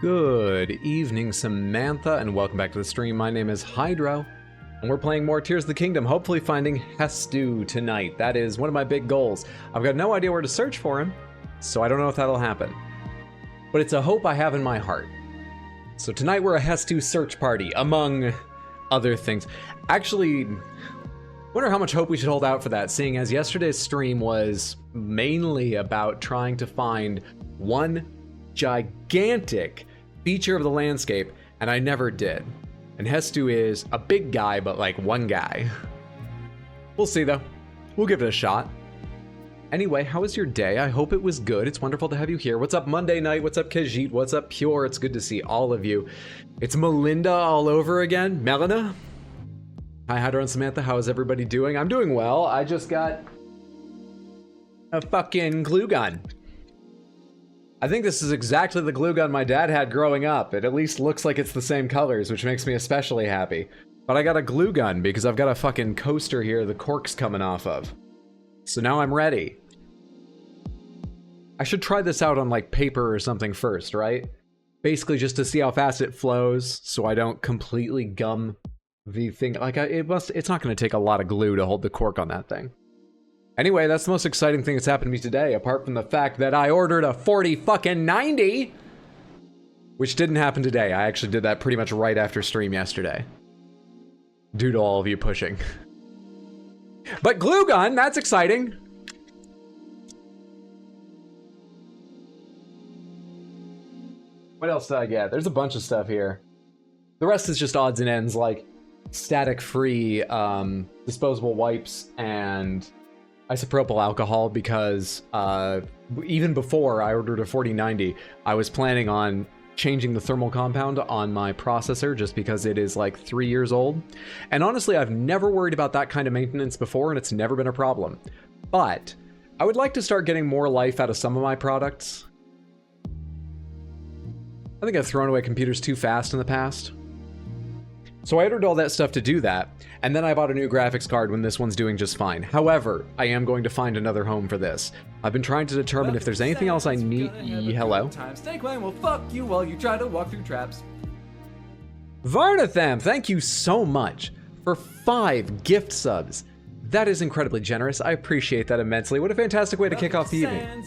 Good evening, Samantha, and welcome back to the stream. My name is Hydro, and we're playing more Tears of the Kingdom, hopefully finding Hestu tonight. That is one of my big goals. I've got no idea where to search for him, so I don't know if that'll happen. But it's a hope I have in my heart. So tonight we're a Hestu search party, among other things. Actually, wonder how much hope we should hold out for that, seeing as yesterday's stream was mainly about trying to find one gigantic feature of the landscape, and I never did. And Hestu is a big guy, but like one guy. We'll see though. We'll give it a shot. Anyway, how was your day? I hope it was good. It's wonderful to have you here. What's up Monday night? What's up Khajiit? What's up Pure? It's good to see all of you. It's Melinda all over again. Melina? Hi Hydro and Samantha, how is everybody doing? I'm doing well. I just got a fucking glue gun. I think this is exactly the glue gun my dad had growing up. It at least looks like it's the same colors, which makes me especially happy. But I got a glue gun because I've got a fucking coaster here the cork's coming off of. So now I'm ready. I should try this out on like paper or something first, right? Basically just to see how fast it flows so I don't completely gum the thing. Like it's not going to take a lot of glue to hold the cork on that thing. Anyway, that's the most exciting thing that's happened to me today, apart from the fact that I ordered a 40-fucking-90, which didn't happen today. I actually did that pretty much right after stream yesterday, due to all of you pushing. But glue gun, that's exciting. What else did I get? There's a bunch of stuff here. The rest is just odds and ends, like static-free disposable wipes and isopropyl alcohol, because even before I ordered a 4090, I was planning on changing the thermal compound on my processor just because it is like 3 years old. And honestly, I've never worried about that kind of maintenance before, and it's never been a problem. But I would like to start getting more life out of some of my products. I think I've thrown away computers too fast in the past. So I ordered all that stuff to do that, and then I bought a new graphics card when this one's doing just fine. However, I am going to find another home for this. I've been trying to determine if there's anything else I need. Hello? Snake Clan will fuck you while you try to walk through traps. Varnatham, thank you so much for 5 gift subs. That is incredibly generous. I appreciate that immensely. What a fantastic way to kick off the evening.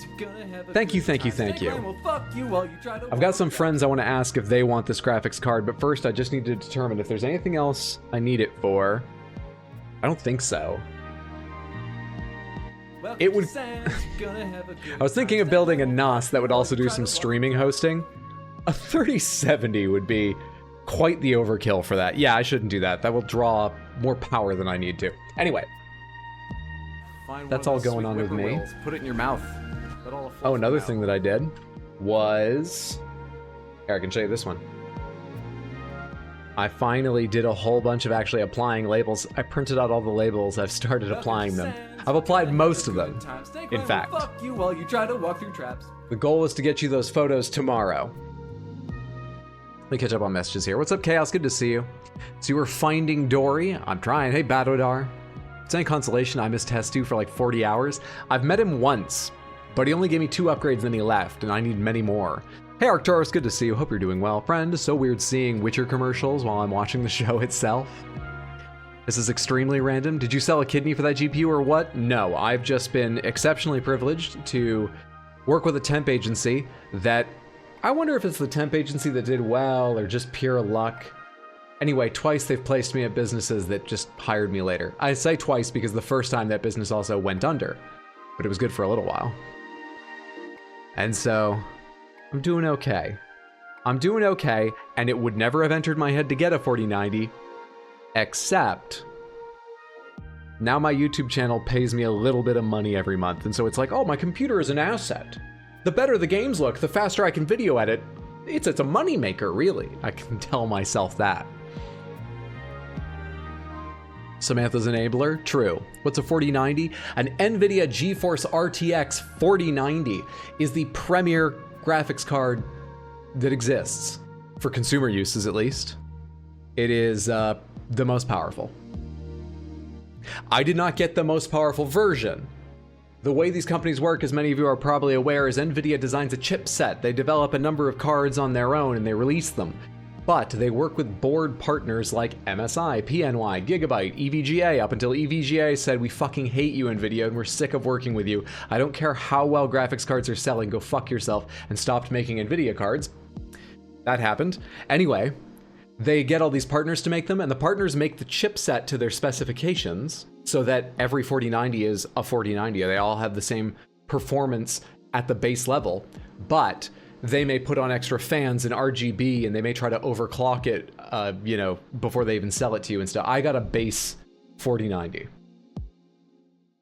Thank you, thank you, thank you. I've got some friends I want to ask if they want this graphics card, but first I just need to determine if there's anything else I need it for. I don't think so. It would... I was thinking of building a NAS that would also do some streaming hosting. A 3070 would be quite the overkill for that. Yeah, I shouldn't do that. That will draw more power than I need to. Anyway. That's all going on with me. Put it in your mouth. Oh, another thing that I did was... Here, I can show you this one. I finally did a whole bunch of actually applying labels. I printed out all the labels. I've started applying them. I've applied most of them, in fact. Fuck you while you try to walk through traps. The goal is to get you those photos tomorrow. Let me catch up on messages here. What's up, Chaos? Good to see you. So you were finding Dory. I'm trying. Hey, Badodar. It's any consolation, I missed Hestu for like 40 hours. I've met him once, but he only gave me 2 upgrades and then he left, and I need many more. Hey Arcturus, good to see you. Hope you're doing well. Friend, so weird seeing Witcher commercials while I'm watching the show itself. This is extremely random. Did you sell a kidney for that GPU or what? No, I've just been exceptionally privileged to work with a temp agency that... I wonder if it's the temp agency that did well or just pure luck. Anyway, twice they've placed me at businesses that just hired me later. I say twice because the first time that business also went under, but it was good for a little while. And so, I'm doing okay. I'm doing okay, and it would never have entered my head to get a 4090, except now my YouTube channel pays me a little bit of money every month, and so it's like, oh, my computer is an asset. The better the games look, the faster I can video edit. It's a moneymaker, really. I can tell myself that. Samantha's enabler? True. What's a 4090? An NVIDIA GeForce RTX 4090 is the premier graphics card that exists, for consumer uses at least. It is the most powerful. I did not get the most powerful version, The way these companies work, as many of you are probably aware, is NVIDIA designs a chipset. They develop a number of cards on their own and they release them. But they work with board partners like MSI, PNY, Gigabyte, EVGA, up until EVGA said, we fucking hate you, NVIDIA, and we're sick of working with you. I don't care how well graphics cards are selling, go fuck yourself, and stopped making NVIDIA cards. That happened. Anyway, they get all these partners to make them, and the partners make the chipset to their specifications so that every 4090 is a 4090. They all have the same performance at the base level, but they may put on extra fans and RGB, and they may try to overclock it, you know, before they even sell it to you and stuff. I got a base 4090.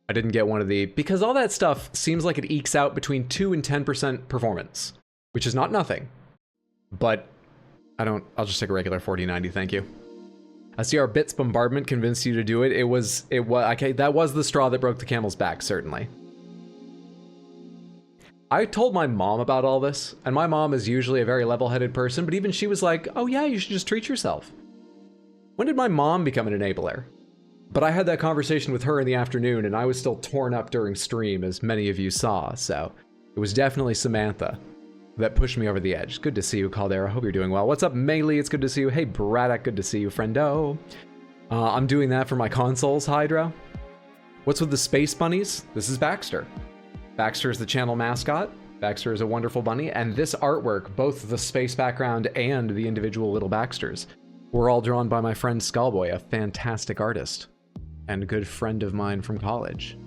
I didn't get one of the, because all that stuff seems like it ekes out between 2 and 10% performance, which is not nothing, but I'll just take a regular 4090, thank you. I see our Bits bombardment convinced you to do it. It was, okay, that was the straw that broke the camel's back, certainly. I told my mom about all this, and my mom is usually a very level-headed person, but even she was like, oh yeah, you should just treat yourself. When did my mom become an enabler? But I had that conversation with her in the afternoon, and I was still torn up during stream, as many of you saw, so it was definitely Samantha that pushed me over the edge. Good to see you, Caldera. Hope you're doing well. What's up, Melee? It's good to see you. Hey, Braddock. Good to see you, friendo. I'm doing that for my consoles, Hydra. What's with the space bunnies? This is Baxter. Baxter is the channel mascot. Baxter is a wonderful bunny. And this artwork, both the space background and the individual little Baxters, were all drawn by my friend Skullboy, a fantastic artist and a good friend of mine from college.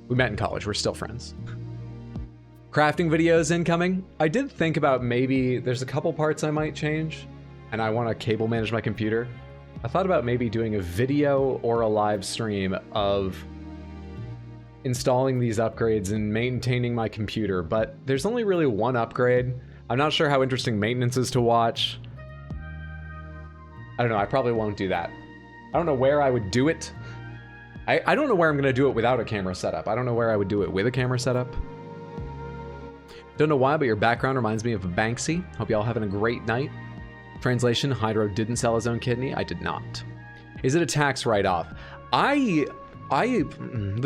We met in college. We're still friends. Crafting videos incoming. I did think about maybe there's a couple parts I might change, and I want to cable manage my computer. I thought about maybe doing a video or a live stream of installing these upgrades and maintaining my computer, but there's only really one upgrade. I'm not sure how interesting maintenance is to watch. I don't know, I probably won't do that. I don't know where I would do it. I don't know where I'm going to do it without a camera setup. I don't know where I would do it with a camera setup. Don't know why, but your background reminds me of Banksy. Hope y'all having a great night. Translation, Hydro didn't sell his own kidney. I did not. Is it a tax write-off? The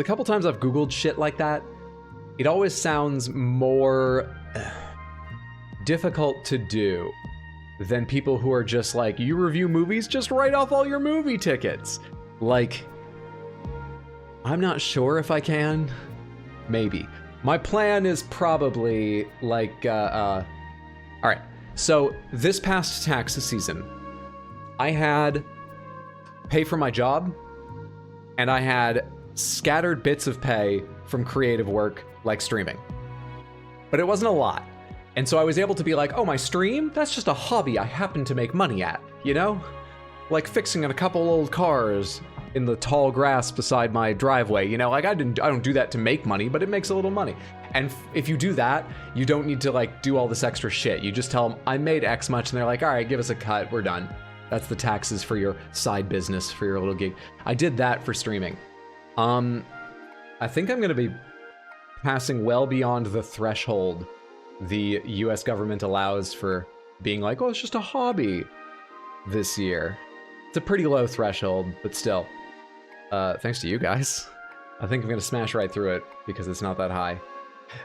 couple times I've Googled shit like that, it always sounds more difficult to do than people who are just like, you review movies, just write off all your movie tickets. Like, I'm not sure if I can. Maybe. My plan is probably like, all right. So this past tax season, I had pay for my job, and I had scattered bits of pay from creative work like streaming. But it wasn't a lot. And so I was able to be like, oh, my stream? That's just a hobby I happen to make money at, you know? Like fixing a couple old cars in the tall grass beside my driveway, you know? Like I don't do that to make money, but it makes a little money. And if you do that, you don't need to like do all this extra shit. You just tell them, I made X much, and they're like, all right, give us a cut, we're done. That's the taxes for your side business, for your little gig. I did that for streaming. I think I'm gonna be passing well beyond the threshold the US government allows for being like, oh, it's just a hobby this year. It's a pretty low threshold, but still. Thanks to you guys. I think I'm gonna smash right through it because it's not that high.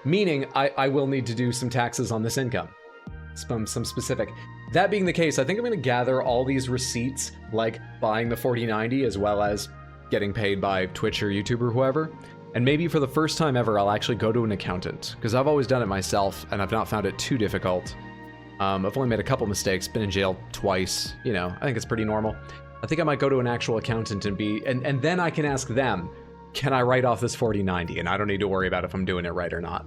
Meaning, I will need to do some taxes on this income. Some specific. That being the case, I think I'm gonna gather all these receipts, like buying the 4090 as well as getting paid by Twitch or YouTube or whoever. And maybe for the first time ever, I'll actually go to an accountant, because I've always done it myself and I've not found it too difficult. I've only made a couple mistakes, been in jail twice, you know, I think it's pretty normal. I think I might go to an actual accountant and then I can ask them, can I write off this 4090? And I don't need to worry about if I'm doing it right or not.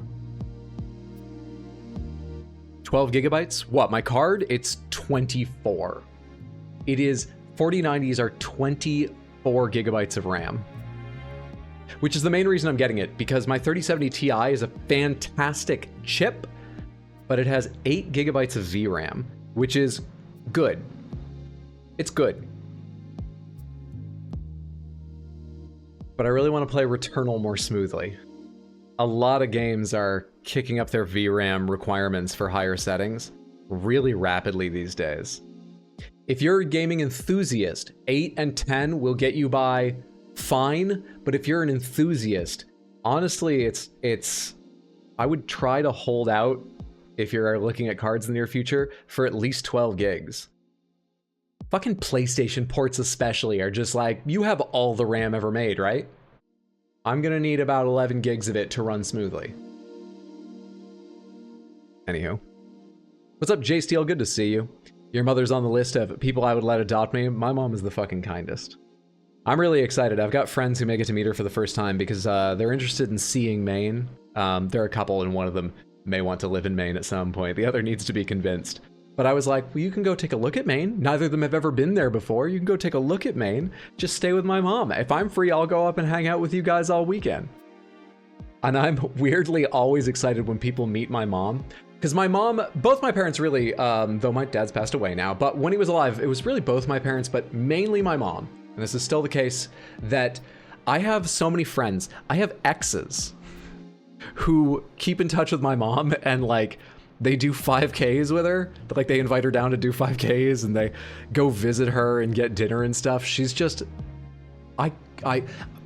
12 gigabytes? What, my card? It's 24. It is, 4090s are 24 gigabytes of RAM. Which is the main reason I'm getting it, because my 3070 Ti is a fantastic chip, but it has 8 gigabytes of VRAM, which is good. It's good. But I really want to play Returnal more smoothly. A lot of games are kicking up their VRAM requirements for higher settings really rapidly these days. If you're a gaming enthusiast, 8 and 10 will get you by fine, but if you're an enthusiast, honestly, I would try to hold out, if you're looking at cards in the near future, for at least 12 gigs. Fucking PlayStation ports especially are just like, you have all the RAM ever made, right? I'm gonna need about 11 gigs of it to run smoothly. Anywho. What's up, J Steel? Good to see you. Your mother's on the list of people I would let adopt me. My mom is the fucking kindest. I'm really excited. I've got friends who may get to meet her for the first time because they're interested in seeing Maine. There are a couple, and one of them may want to live in Maine at some point. The other needs to be convinced. But I was like, well, you can go take a look at Maine. Neither of them have ever been there before. You can go take a look at Maine. Just stay with my mom. If I'm free, I'll go up and hang out with you guys all weekend. And I'm weirdly always excited when people meet my mom. Because my mom, both my parents really, though my dad's passed away now, but when he was alive, it was really both my parents, but mainly my mom. And this is still the case, that I have so many friends. I have exes who keep in touch with my mom and like, they do 5Ks with her. Like they invite her down to do 5Ks and they go visit her and get dinner and stuff. She's just,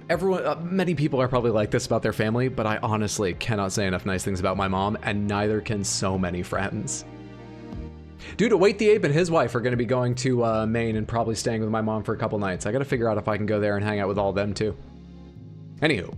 everyone, many people are probably like this about their family, but I honestly cannot say enough nice things about my mom, and neither can so many friends. Dude, Await the Ape and his wife are going to be going to Maine and probably staying with my mom for a couple nights. I got to figure out if I can go there and hang out with all of them too. Anywho.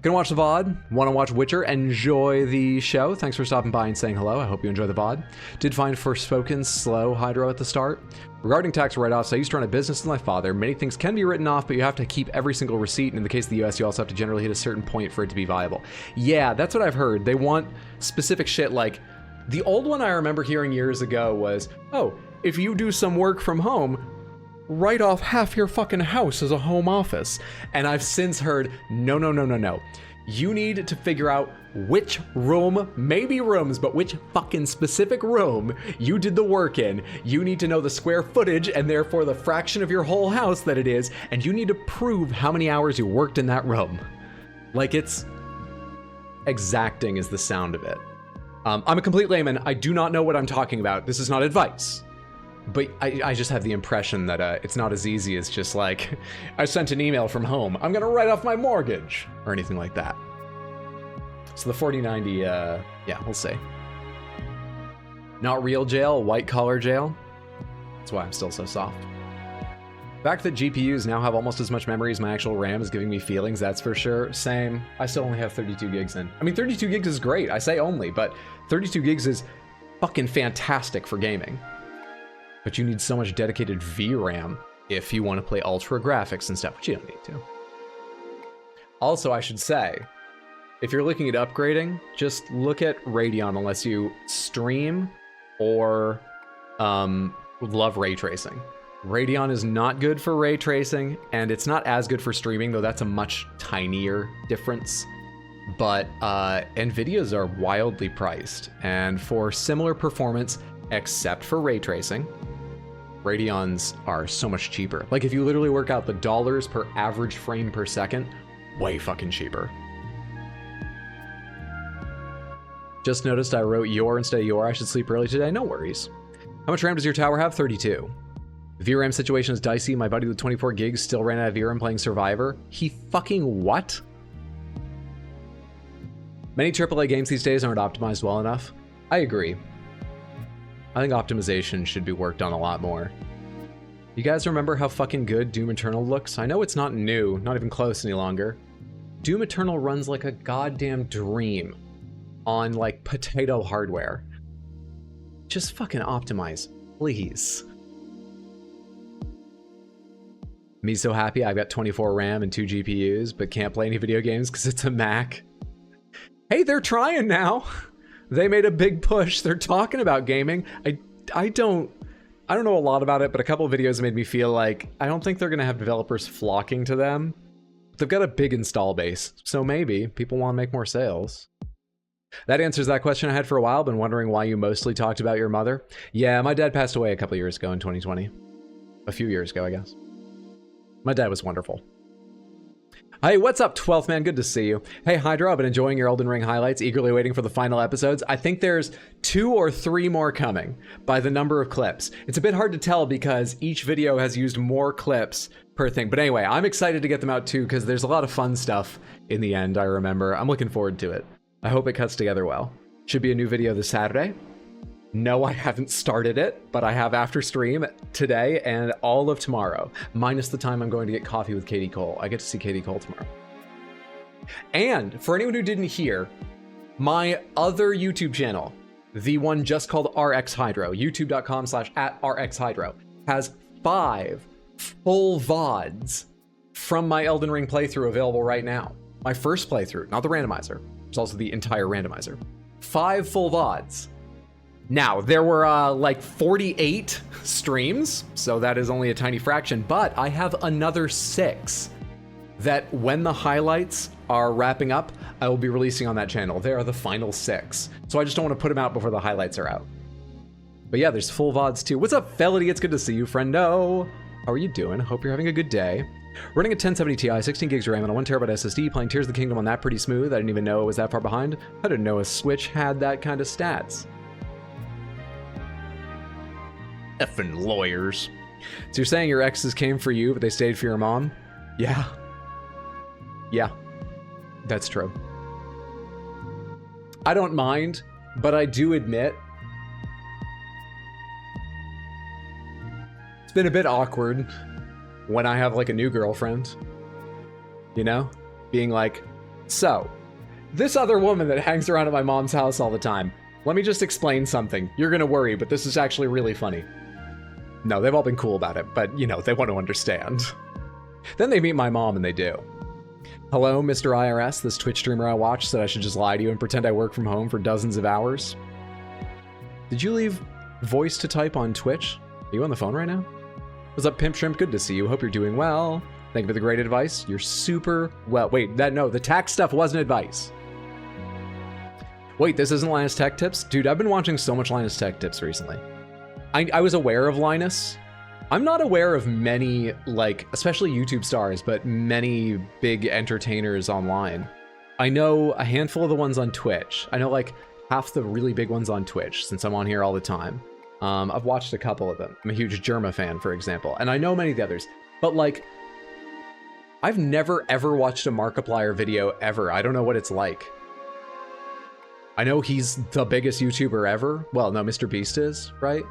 Gonna watch the VOD, wanna watch Witcher, enjoy the show. Thanks for stopping by and saying hello. I hope you enjoy the VOD. Did find Forspoken slow, Hydro, at the start. Regarding tax write-offs, I used to run a business with my father. Many things can be written off, but you have to keep every single receipt. And in the case of the US, you also have to generally hit a certain point for it to be viable. Yeah, that's what I've heard. They want specific shit like, the old one I remember hearing years ago was, oh, if you do some work from home, write off half your fucking house as a home office. And I've since heard, no. You need to figure out which room, maybe rooms, but which fucking specific room you did the work in. You need to know the square footage and therefore the fraction of your whole house that it is, and you need to prove how many hours you worked in that room. Like, it's exacting is the sound of it. I'm a complete layman. I do not know what I'm talking about. This is not advice. But I just have the impression that it's not as easy as just like, I sent an email from home, I'm gonna write off my mortgage, or anything like that. So the 4090, yeah, we'll see. Not real jail, white collar jail. That's why I'm still so soft. The fact that GPUs now have almost as much memory as my actual RAM is giving me feelings, that's for sure. Same, I still only have 32 gigs in. I mean, 32 gigs is great, I say only, but 32 gigs is fucking fantastic for gaming. But you need so much dedicated VRAM if you want to play ultra graphics and stuff, which you don't need to. Also, I should say, if you're looking at upgrading, just look at Radeon unless you stream or love ray tracing. Radeon is not good for ray tracing, and it's not as good for streaming, though that's a much tinier difference. But NVIDIA's are wildly priced, and for similar performance, except for ray tracing, Radeons are so much cheaper. Like, if you literally work out the dollars per average frame per second, way fucking cheaper. Just noticed I wrote your instead of your. I should sleep early today. No worries. How much RAM does your tower have? 32. VRAM situation is dicey. My buddy with 24 gigs still ran out of VRAM playing Survivor. He fucking what? Many AAA games these days aren't optimized well enough. I agree. I think optimization should be worked on a lot more. You guys remember how fucking good Doom Eternal looks? I know it's not new, not even close any longer. Doom Eternal runs like a goddamn dream on like potato hardware. Just fucking optimize, please. Me so happy I've got 24 RAM and 2 GPUs, but can't play any video games because it's a Mac. Hey, they're trying now. They made a big push. They're talking about gaming. I don't know a lot about it, but a couple of videos made me feel like I don't think they're going to have developers flocking to them. They've got a big install base, so maybe people want to make more sales. That answers that question I had for a while. Been wondering why you mostly talked about your mother. Yeah, my dad passed away a couple years ago in 2020. A few years ago, I guess. My dad was wonderful. Hey, what's up, 12th man? Good to see you. Hey, Hydra, I've been enjoying your Elden Ring highlights, eagerly waiting for the final episodes. I think there's 2 or 3 more coming by the number of clips. It's a bit hard to tell because each video has used more clips per thing. But anyway, I'm excited to get them out too because there's a lot of fun stuff in the end, I remember. I'm looking forward to it. I hope it cuts together well. Should be a new video this Saturday. No, I haven't started it, but I have after stream today and all of tomorrow, minus the time I'm going to get coffee with Katie Cole. I get to see Katie Cole tomorrow. And for anyone who didn't hear, my other YouTube channel, the one just called RX Hydro, youtube.com/@RX Hydro, has 5 full VODs from my Elden Ring playthrough available right now. My first playthrough, not the randomizer. It's also the entire randomizer. 5 full VODs. Now, there were like 48 streams, so that is only a tiny fraction, but I have another 6 that when the highlights are wrapping up, I will be releasing on that channel. They are the final 6. So I just don't want to put them out before the highlights are out. But yeah, there's full VODs too. What's up, Felity? It's good to see you, friendo. How are you doing? Hope you're having a good day. Running a 1070 Ti, 16 gigs of RAM, and a 1TB SSD, playing Tears of the Kingdom on that pretty smooth. I didn't even know it was that far behind. I didn't know a Switch had that kind of stats. Effing lawyers. So you're saying your exes came for you, but they stayed for your mom? Yeah. Yeah. That's true. I don't mind, but I do admit it's been a bit awkward when I have like a new girlfriend, you know? Being like, so, this other woman that hangs around at my mom's house all the time, let me just explain something. You're gonna worry, but this is actually really funny. No, they've all been cool about it, but, you know, they want to understand. Then they meet my mom, and they do. Hello, Mr. IRS, this Twitch streamer I watched said I should just lie to you and pretend I work from home for dozens of hours. Did you leave voice to type on Twitch? Are you on the phone right now? What's up, Pimp Shrimp? Good to see you. Hope you're doing well. Thank you for the great advice. You're super well. Wait, no, the tax stuff wasn't advice. Wait, this isn't Linus Tech Tips? Dude, I've been watching so much Linus Tech Tips recently. I was aware of Linus. I'm not aware of many, like, especially YouTube stars, but many big entertainers online. I know a handful of the ones on Twitch. I know, like, half the really big ones on Twitch, since I'm on here all the time. I've watched a couple of them. I'm a huge Germa fan, for example, and I know many of the others. But, like, I've never, ever watched a Markiplier video, ever. I don't know what it's like. I know he's the biggest YouTuber ever. Well, no, Mr. Beast is, right?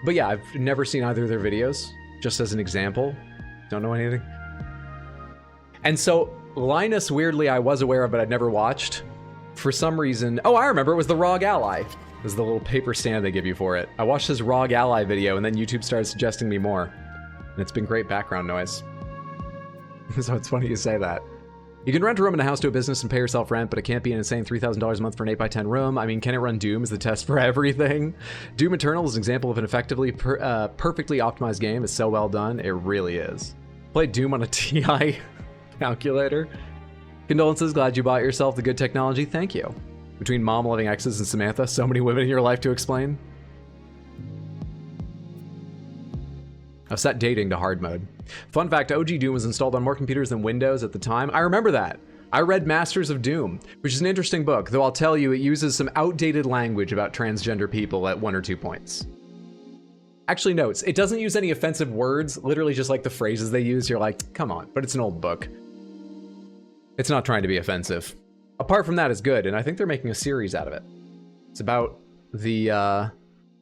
But yeah, I've never seen either of their videos, just as an example. Don't know anything. And so, Linus, weirdly, I was aware of, but I'd never watched. For some reason... Oh, I remember, it was the ROG Ally. It was the little paper stand they give you for it. I watched his ROG Ally video, and then YouTube started suggesting me more. And it's been great background noise. So it's funny you say that. You can rent a room in a house to a business and pay yourself rent, but it can't be an insane $3,000 a month for an 8x10 room. I mean, can it run Doom is the test for everything. Doom Eternal is an example of an effectively perfectly optimized game. It's so well done. It really is. Played Doom on a TI calculator. Condolences, glad you bought yourself the good technology. Thank you. Between mom loving exes and Samantha, so many women in your life to explain. I've set dating to hard mode. Fun fact, OG Doom was installed on more computers than Windows at the time. I remember that. I read Masters of Doom, which is an interesting book, though I'll tell you it uses some outdated language about transgender people at 1 or 2 points. Actually, notes, it doesn't use any offensive words, literally just like the phrases they use. You're like, come on, but it's an old book. It's not trying to be offensive. Apart from that, it's good, and I think they're making a series out of it. It's about the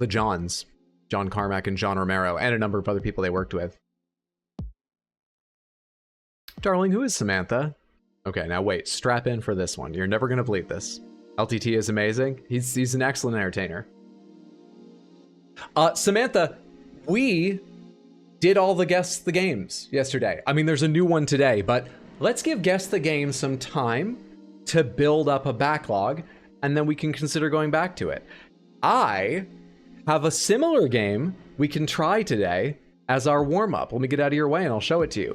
Johns. John Carmack and John Romero, and a number of other people they worked with. Darling, who is Samantha? Okay, now wait, strap in for this one. You're never gonna believe this. LTT is amazing. He's an excellent entertainer. Samantha, we did all the Guess the Games yesterday. I mean, there's a new one today, but let's give Guess the Game some time to build up a backlog, and then we can consider going back to it. I have a similar game we can try today as our warm-up. Let me get out of your way and I'll show it to you.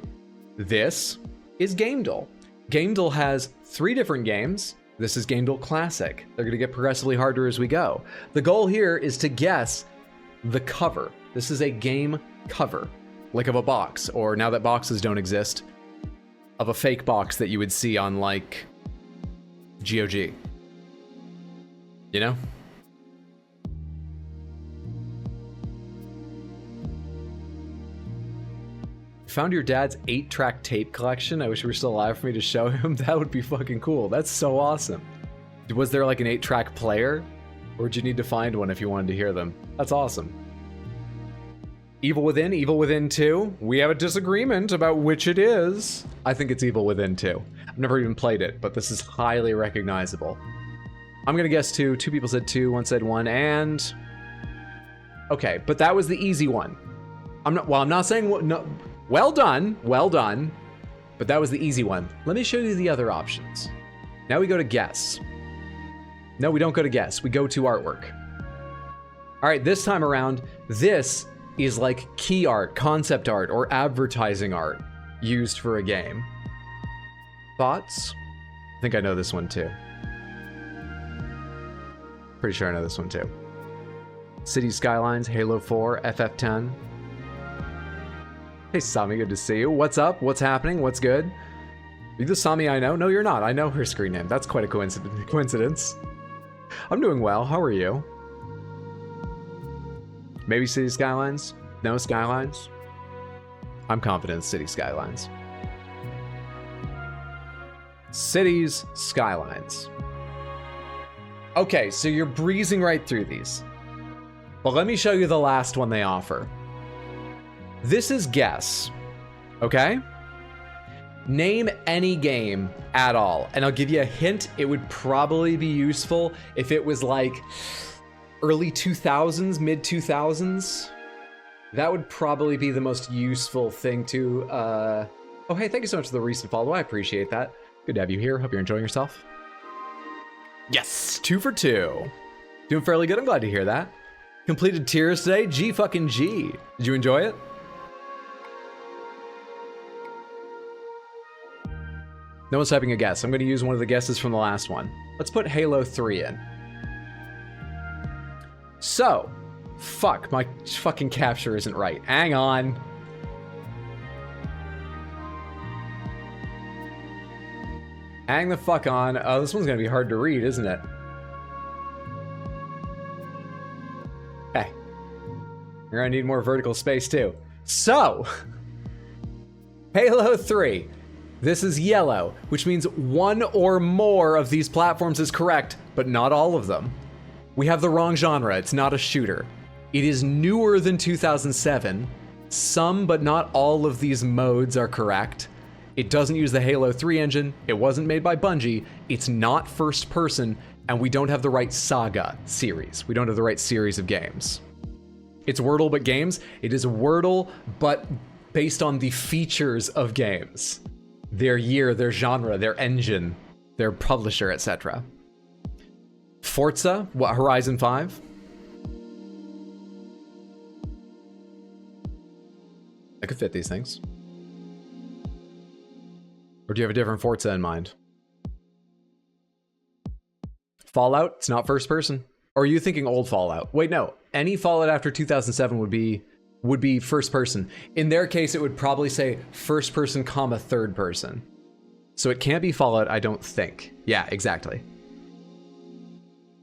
This is gamedle. Gamedle has 3 different games. This is gamedle Classic. They're going to get progressively harder as we go. The goal here is to guess the cover. This is a game cover, like of a box, or now that boxes don't exist, of a fake box that you would see on, like, GOG. You know? Found your dad's 8-track tape collection. I wish we were still alive for me to show him. That would be fucking cool. That's so awesome. Was there like an 8-track player? Or did you need to find one if you wanted to hear them? That's awesome. Evil Within 2. We have a disagreement about which it is. I think it's Evil Within 2. I've never even played it, but this is highly recognizable. I'm gonna guess 2. 2 people said 2, 1 said 1, and... Okay, but that was the easy one. I'm not saying... No, well done, but that was the easy one. Let me show you the other options. Now we go to guess. No, we don't go to guess. We go to artwork. All right, this time around, this is like key art, concept art, or advertising art used for a game. Thoughts? I think I know this one too. Pretty sure I know this one too. City Skylines, Halo 4, FF10. Hey Sami, good to see you. What's up? What's happening? What's good? Are you the Sami I know? No, you're not. I know her screen name. That's quite a coincidence. I'm doing well. How are you? Maybe City Skylines? No Skylines? I'm confident in City Skylines. Cities Skylines. Okay, so you're breezing right through these. But let me show you the last one they offer. This is guess, okay? Name any game at all, and I'll give you a hint. It would probably be useful if it was like early 2000s, mid 2000s. That would probably be the most useful thing to, Oh, hey, thank you so much for the recent follow. I appreciate that. Good to have you here. Hope you're enjoying yourself. Yes, 2 for 2. Doing fairly good. I'm glad to hear that. Completed tiers today. G fucking G. Did you enjoy it? No one's typing a guess. I'm going to use one of the guesses from the last one. Let's put Halo 3 in. So, fuck, my fucking capture isn't right. Hang on. Hang the fuck on. Oh, this one's going to be hard to read, isn't it? Okay. You're going to need more vertical space too. So, Halo 3. This is yellow, which means one or more of these platforms is correct, but not all of them. We have the wrong genre. It's not a shooter. It is newer than 2007. Some, but not all of these modes are correct. It doesn't use the Halo 3 engine. It wasn't made by Bungie. It's not first person, and we don't have the right saga series. We don't have the right series of games. It's Wordle, but games. It is Wordle, but based on the features of games. Their year, their genre, their engine, their publisher, etc. Forza, what, Horizon 5? I could fit these things. Or do you have a different Forza in mind? Fallout, it's not first person. Or are you thinking old Fallout? Wait, no. Any Fallout after 2007 would be first person. In their case, it would probably say first person, comma, third person. So it can't be Fallout, I don't think. Yeah, exactly.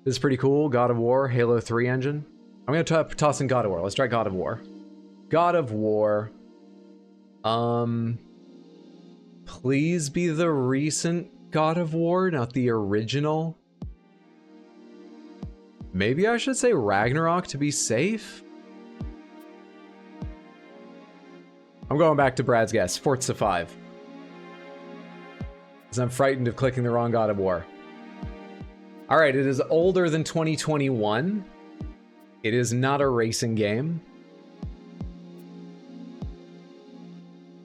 This is pretty cool. God of War, Halo 3 engine. I'm gonna toss in God of War. Let's try God of War. God of War. Please be the recent God of War, not the original. Maybe I should say Ragnarok to be safe? I'm going back to Brad's guess. Forza 5. Because I'm frightened of clicking the wrong God of War. Alright, it is older than 2021. It is not a racing game.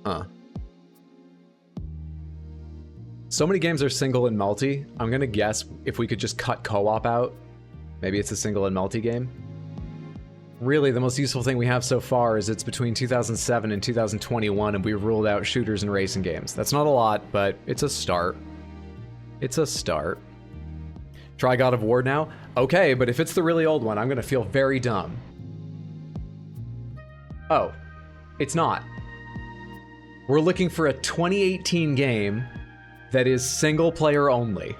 Huh. So many games are single and multi. I'm gonna guess if we could just cut co-op out, maybe it's a single and multi game. Really, the most useful thing we have so far is it's between 2007 and 2021, and we ruled out shooters and racing games. That's not a lot, but it's a start. It's a start. Try God of War now? Okay, but if it's the really old one, I'm gonna feel very dumb. Oh, it's not. We're looking for a 2018 game that is single player only.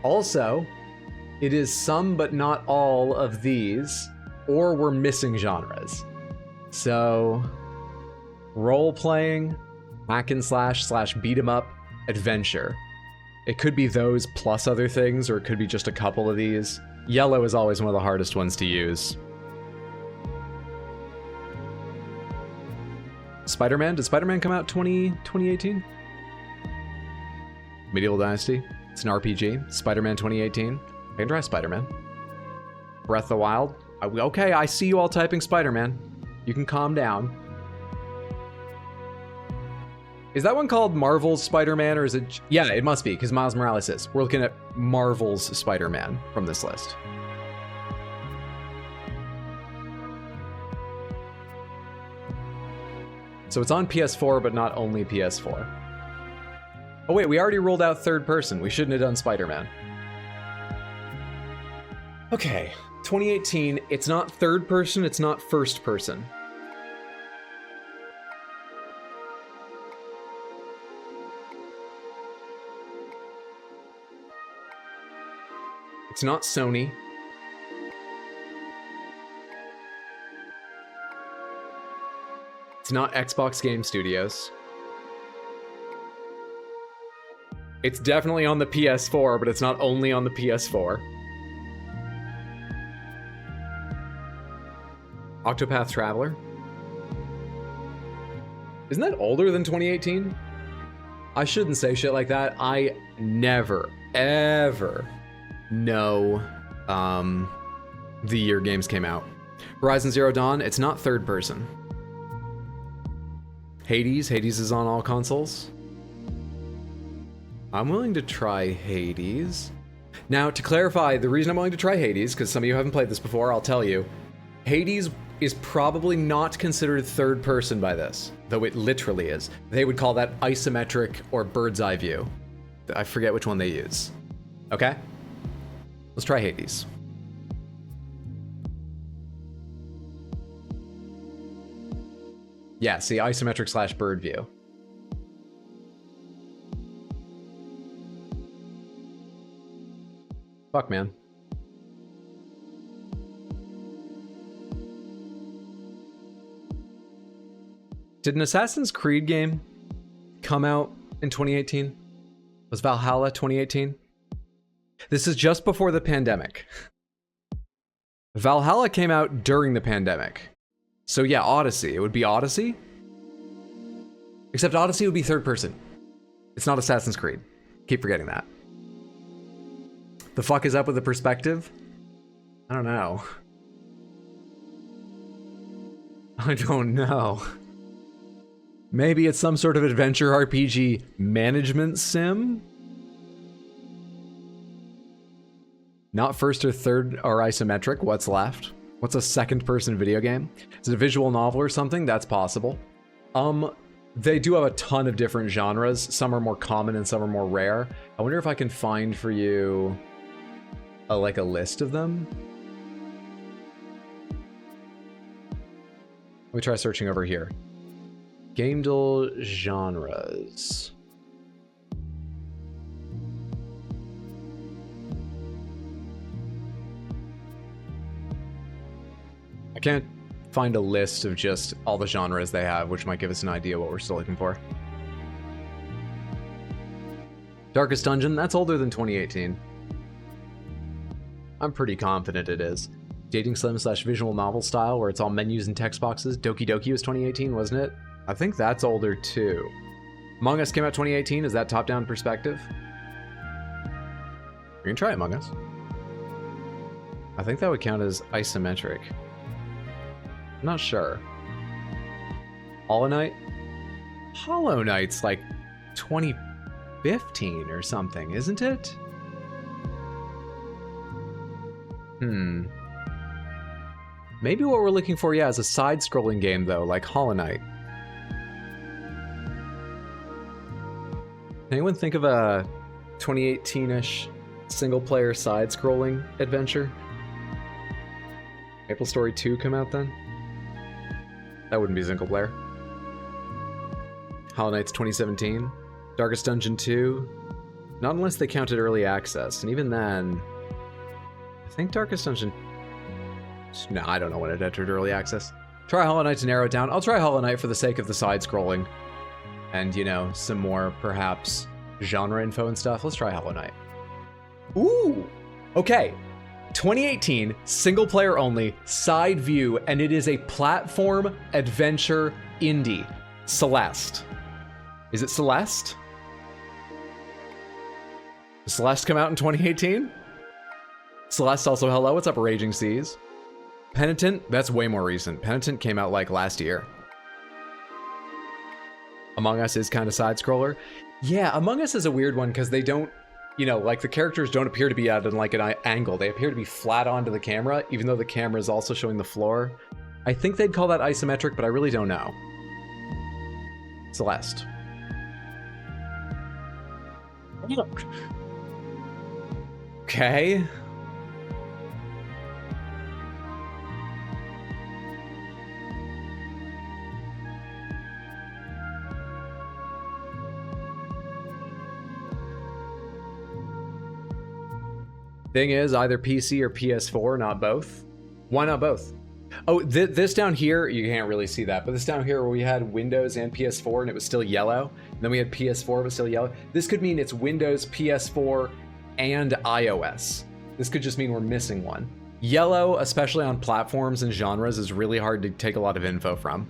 Also, it is some but not all of these, or we're missing genres. So, role-playing, hack and slash beat 'em up, adventure. It could be those plus other things, or it could be just a couple of these. Yellow is always one of the hardest ones to use. Spider-Man? Did Spider-Man come out 2018? Medieval Dynasty? It's an RPG. Spider-Man 2018. I can try Spider-Man. Breath of the Wild? Okay, I see you all typing Spider-Man. You can calm down. Is that one called Marvel's Spider-Man, or is it... Yeah, it must be, because Miles Morales is. We're looking at Marvel's Spider-Man from this list. So it's on PS4, but not only PS4. Oh wait, we already rolled out third person. We shouldn't have done Spider-Man. Okay, 2018, it's not third person, it's not first person. It's not Sony. It's not Xbox Game Studios. It's definitely on the PS4, but it's not only on the PS4. Octopath Traveler? Isn't that older than 2018? I shouldn't say shit like that. I never, ever know the year games came out. Horizon Zero Dawn, it's not third person. Hades is on all consoles. I'm willing to try Hades. Now, to clarify, the reason I'm willing to try Hades, because some of you haven't played this before, I'll tell you, Hades is probably not considered third person by this, though it literally is. They would call that isometric or bird's eye view. I forget which one they use. Okay? Let's try Hades. Yeah, see, isometric slash bird view. Fuck, man. Did an Assassin's Creed game come out in 2018? Was Valhalla 2018? This is just before the pandemic. Valhalla came out during the pandemic. So yeah, Odyssey. It would be Odyssey? Except Odyssey would be third person. It's not Assassin's Creed. Keep forgetting that. The fuck is up with the perspective? I don't know. I don't know. Maybe it's some sort of adventure RPG management sim? Not first or third or isometric, what's left? What's a second person video game? Is it a visual novel or something? That's possible. They do have a ton of different genres. Some are more common and some are more rare. I wonder if I can find for you like a list of them. Let me try searching over here. Gamedle genres. I can't find a list of just all the genres they have, which might give us an idea what we're still looking for. Darkest Dungeon, that's older than 2018. I'm pretty confident it is. Dating sim slash visual novel style, where it's all menus and text boxes. Doki Doki was 2018, wasn't it? I think that's older too. Among Us came out 2018, is that top-down perspective? You can try Among Us. I think that would count as isometric. I'm not sure. Hollow Knight? Hollow Knight's like 2015 or something, isn't it? Maybe what we're looking for, yeah, is a side-scrolling game, though, like Hollow Knight. Anyone think of a 2018-ish single-player side-scrolling adventure? Maple Story 2 come out then? That wouldn't be single player. Hollow Knight's 2017. Darkest Dungeon 2. Not unless they counted early access, and even then... I think Darkest Dungeon... No, I don't know when it entered early access. Try Hollow Knight to narrow it down. I'll try Hollow Knight for the sake of the side-scrolling. And, you know, some more, perhaps, genre info and stuff. Let's try Hollow Knight. Ooh! Okay. 2018, single player only, side view, and it is a platform adventure indie. Celeste. Is it Celeste? Did Celeste come out in 2018? Celeste also, hello, what's up, Raging Seas? Penitent, that's way more recent. Penitent came out like last year. Among Us is kind of side-scroller. Yeah, Among Us is a weird one because they don't, you know, like the characters don't appear to be at like an angle. They appear to be flat onto the camera, even though the camera is also showing the floor. I think they'd call that isometric, but I really don't know. Celeste. Okay. Thing is, either PC or PS4, not both. Why not both? Oh, this down here, you can't really see that, but this down here where we had Windows and PS4 and it was still yellow, and then we had PS4 but still yellow, this could mean it's Windows, PS4, and iOS. This could just mean we're missing one. Yellow, especially on platforms and genres, is really hard to take a lot of info from.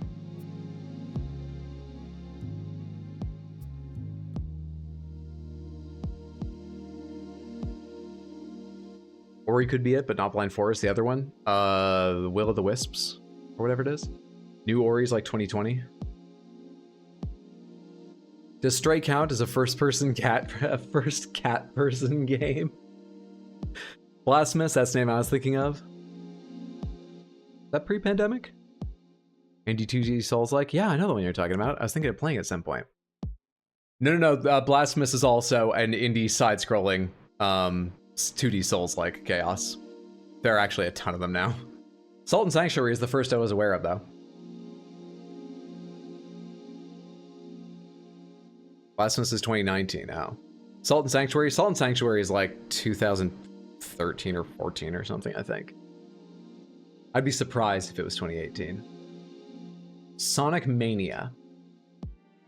Ori could be it, but not Blind Forest, the other one. Will of the Wisps, or whatever it is. New Ori's like 2020. Does Stray count as a first cat person game? Blasphemous, that's the name I was thinking of. Is that pre-pandemic? Indie 2D Souls-like? Yeah, I know the one you're talking about. I was thinking of playing at some point. No. Blasphemous is also an indie side-scrolling 2D Souls-like chaos. There are actually a ton of them now. Salt and Sanctuary is the first I was aware of, though. Blasphemous is 2019 now. Salt and Sanctuary is like 2013 or 14 or something, I think. I'd be surprised if it was 2018. Sonic Mania.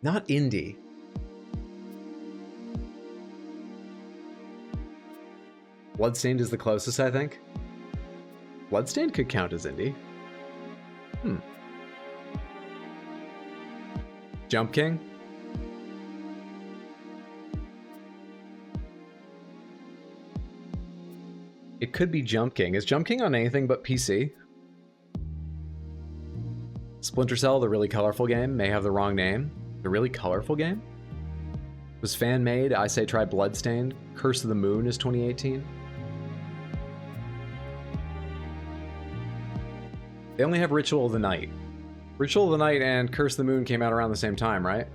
Not indie. Bloodstained is the closest, I think. Bloodstained could count as indie. Jump King? It could be Jump King. Is Jump King on anything but PC? Splinter Cell, the really colorful game, may have the wrong name. The really colorful game? Was fan-made. I say try Bloodstained. Curse of the Moon is 2018. They only have Ritual of the Night. Ritual of the Night and Curse of the Moon came out around the same time, right?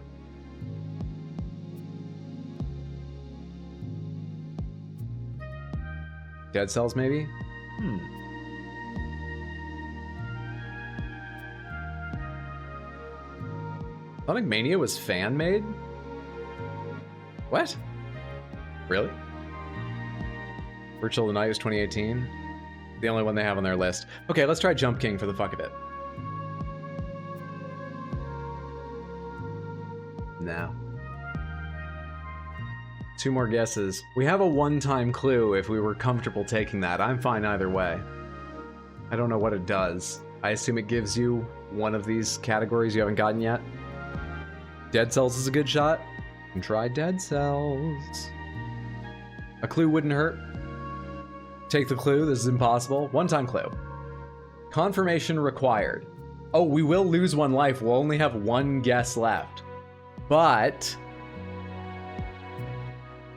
Dead Cells, maybe? Sonic Mania was fan-made? What? Really? Ritual of the Night is 2018. The only one they have on their list. Okay, let's try Jump King for the fuck of it. No. Two more guesses. We have a one-time clue if we were comfortable taking that. I'm fine either way. I don't know what it does. I assume it gives you one of these categories you haven't gotten yet. Dead Cells is a good shot. You can try Dead Cells. A clue wouldn't hurt. Take the clue, this is impossible. One-time clue. Confirmation required. Oh, we will lose one life. We'll only have one guess left. But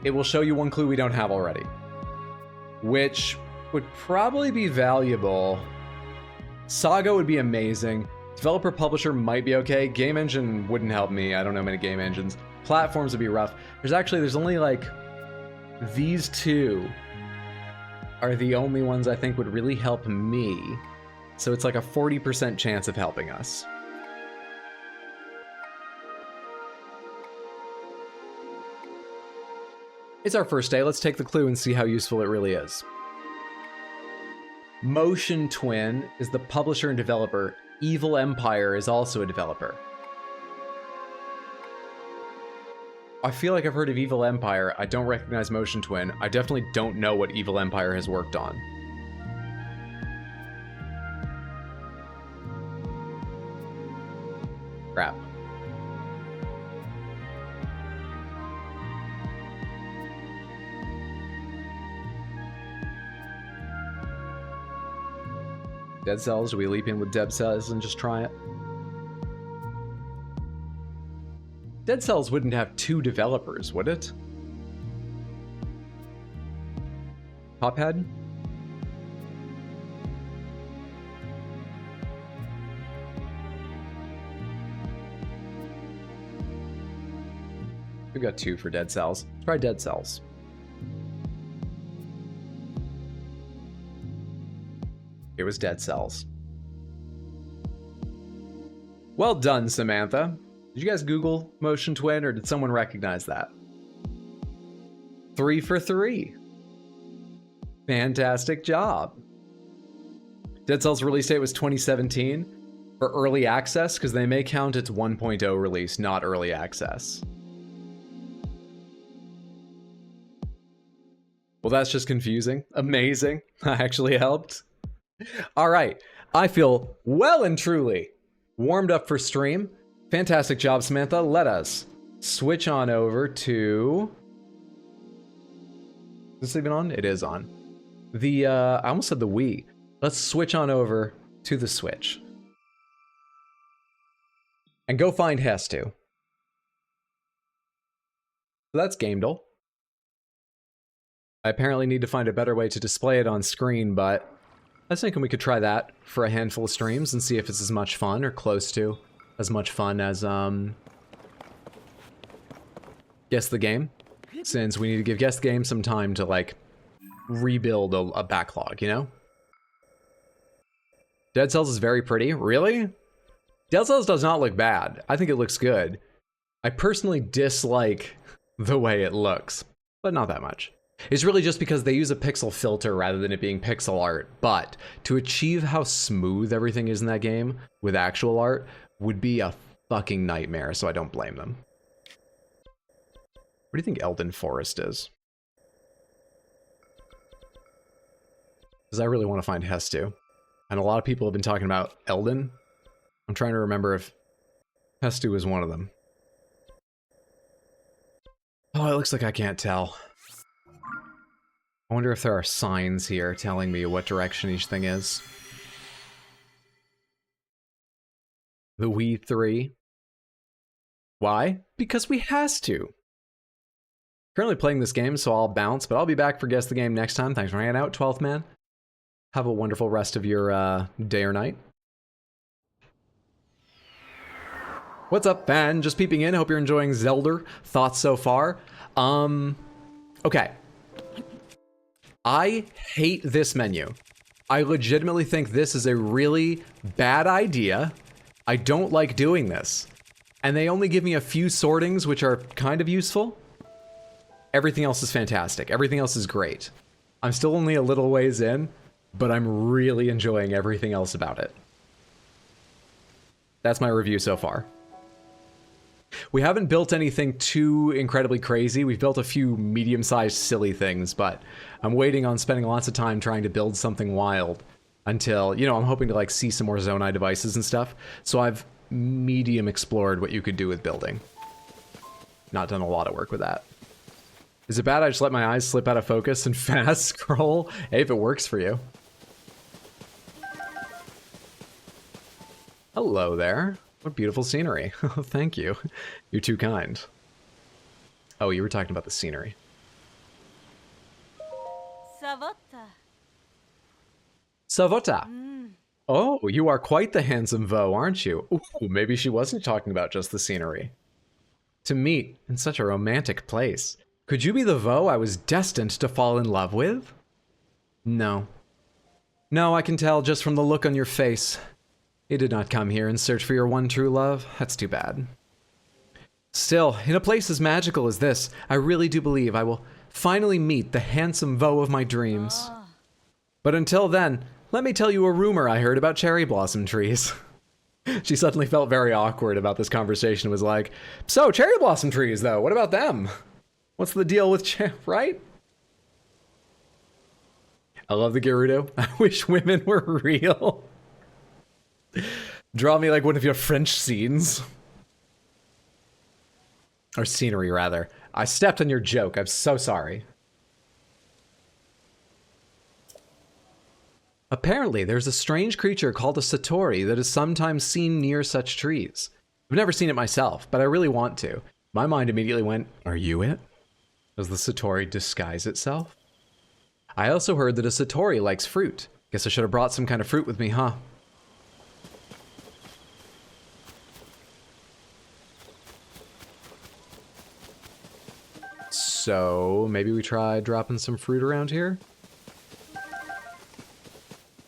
it will show you one clue we don't have already, which would probably be valuable. Saga would be amazing. Developer publisher might be okay. Game engine wouldn't help me. I don't know many game engines. Platforms would be rough. There's only like these two are the only ones I think would really help me. So it's like a 40% chance of helping us. It's our first day. Let's take the clue and see how useful it really is. Motion Twin is the publisher and developer. Evil Empire is also a developer. I feel like I've heard of Evil Empire. I don't recognize Motion Twin. I definitely don't know what Evil Empire has worked on. Crap. Dead Cells? Do we leap in with Dead Cells and just try it? Dead Cells wouldn't have 2 developers, would it? Pophead? We got 2 for Dead Cells. Try Dead Cells. It was Dead Cells. Well done, Samantha. Did you guys Google Motion Twin, or did someone recognize that? 3 for 3. Fantastic job. Dead Cells release date was 2017. For early access, because they may count its 1.0 release, not early access. Well, that's just confusing. Amazing. I actually helped. All right. I feel well and truly warmed up for stream. Fantastic job, Samantha. Let us switch on over to... Is this even on? It is on. The, I almost said the Wii. Let's switch on over to the Switch. And go find Hestu. So that's gamedle. I apparently need to find a better way to display it on screen, but I was thinking we could try that for a handful of streams and see if it's as much fun or close to as much fun as, Guess the Game. Since we need to give Guess the Game some time to, like, rebuild a backlog, you know? Dead Cells is very pretty. Really? Dead Cells does not look bad. I think it looks good. I personally dislike the way it looks, but not that much. It's really just because they use a pixel filter rather than it being pixel art, but to achieve how smooth everything is in that game with actual art would be a fucking nightmare, so I don't blame them. What do you think Elden Forest is? Because I really want to find Hestu. And a lot of people have been talking about Elden. I'm trying to remember if Hestu is one of them. Oh, it looks like I can't tell. I wonder if there are signs here telling me what direction each thing is. The Wii 3. Why? Because we has to. Currently playing this game, so I'll bounce, but I'll be back for Guess the Game next time. Thanks for hanging out, 12th man. Have a wonderful rest of your day or night. What's up, fan? Just peeping in. Hope you're enjoying Zelda. Thoughts so far? Okay. I hate this menu. I legitimately think this is a really bad idea. I don't like doing this. And they only give me a few sortings, which are kind of useful. Everything else is fantastic. Everything else is great. I'm still only a little ways in, but I'm really enjoying everything else about it. That's my review so far. We haven't built anything too incredibly crazy. We've built a few medium-sized silly things, but I'm waiting on spending lots of time trying to build something wild until, you know, I'm hoping to like see some more Zonai devices and stuff. So I've medium explored what you could do with building. Not done a lot of work with that. Is it bad I just let my eyes slip out of focus and fast scroll? Hey, if it works for you. Hello there. What beautiful scenery. Oh, thank you. You're too kind. Oh, you were talking about the scenery. Savota. Savota. Oh, you are quite the handsome Vo, aren't you? Ooh, maybe she wasn't talking about just the scenery. To meet in such a romantic place. Could you be the Vo I was destined to fall in love with? No. No, I can tell just from the look on your face. You did not come here in search for your one true love. That's too bad. Still, in a place as magical as this, I really do believe I will finally meet the handsome beau of my dreams. But until then, let me tell you a rumor I heard about cherry blossom trees. She suddenly felt very awkward about this conversation, was like, so, cherry blossom trees, though, what about them? What's the deal with right? I love the Gerudo. I wish women were real. Draw me like one of your French scenes. Or scenery, rather. I stepped on your joke. I'm so sorry. Apparently, there's a strange creature called a Satori that is sometimes seen near such trees. I've never seen it myself, but I really want to. My mind immediately went, are you it? Does the Satori disguise itself? I also heard that a Satori likes fruit. Guess I should have brought some kind of fruit with me, huh? So, maybe we try dropping some fruit around here?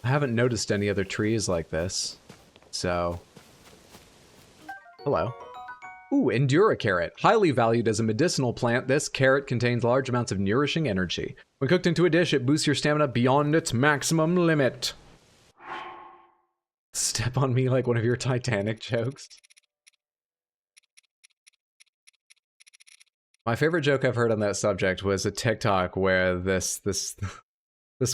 I haven't noticed any other trees like this, so... Hello. Ooh, Endura carrot. Highly valued as a medicinal plant, this carrot contains large amounts of nourishing energy. When cooked into a dish, it boosts your stamina beyond its maximum limit. Step on me like one of your Titanic jokes. My favorite joke I've heard on that subject was a TikTok where this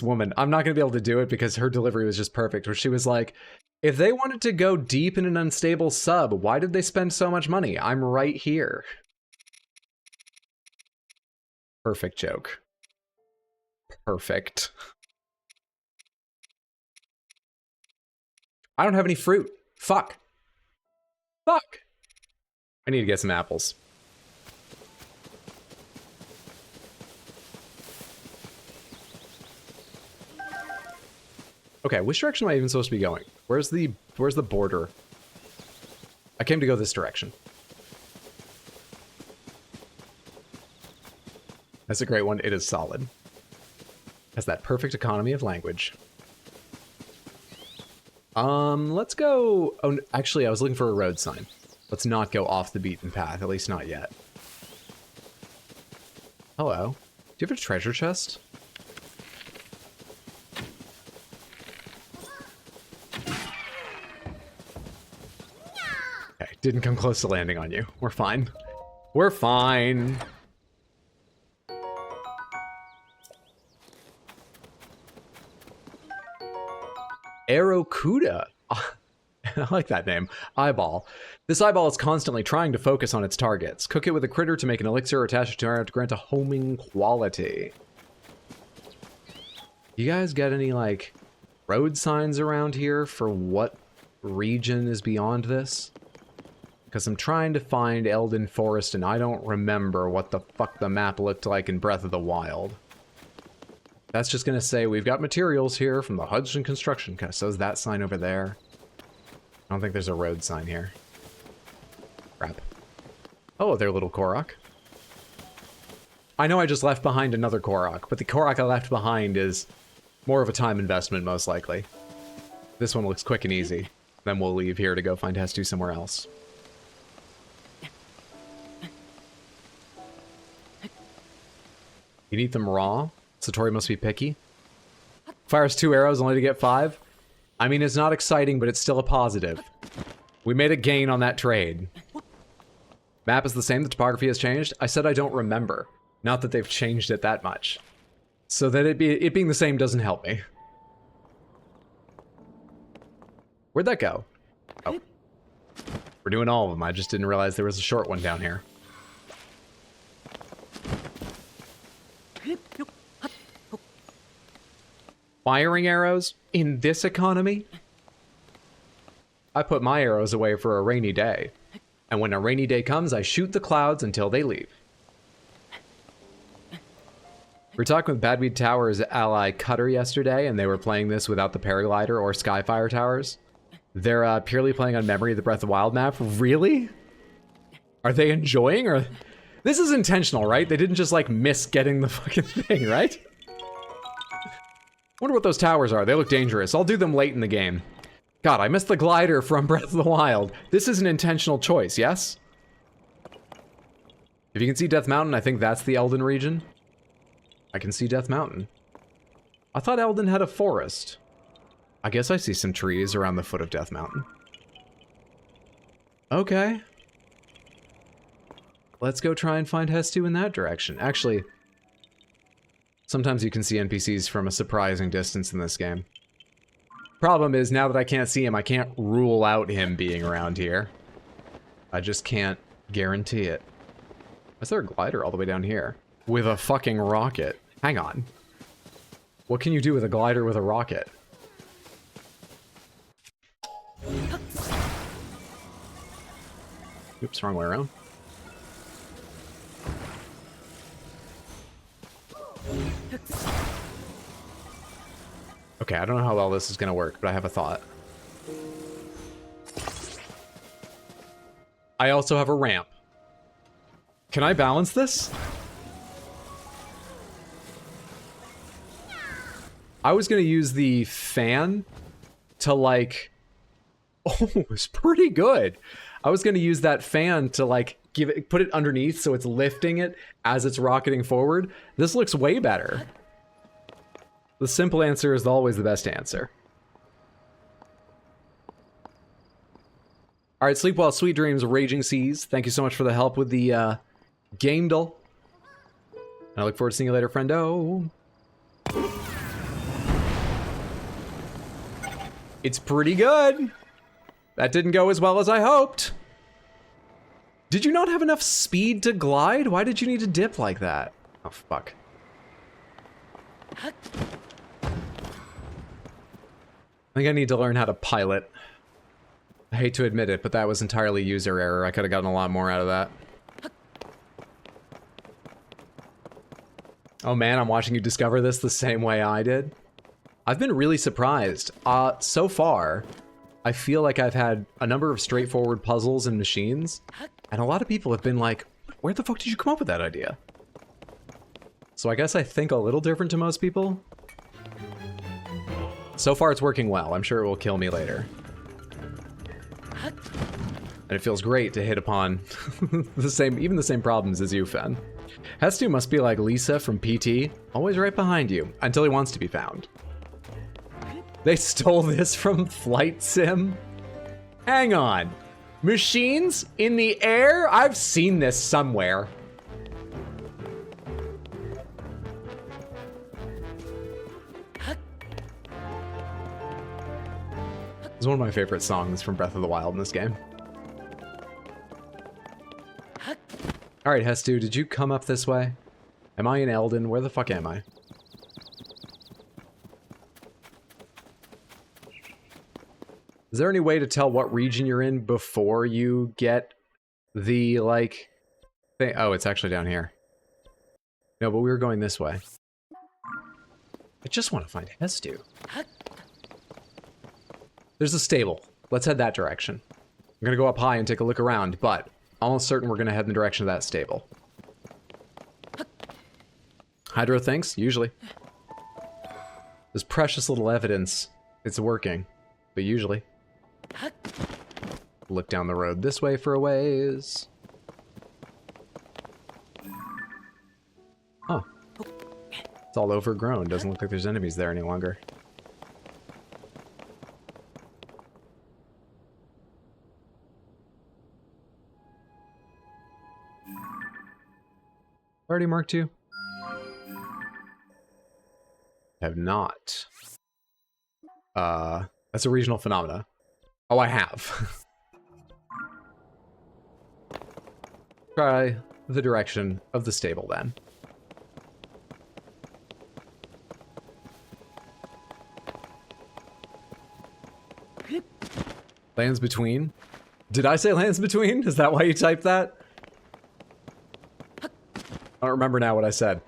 woman, I'm not going to be able to do it because her delivery was just perfect, where she was like, if they wanted to go deep in an unstable sub, why did they spend so much money? I'm right here. Perfect joke. Perfect. I don't have any fruit. Fuck. Fuck. I need to get some apples. Okay, which direction am I even supposed to be going? Where's the border? I came to go this direction. That's a great one. It is solid. Has that perfect economy of language. Let's go... Oh, actually, I was looking for a road sign. Let's not go off the beaten path, at least not yet. Hello. Do you have a treasure chest? Okay, didn't come close to landing on you. We're fine. We're fine. Aerocuda. I like that name. Eyeball. This eyeball is constantly trying to focus on its targets. Cook it with a critter to make an elixir or attach it to arrow to grant a homing quality. You guys got any, like, road signs around here for what region is beyond this? Because I'm trying to find Elden Forest and I don't remember what the fuck the map looked like in Breath of the Wild. That's just gonna say we've got materials here from the Hudson Construction. So is that sign over there? I don't think there's a road sign here. Crap. Oh, there, little Korok. I know I just left behind another Korok, but the Korok I left behind is more of a time investment, most likely. This one looks quick and easy. Then we'll leave here to go find Hestu somewhere else. You need them raw? Satori must be picky. Fires 2 arrows only to get 5? I mean, it's not exciting, but it's still a positive. We made a gain on that trade. Map is the same, the topography has changed. I said I don't remember. Not that they've changed it that much. So that it being the same doesn't help me. Where'd that go? Oh. We're doing all of them. I just didn't realize there was a short one down here. Firing arrows in this economy? I put my arrows away for a rainy day. And when a rainy day comes, I shoot the clouds until they leave. We were talking with Badweed Tower's ally Cutter yesterday, and they were playing this without the paraglider or Skyfire towers. They're purely playing on memory of the Breath of the Wild map. Really? Are they enjoying, or... This is intentional, right? They didn't just, like, miss getting the fucking thing, right? Wonder what those towers are. They look dangerous. I'll do them late in the game. God, I missed the glider from Breath of the Wild. This is an intentional choice, yes? If you can see Death Mountain, I think that's the Elden region. I can see Death Mountain. I thought Elden had a forest. I guess I see some trees around the foot of Death Mountain. Okay. Let's go try and find Hestu in that direction. Actually, sometimes you can see NPCs from a surprising distance in this game. Problem is, now that I can't see him, I can't rule out him being around here. I just can't guarantee it. Is there a glider all the way down here? With a fucking rocket. Hang on. What can you do with a glider with a rocket? Oops, wrong way around. Okay, I don't know how well this is gonna work, but I have a thought. I also have a ramp. Can I balance this? I was gonna use the fan to like... Oh, it's pretty good. I was gonna use that fan to like put it underneath so it's lifting it as it's rocketing forward. This looks way better. The simple answer is always the best answer. All right, sleep well, sweet dreams, raging seas. Thank you so much for the help with the gamedle. And I look forward to seeing you later, friendo. It's pretty good. That didn't go as well as I hoped. Did you not have enough speed to glide? Why did you need to dip like that? Oh, fuck. I think I need to learn how to pilot. I hate to admit it, but that was entirely user error. I could have gotten a lot more out of that. Oh man, I'm watching you discover this the same way I did. I've been really surprised. So far, I feel like I've had a number of straightforward puzzles and machines, and a lot of people have been like, where the fuck did you come up with that idea? So I guess I think a little different to most people. So far it's working well. I'm sure it will kill me later. And it feels great to hit upon even the same problems as you, Fen. Hestu must be like Lisa from PT, always right behind you, until he wants to be found. They stole this from Flight Sim? Hang on. Machines in the air? I've seen this somewhere. It's one of my favorite songs from Breath of the Wild in this game. Alright, Hestu, did you come up this way? Am I in Elden? Where the fuck am I? Is there any way to tell what region you're in before you get the, like, thing? Oh, it's actually down here. No, but we were going this way. I just want to find Hestu. There's a stable. Let's head that direction. I'm gonna go up high and take a look around, but almost certain we're gonna head in the direction of that stable. Hydro thinks, usually. There's precious little evidence it's working, but usually. Look down the road this way for a ways. Huh. It's all overgrown. Doesn't look like there's enemies there any longer. Already marked you? Have not. That's a regional phenomena. Oh, I have. Try the direction of the stable then. Lands between? Did I say lands between? Is that why you typed that? I don't remember now what I said.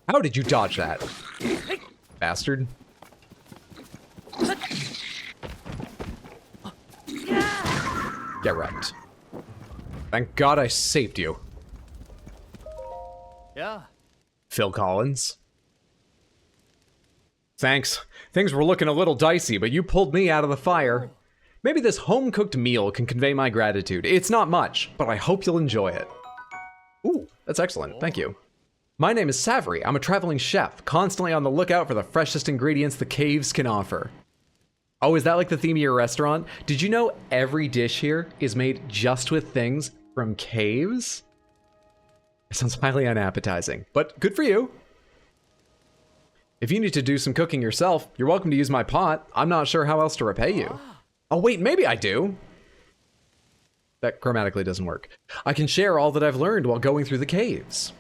How did you dodge that? Bastard. Get wrecked. Thank God I saved you. Yeah. Phil Collins. Thanks. Things were looking a little dicey, but you pulled me out of the fire. Maybe this home-cooked meal can convey my gratitude. It's not much, but I hope you'll enjoy it. Ooh, that's excellent. Thank you. My name is Savory. I'm a traveling chef, constantly on the lookout for the freshest ingredients the caves can offer. Oh, is that like the theme of your restaurant? Did you know every dish here is made just with things from caves? It sounds highly unappetizing, but good for you. If you need to do some cooking yourself, you're welcome to use my pot. I'm not sure how else to repay you. Oh wait, maybe I do. That grammatically doesn't work. I can share all that I've learned while going through the caves.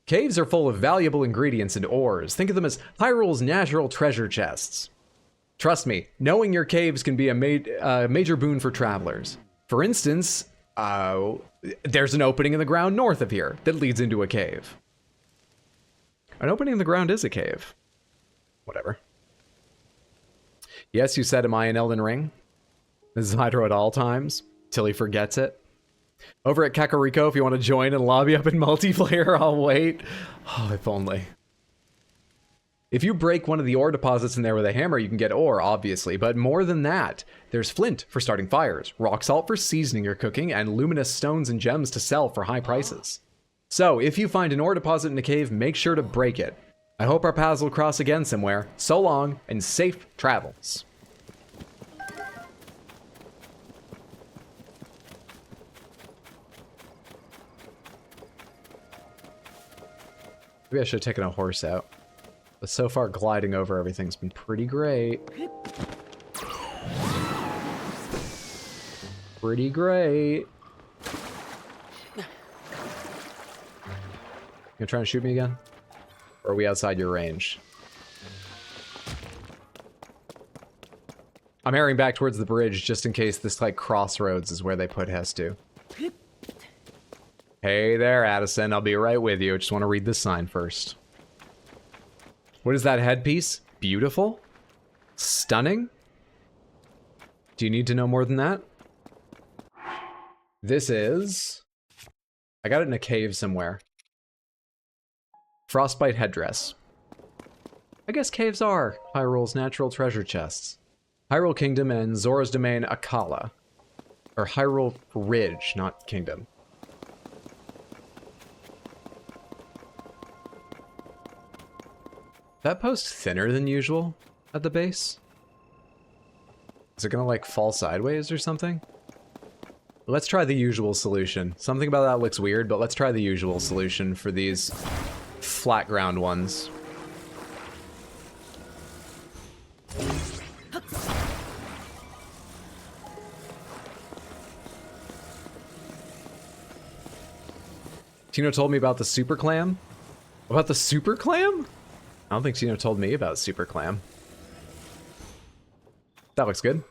Caves are full of valuable ingredients and ores. Think of them as Hyrule's natural treasure chests. Trust me, knowing your caves can be a major boon for travelers. For instance, there's an opening in the ground north of here that leads into a cave. An opening in the ground is a cave. Whatever. Yes, you said, am I in Elden Ring? This is Hydro at all times, till he forgets it. Over at Kakariko, if you want to join and lobby up in multiplayer, I'll wait. Oh, if only. If you break one of the ore deposits in there with a hammer, you can get ore, obviously, but more than that, there's flint for starting fires, rock salt for seasoning your cooking, and luminous stones and gems to sell for high prices. So, if you find an ore deposit in a cave, make sure to break it. I hope our paths will cross again somewhere. So long, and safe travels. Maybe I should have taken a horse out. But so far, gliding over everything's been pretty great. Pretty great. You trying to shoot me again? Or are we outside your range? I'm hurrying back towards the bridge just in case this, like, crossroads is where they put Hestu. Hey there, Addison. I'll be right with you. I just want to read this sign first. What is that headpiece? Beautiful? Stunning? Do you need to know more than that? This is... I got it in a cave somewhere. Frostbite headdress. I guess caves are Hyrule's natural treasure chests. Hyrule Kingdom and Zora's Domain Akala. Or Hyrule Ridge, not Kingdom. That post thinner than usual at the base? Is it gonna like fall sideways or something? Let's try the usual solution. Something about that looks weird, but let's try the usual solution for these flat ground ones. Tino told me about the super clam? About the super clam? I don't think Tino told me about super clam. That looks good.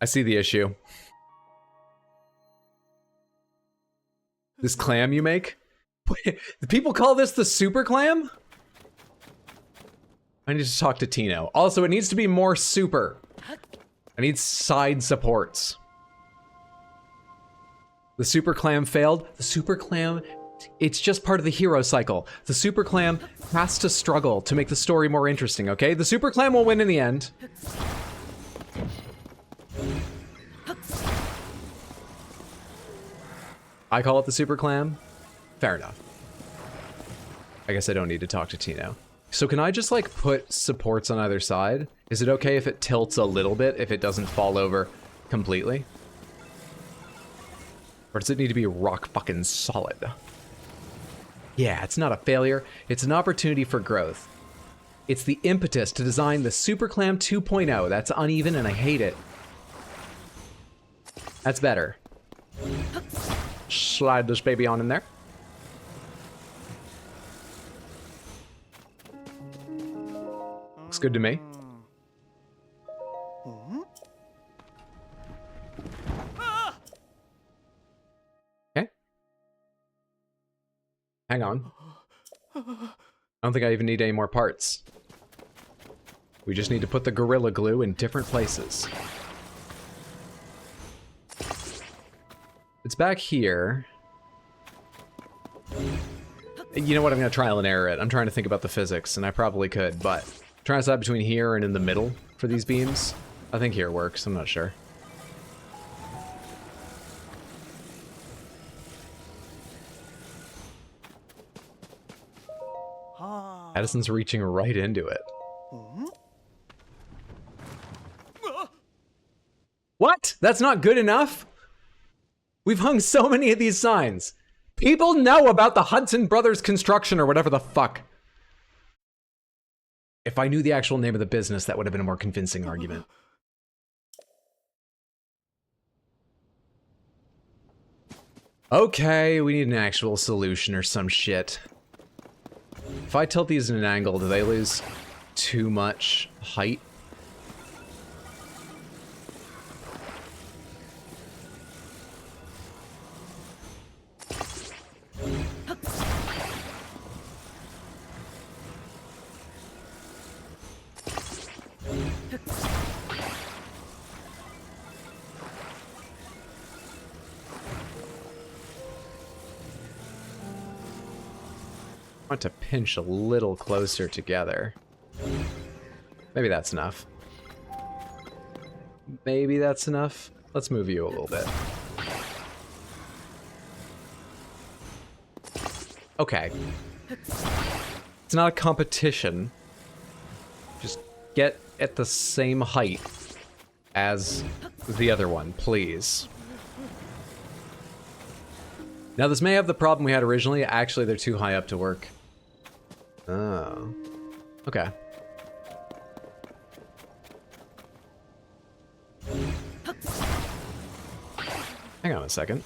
I see the issue. This clam you make? Wait, people call this the super clam? I need to talk to Tino. Also, it needs to be more super. I need side supports. The super clam failed. The super clam, it's just part of the hero cycle. The super clam has to struggle to make the story more interesting, okay? The super clam will win in the end. I call it the super clam. Fair enough. I guess I don't need to talk to Tino. So can I just like put supports on either side? Is it okay if it tilts a little bit, if it doesn't fall over completely? Or does it need to be rock fucking solid? Yeah, it's not a failure. It's an opportunity for growth. It's the impetus to design the Super Clam 2.0. That's uneven and I hate it. That's better. Slide this baby on in there. Looks good to me. Hang on. I don't think I even need any more parts. We just need to put the Gorilla Glue in different places. It's back here. You know what? I'm going to trial and error it. I'm trying to think about the physics, and I probably could, but I'm trying to decide between here and in the middle for these beams. I think here works. I'm not sure. Addison's reaching right into it. What? That's not good enough? We've hung so many of these signs. People know about the Hudson Brothers Construction or whatever the fuck. If I knew the actual name of the business, that would have been a more convincing argument. Okay, we need an actual solution or some shit. If I tilt these in an angle, do they lose too much height? I want to pinch a little closer together. Maybe that's enough. Maybe that's enough. Let's move you a little bit. Okay. It's not a competition. Just get at the same height as the other one, please. Now, this may have the problem we had originally. Actually, they're too high up to work. Oh. Okay. Hang on a second.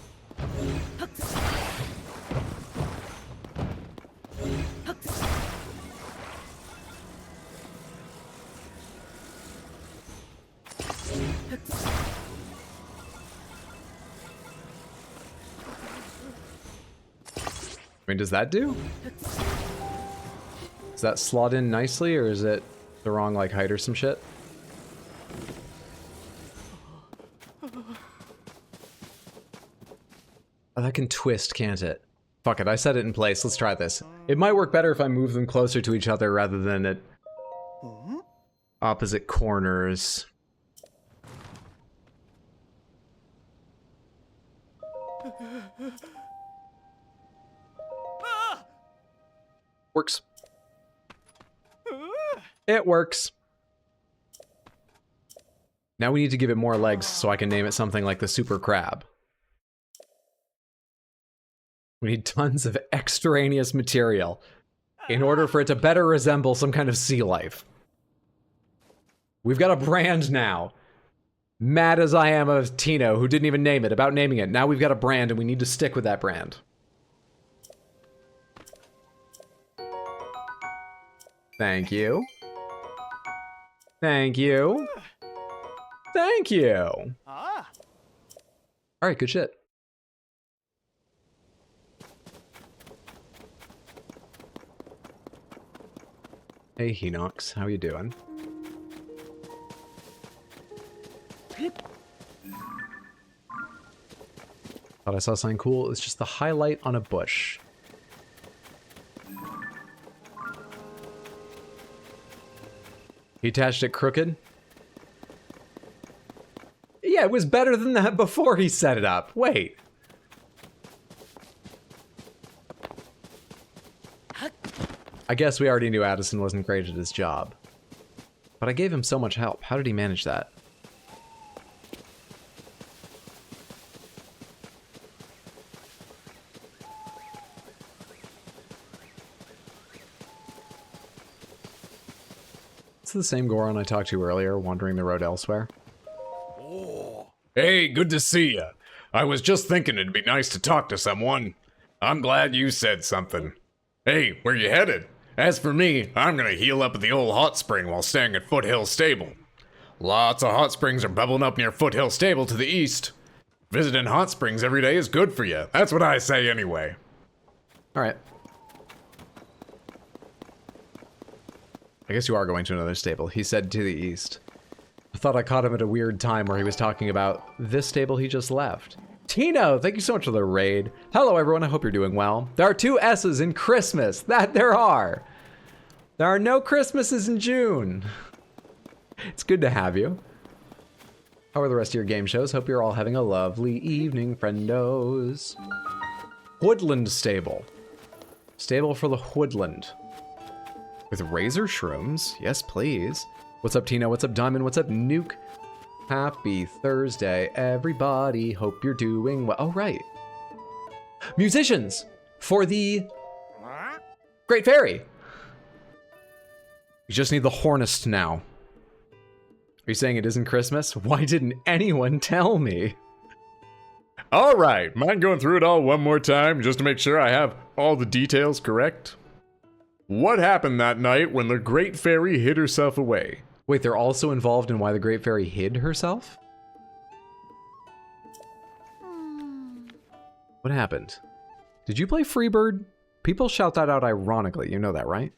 I mean, does that do? Does that slot in nicely, or is it the wrong, like, height or some shit? Oh, that can twist, can't it? Fuck it, I set it in place. Let's try this. It might work better if I move them closer to each other rather than at opposite corners. Works. It works. Now we need to give it more legs so I can name it something like the Super Crab. We need tons of extraneous material in order for it to better resemble some kind of sea life. We've got a brand now. Mad as I am of Tino, who didn't even name it, about naming it. Now we've got a brand and we need to stick with that brand. Thank you. Thank you. Thank you. Alright, good shit. Hey, Henox, how you doing? Thought I saw something cool. It's just the highlight on a bush. He attached it crooked? Yeah, it was better than that before he set it up. Wait. I guess we already knew Addison wasn't great at his job. But I gave him so much help. How did he manage that? It's the same Goron I talked to earlier, wandering the road elsewhere. Hey, good to see ya. I was just thinking it'd be nice to talk to someone. I'm glad you said something. Hey, where you headed? As for me, I'm gonna heal up at the old hot spring while staying at Foothill Stable. Lots of hot springs are bubbling up near Foothill Stable to the east. Visiting hot springs every day is good for you. That's what I say anyway. Alright. I guess you are going to another stable. He said to the east. I thought I caught him at a weird time where he was talking about this stable he just left. Tino, thank you so much for the raid. Hello, everyone. I hope you're doing well. There are 2 S's in Christmas. That there are. There are no Christmases in June. It's good to have you. How are the rest of your game shows? Hope you're all having a lovely evening, friendos. Woodland stable. Stable for the woodland. With razor shrooms? Yes, please. What's up, Tino? What's up, Diamond? What's up, Nuke? Happy Thursday, everybody. Hope you're doing well. Oh, right. Musicians for the Great Fairy. You just need the hornist now. Are you saying it isn't Christmas? Why didn't anyone tell me? All right, mind going through it all one more time just to make sure I have all the details correct? What happened that night when the Great Fairy hid herself away? Wait, they're also involved in why the Great Fairy hid herself? What happened? Did you play Freebird? People shout that out ironically, you know that, right?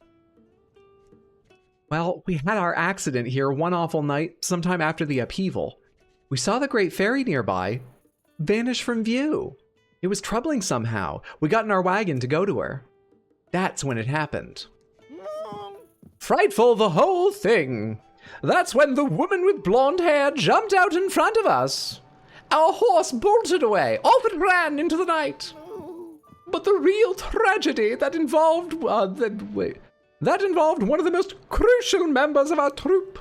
Well, we had our accident here one awful night, sometime after the upheaval. We saw the Great Fairy nearby vanish from view. It was troubling somehow. We got in our wagon to go to her. That's when it happened. Frightful, the whole thing. That's when the woman with blonde hair jumped out in front of us. Our horse bolted away, off it ran into the night. But the real tragedy that involved that involved one of the most crucial members of our troop.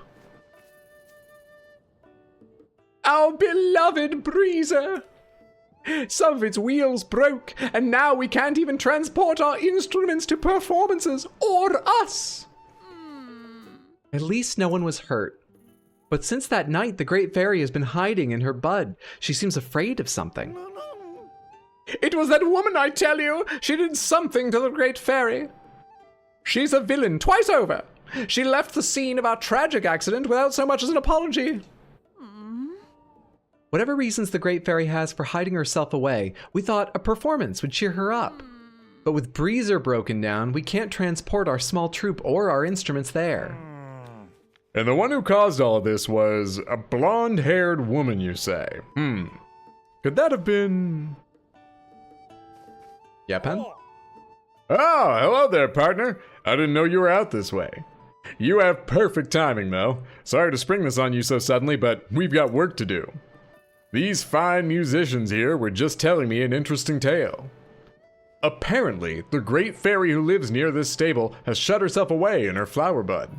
Our beloved Breezer. Some of its wheels broke, and now we can't even transport our instruments to performances, or us. At least no one was hurt. But since that night, the Great Fairy has been hiding in her bud. She seems afraid of something. It was that woman, I tell you. She did something to the Great Fairy. She's a villain twice over. She left the scene of our tragic accident without so much as an apology. Whatever reasons the Great Fairy has for hiding herself away, we thought a performance would cheer her up. But with Breezer broken down, we can't transport our small troop or our instruments there. And the one who caused all of this was a blonde-haired woman, you say? Could that have been... Yeah, Pen? Oh, hello there, partner. I didn't know you were out this way. You have perfect timing, though. Sorry to spring this on you so suddenly, but we've got work to do. These fine musicians here were just telling me an interesting tale. Apparently, the Great Fairy who lives near this stable has shut herself away in her flower bud.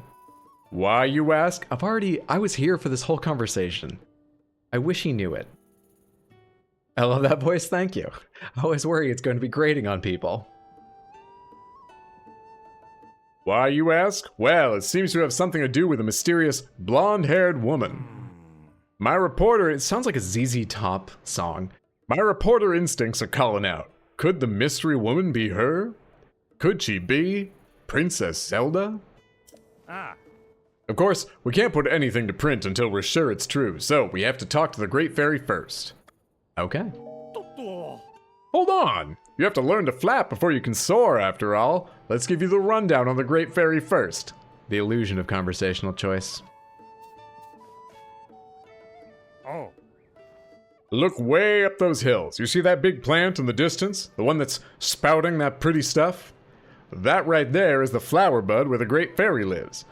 Why, you ask? I was here for this whole conversation. I wish he knew it. I love that voice, thank you. I always worry it's going to be grating on people. Why, you ask? Well, it seems to have something to do with a mysterious blonde-haired woman. My reporter, It sounds like a ZZ Top song. My reporter instincts are calling out. Could the mystery woman be her? Could she be Princess Zelda? Of course, we can't put anything to print until we're sure it's true, so we have to talk to the Great Fairy first. Okay. Hold on! You have to learn to flap before you can soar, after all. Let's give you the rundown on the Great Fairy first. The illusion of conversational choice. Look way up those hills. You see that big plant in the distance? The one that's spouting that pretty stuff? That right there is the flower bud where the Great Fairy lives.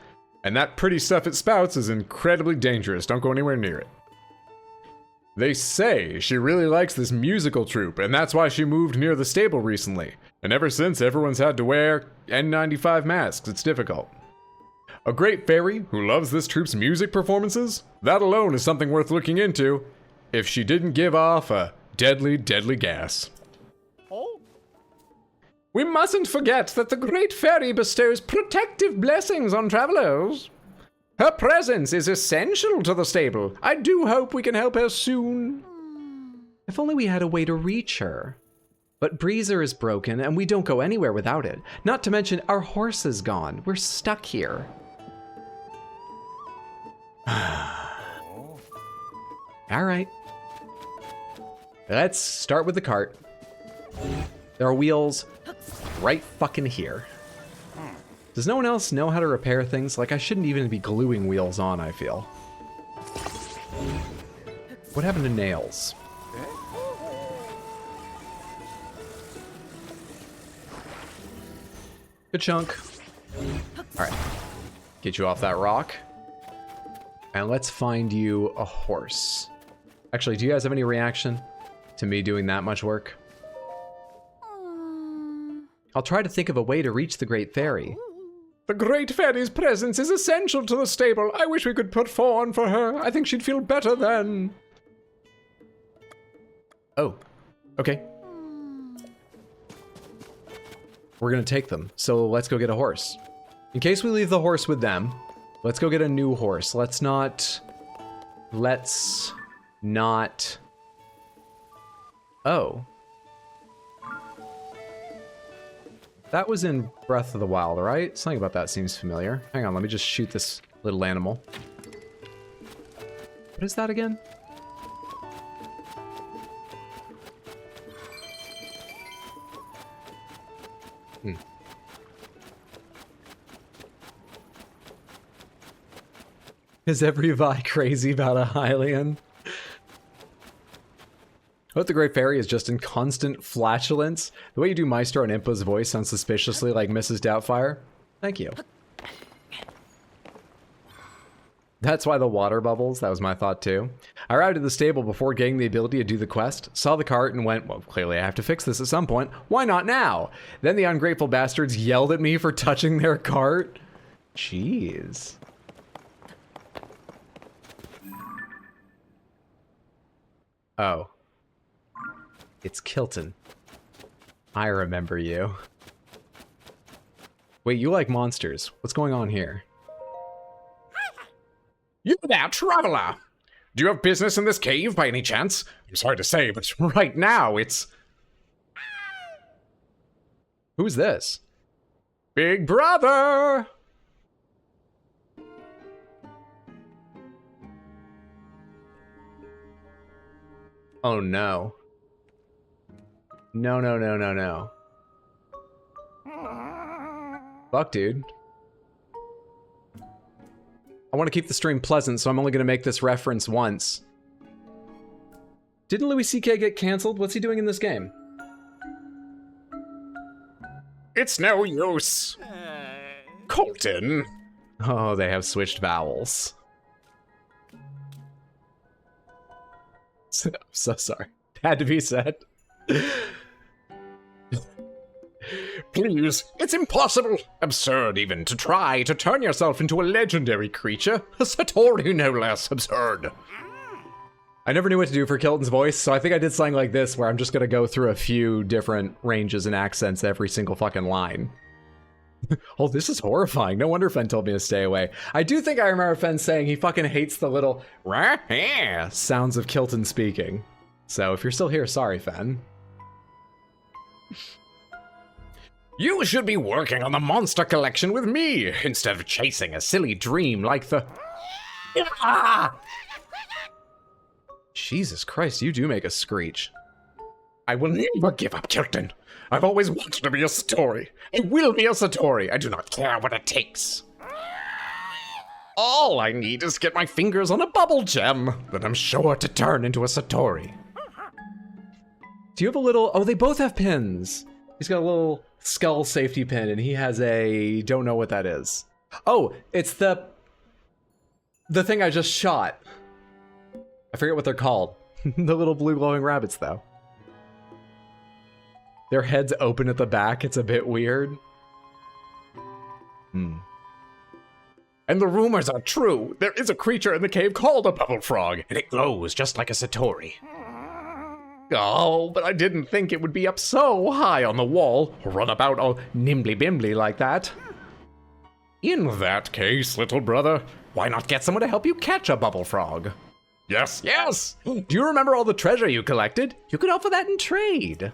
And that pretty stuff it spouts is incredibly dangerous. Don't go anywhere near it. They say she really likes this musical troupe, and that's why she moved near the stable recently. And ever since, everyone's had to wear N95 masks. It's difficult. A Great Fairy who loves this troupe's music performances? That alone is something worth looking into. If she didn't give off a deadly, deadly gas. We mustn't forget that the Great Fairy bestows protective blessings on travelers. Her presence is essential to the stable. I do hope we can help her soon. If only we had a way to reach her. But Breezer is broken and we don't go anywhere without it. Not to mention our horse is gone. We're stuck here. All right. Let's start with the cart. There are wheels right fucking here. Does no one else know how to repair things? Like, I shouldn't even be gluing wheels on, I feel. What happened to nails? Good chunk. Alright. Get you off that rock. And let's find you a horse. Actually, do you guys have any reaction to me doing that much work? I'll try to think of a way to reach the Great Fairy. The Great Fairy's presence is essential to the stable. I wish we could put fawn for her. I think she'd feel better then. Oh, okay. We're gonna take them, so let's go get a horse. In case we leave the horse with them, let's go get a new horse. Let's not... Oh. That was in Breath of the Wild, right? Something about that seems familiar. Hang on, let me just shoot this little animal. What is that again? Is everybody crazy about a Hylian? What the Great Fairy is just in constant flatulence. The way you do Maestro and Impa's voice sounds suspiciously like Mrs. Doubtfire. Thank you. That's why the water bubbles. That was my thought too. I arrived at the stable before getting the ability to do the quest, saw the cart and went, well, clearly I have to fix this at some point. Why not now? Then the ungrateful bastards yelled at me for touching their cart. Jeez. Oh. It's Kilton. I remember you. Wait, you like monsters. What's going on here? You there, traveler! Do you have business in this cave by any chance? I'm sorry to say, but right now it's... Who's this? Big Brother! Oh no. No, no, no, no, no. Fuck, dude. I want to keep the stream pleasant, so I'm only going to make this reference once. Didn't Louis C.K. get canceled? What's he doing in this game? It's no use. Colton. Oh, they have switched vowels. I'm so sorry. Had to be said. Please, it's impossible, absurd even, to try to turn yourself into a legendary creature. A Satori, no less absurd. I never knew what to do for Kilton's voice, so I think I did something like this, where I'm just gonna go through a few different ranges and accents every single fucking line. Oh, this is horrifying. No wonder Fen told me to stay away. I do think I remember Fen saying he fucking hates the little rah sounds of Kilton speaking. So if you're still here, sorry, Fen. You should be working on the monster collection with me, instead of chasing a silly dream like the... Jesus Christ, you do make a screech. I will never give up, Kilton. I've always wanted to be a Satori. I will be a Satori. I do not care what it takes. All I need is get my fingers on a bubble gem, then I'm sure to turn into a Satori. Do you have a little... Oh, they both have pins. He's got a little skull safety pin, and he has a... Don't know what that is. Oh, it's the thing I just shot. I forget what they're called. The little blue glowing rabbits, though. Their heads open at the back. It's a bit weird. And the rumors are true. There is a creature in the cave called a bubble frog, and it glows just like a Satori. Oh, but I didn't think it would be up so high on the wall, run about all nimbly-bimbly like that. In that case, little brother, why not get someone to help you catch a bubble frog? Yes, yes! Do you remember all the treasure you collected? You could offer that in trade.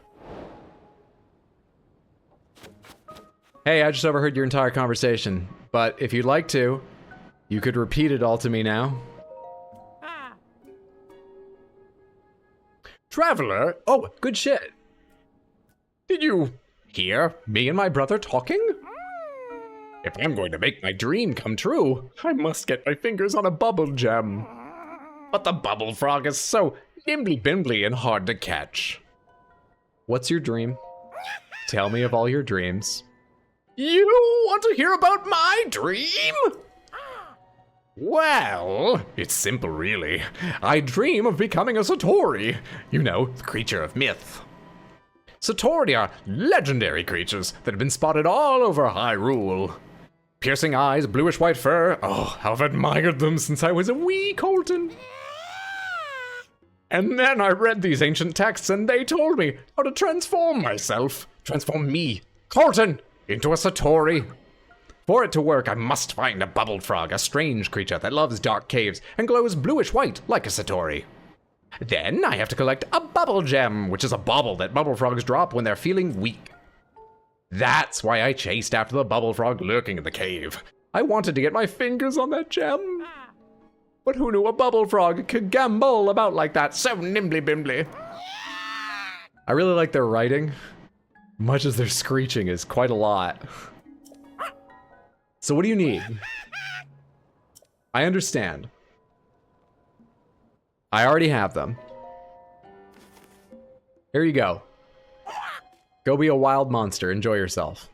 Hey, I just overheard your entire conversation, but if you'd like to, you could repeat it all to me now. Traveler? Oh, good shit. Did you hear me and my brother talking? If I'm going to make my dream come true, I must get my fingers on a bubble gem. But the bubble frog is so nimbly-bimbly and hard to catch. What's your dream? Tell me of all your dreams. You want to hear about my dream? Well, it's simple really. I dream of becoming a Satori. You know, the creature of myth. Satori are legendary creatures that have been spotted all over Hyrule. Piercing eyes, bluish-white fur. Oh, how I've admired them since I was a wee Colton. And then I read these ancient texts and they told me how to transform myself. Transform me, Colton, into a Satori. For it to work, I must find a bubble frog, a strange creature that loves dark caves and glows bluish-white like a Satori. Then I have to collect a bubble gem, which is a bauble that bubble frogs drop when they're feeling weak. That's why I chased after the bubble frog lurking in the cave. I wanted to get my fingers on that gem. But who knew a bubble frog could gambol about like that, so nimbly-bimbly? I really like their writing, much as their screeching is quite a lot. So what do you need? I understand. I already have them. Here you go. Go be a wild monster. Enjoy yourself.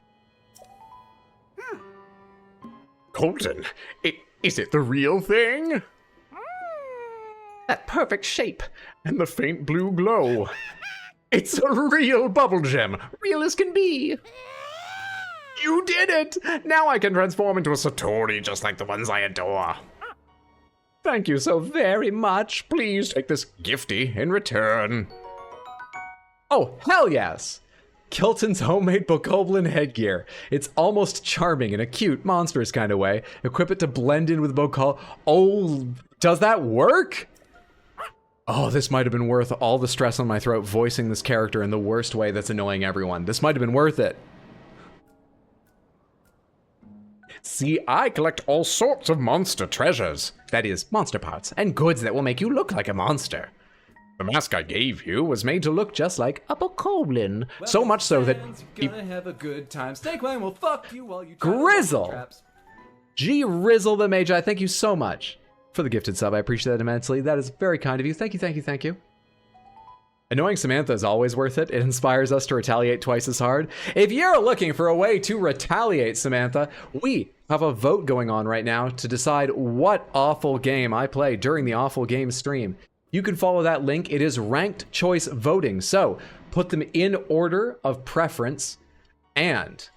Colton, is it the real thing? That perfect shape and the faint blue glow. It's a real bubble gem, real as can be. You did it! Now I can transform into a Satori just like the ones I adore. Thank you so very much. Please take this gifty in return. Oh, hell yes! Kilton's homemade bokoblin headgear. It's almost charming in a cute, monstrous kind of way. Equip it to blend in with Bokol. Oh, does that work? Oh, this might have been worth all the stress on my throat voicing this character in the worst way that's annoying everyone. This might have been worth it. See, I collect all sorts of monster treasures. That is, monster parts and goods that will make you look like a monster. The mask I gave you was Made to look just like a bokoblin. So much so that Gonna have a good time. Snakewine will fuck you while you try to Grizzle! walk through traps. G Rizzle the Magi, thank you so much for the gifted sub. I appreciate that immensely. That is very kind of you. Thank you, thank you, thank you. Annoying Samantha is always worth it. It inspires us to retaliate twice as hard. If you're looking for a way to retaliate, Samantha, we have a vote going on right now to decide what awful game I play during the awful game stream. You can follow that link. It is ranked choice voting. So put them in order of preference. And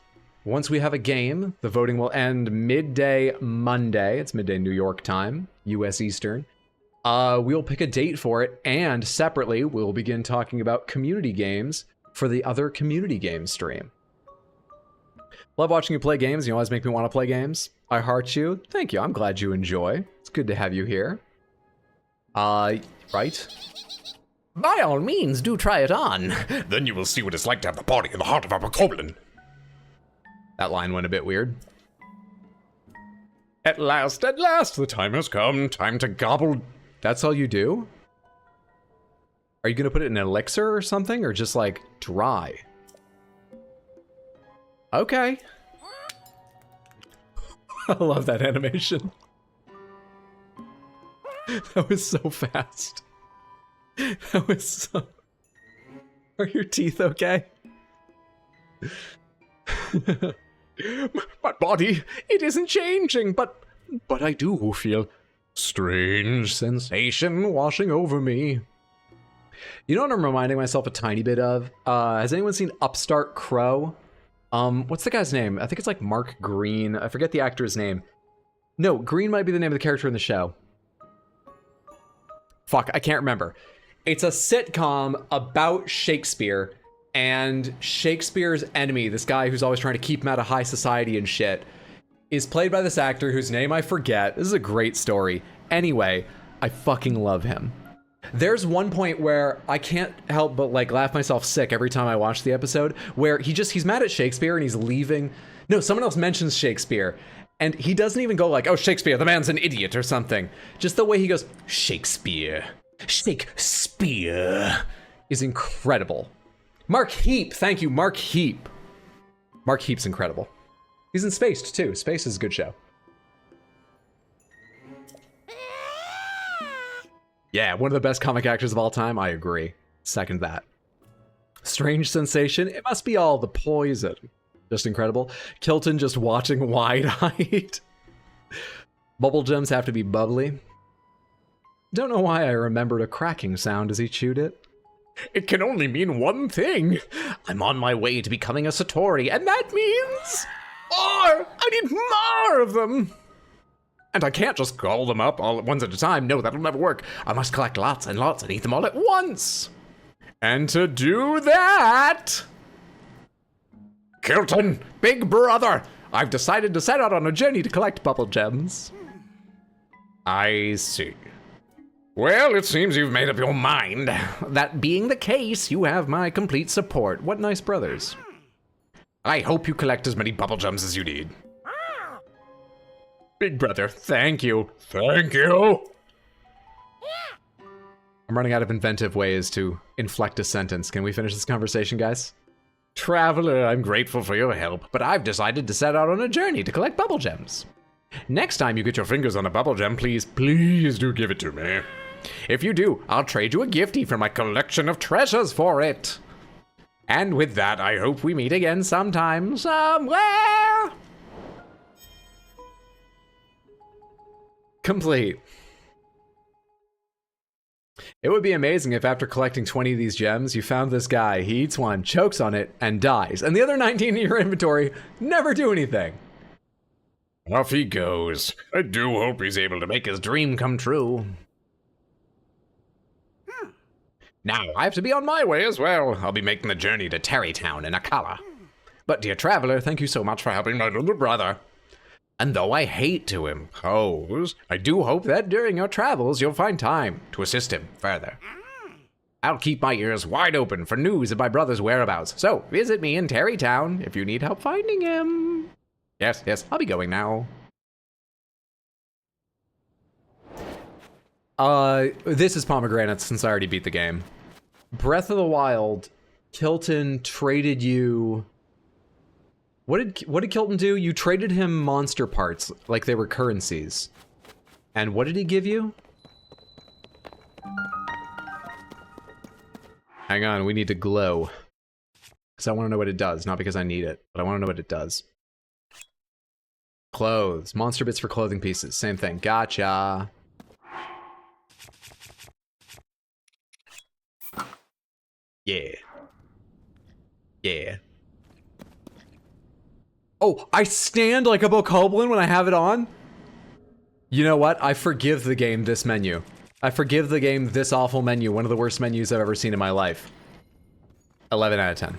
once we have a game, the voting will end midday Monday. It's midday New York time, US Eastern. We'll pick a date for it, and separately, we'll begin talking about community games for the other community game stream. Love watching you play games. You always make me want to play games. I heart you. Thank you. I'm glad you enjoy. It's good to have you here. Right? By all means, do try it on. Then you will see what it's like to have the body and the heart of a bokoblin. That line went a bit weird. At last, the time has come. Time to gobble. That's all you do? Are you gonna put it in an elixir or something, or just like dry? Okay. I love that animation. That was so fast. That was so... Are your teeth okay? My body, it isn't changing, but I do feel strange sensation washing over me. You know what I'm reminding myself a tiny bit of? Has anyone seen Upstart Crow? What's the guy's name? I think it's like Mark Green. I forget the actor's name. No, Green might be the name of the character in the show. Fuck, I can't remember. It's a sitcom about Shakespeare, and Shakespeare's enemy, this guy who's always trying to keep him out of high society and shit, is played by this actor whose name I forget. This is a great story. Anyway, I fucking love him. There's one point where I can't help but like laugh myself sick every time I watch the episode, where he's mad at Shakespeare and he's leaving. No, someone else mentions Shakespeare, and he doesn't even go like, oh, Shakespeare, the man's an idiot or something. Just the way he goes, Shakespeare is incredible. Mark Heap, thank you, Mark Heap. Mark Heap's incredible. He's in Spaced, too. Space is a good show. Yeah, one of the best comic actors of all time. I agree. Second that. Strange sensation. It must be all the poison. Just incredible. Kilton just watching wide-eyed. Bubble gems have to be bubbly. Don't know why I remembered a cracking sound as he chewed it. It can only mean one thing. I'm on my way to becoming a Satori, and that means... more! I need more of them! And I can't just call them up all at once at a time. No, that'll never work. I must collect lots and lots and eat them all at once. And to do that... Kilton, big brother, I've decided to set out on a journey to collect bubble gems. I see. Well, it seems you've made up your mind. That being the case, you have my complete support. What nice brothers. I hope you collect as many bubble gems as you need. Big brother, thank you. Thank you. I'm running out of inventive ways to inflect a sentence. Can we finish this conversation, guys? Traveler, I'm grateful for your help, but I've decided to set out on a journey to collect bubble gems. Next time you get your fingers on a bubble gem, please do give it to me. If you do, I'll trade you a gifty for my collection of treasures for it. And with that, I hope we meet again sometime, somewhere. Complete. It would be amazing if after collecting 20 of these gems, you found this guy, he eats one, chokes on it, and dies. And the other 19 in your inventory never do anything. Off he goes. I do hope he's able to make his dream come true. Now, I have to be on my way as well. I'll be making the journey to Terrytown in Akala. But dear traveler, thank you so much for helping my little brother. And though I hate to impose, I do hope that during your travels you'll find time to assist him further. I'll keep my ears wide open for news of my brother's whereabouts, so visit me in Terrytown if you need help finding him. Yes, I'll be going now. This is pomegranates since I already beat the game. Breath of the Wild, Kilton traded you... What did Kilton do? You traded him monster parts, like they were currencies. And what did he give you? Hang on, we need to glow. Because I want to know what it does, not because I need it, but I want to know what it does. Clothes. Monster bits for clothing pieces. Same thing. Gotcha. Yeah. Oh, I stand like a bokoblin when I have it on? You know what? I forgive the game this menu. I forgive the game this awful menu, one of the worst menus I've ever seen in my life. 11 out of 10.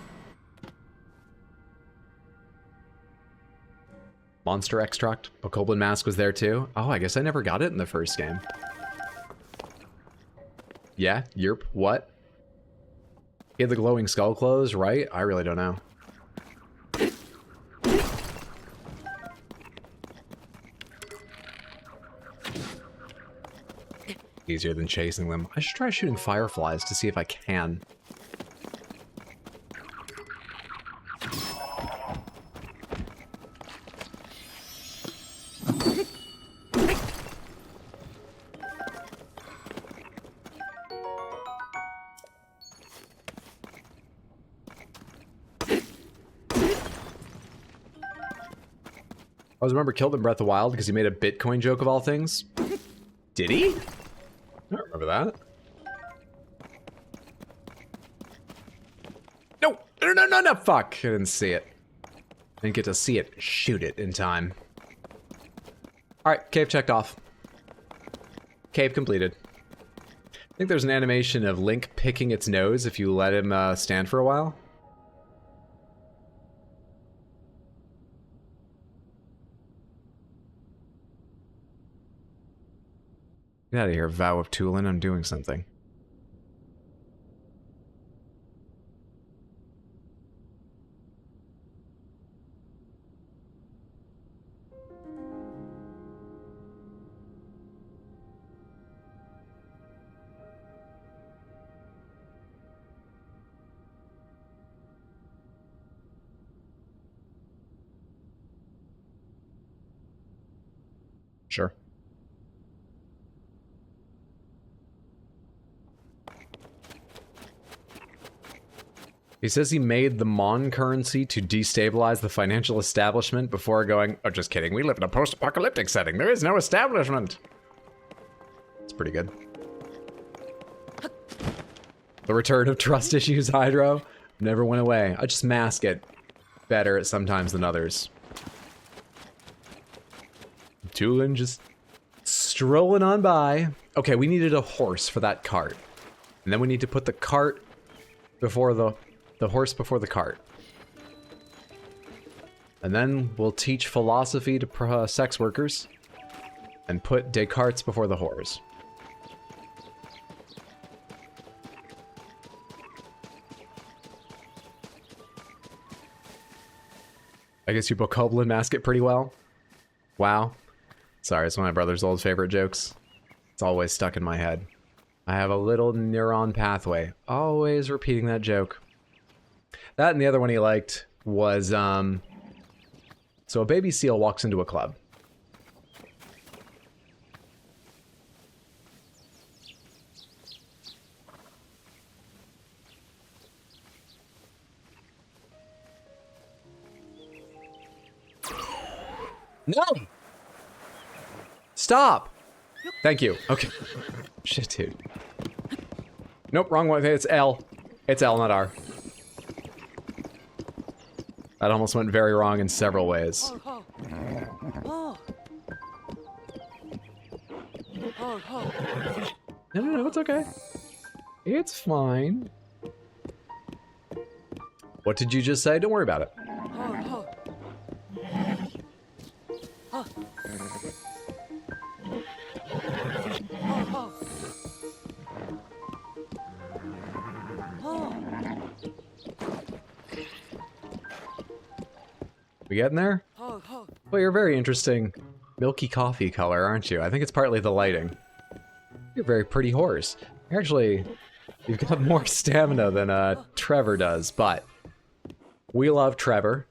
Monster extract. Bokoblin mask was there too. Oh, I guess I never got it in the first game. Yeah, yerp, what? He had the glowing skull clothes, right? I really don't know. Easier than chasing them. I should try shooting fireflies to see if I can. I always remember killed in Breath of the Wild because he made a Bitcoin joke of all things. Did he? I don't remember that. No, fuck. I didn't see it. Didn't get to see it. Shoot it in time. Alright, cave checked off. Cave completed. I think there's an animation of Link picking its nose if you let him stand for a while. Get out of here, Vow of Tulin. I'm doing something. He says he made the Mon currency to destabilize the financial establishment before going, oh, just kidding, we live in a post-apocalyptic setting. There is no establishment. It's pretty good. The return of trust issues, Hydro, never went away. I just mask it better at sometimes than others. Tulin just strolling on by. Okay, we needed a horse for that cart. And then we need to put the cart before the horse before the cart. And then we'll teach philosophy to sex workers and put Descartes before the whores. I guess you Bokoblin mask it pretty well. Wow. Sorry, it's one of my brother's old favorite jokes. It's always stuck in my head. I have a little neuron pathway. Always repeating that joke. That and the other one he liked was, so a baby seal walks into a club. No! Stop! Thank you. Okay. Shit, dude. Nope, wrong one. It's L. It's L, not R. That almost went very wrong in several ways. No, it's okay. It's fine. What did you just say? Don't worry about it. We getting there? Well, you're very interesting milky coffee color, aren't you? I think it's partly the lighting. You're a very pretty horse. Actually, you've got more stamina than Trevor does, but we love Trevor,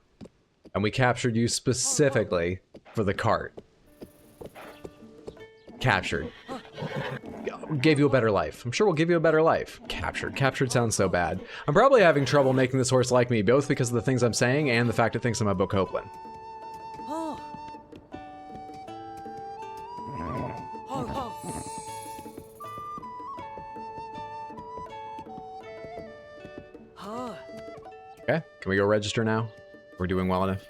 and we captured you specifically for the cart. Captured. Gave you a better life. I'm sure we'll give you a better life. Captured. Captured sounds so bad. I'm probably having trouble making this horse like me, both because of the things I'm saying and the fact it thinks I'm a Bokoblin. Okay, can we go register now? We're doing well enough.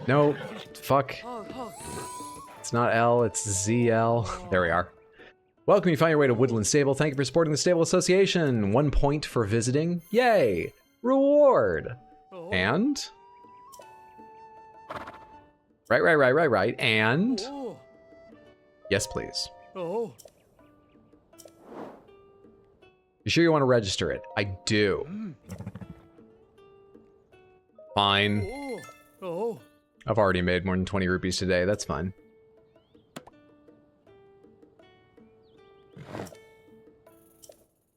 No, fuck. It's not L, it's ZL. There we are. Welcome, you found your way to Woodland Stable. Thank you for supporting the Stable Association. 1 point for visiting. Yay! Reward! And? Right. And? Yes, please. You sure you want to register it? I do. Fine. I've already made more than 20 rupees today, that's fine.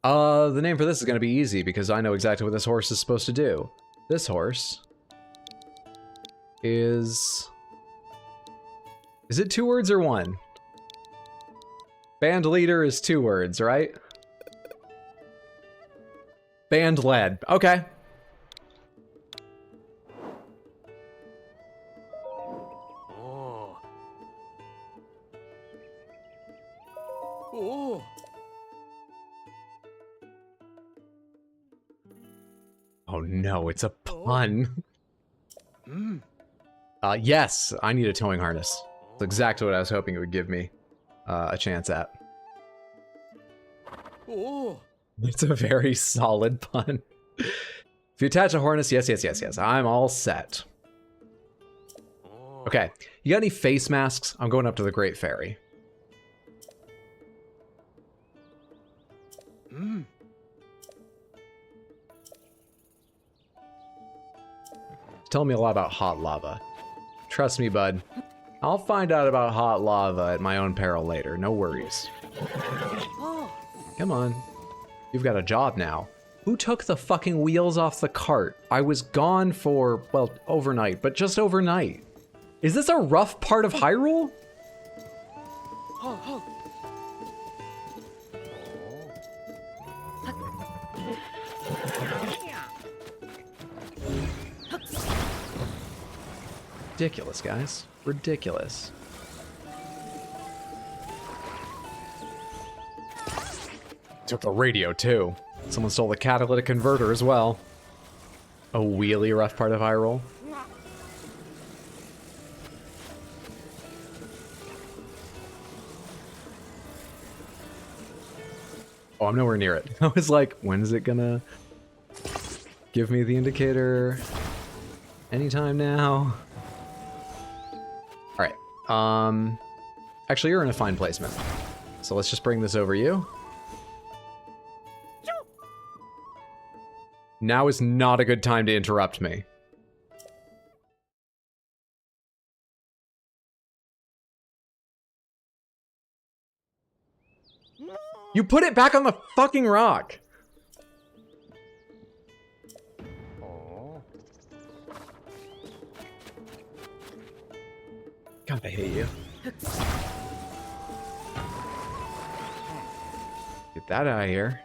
The name for this is gonna be easy because I know exactly what this horse is supposed to do. This horse is it 2 words or 1? Band leader is 2 words, right? Band led, okay. Oh no, it's a pun. Yes, I need a towing harness. That's exactly what I was hoping it would give me a chance at. It's a very solid pun. If you attach a harness, yes. I'm all set. Okay, you got any face masks? I'm going up to the Great Fairy. Tell me a lot about hot lava. Trust me, bud. I'll find out about hot lava at my own peril later. No worries. Come on. You've got a job now. Who took the fucking wheels off the cart? I was gone for, well, overnight, but just overnight. Is this a rough part of Hyrule? Ridiculous, guys. Ridiculous. Took the radio, too. Someone stole the catalytic converter as well. A really rough part of Hyrule. Oh, I'm nowhere near it. I was like, when is it gonna give me the indicator? Anytime now. Alright. Actually, you're in a fine placement. So let's just bring this over you. Now is not a good time to interrupt me. You put it back on the fucking rock! God, I hate you. Get that out of here.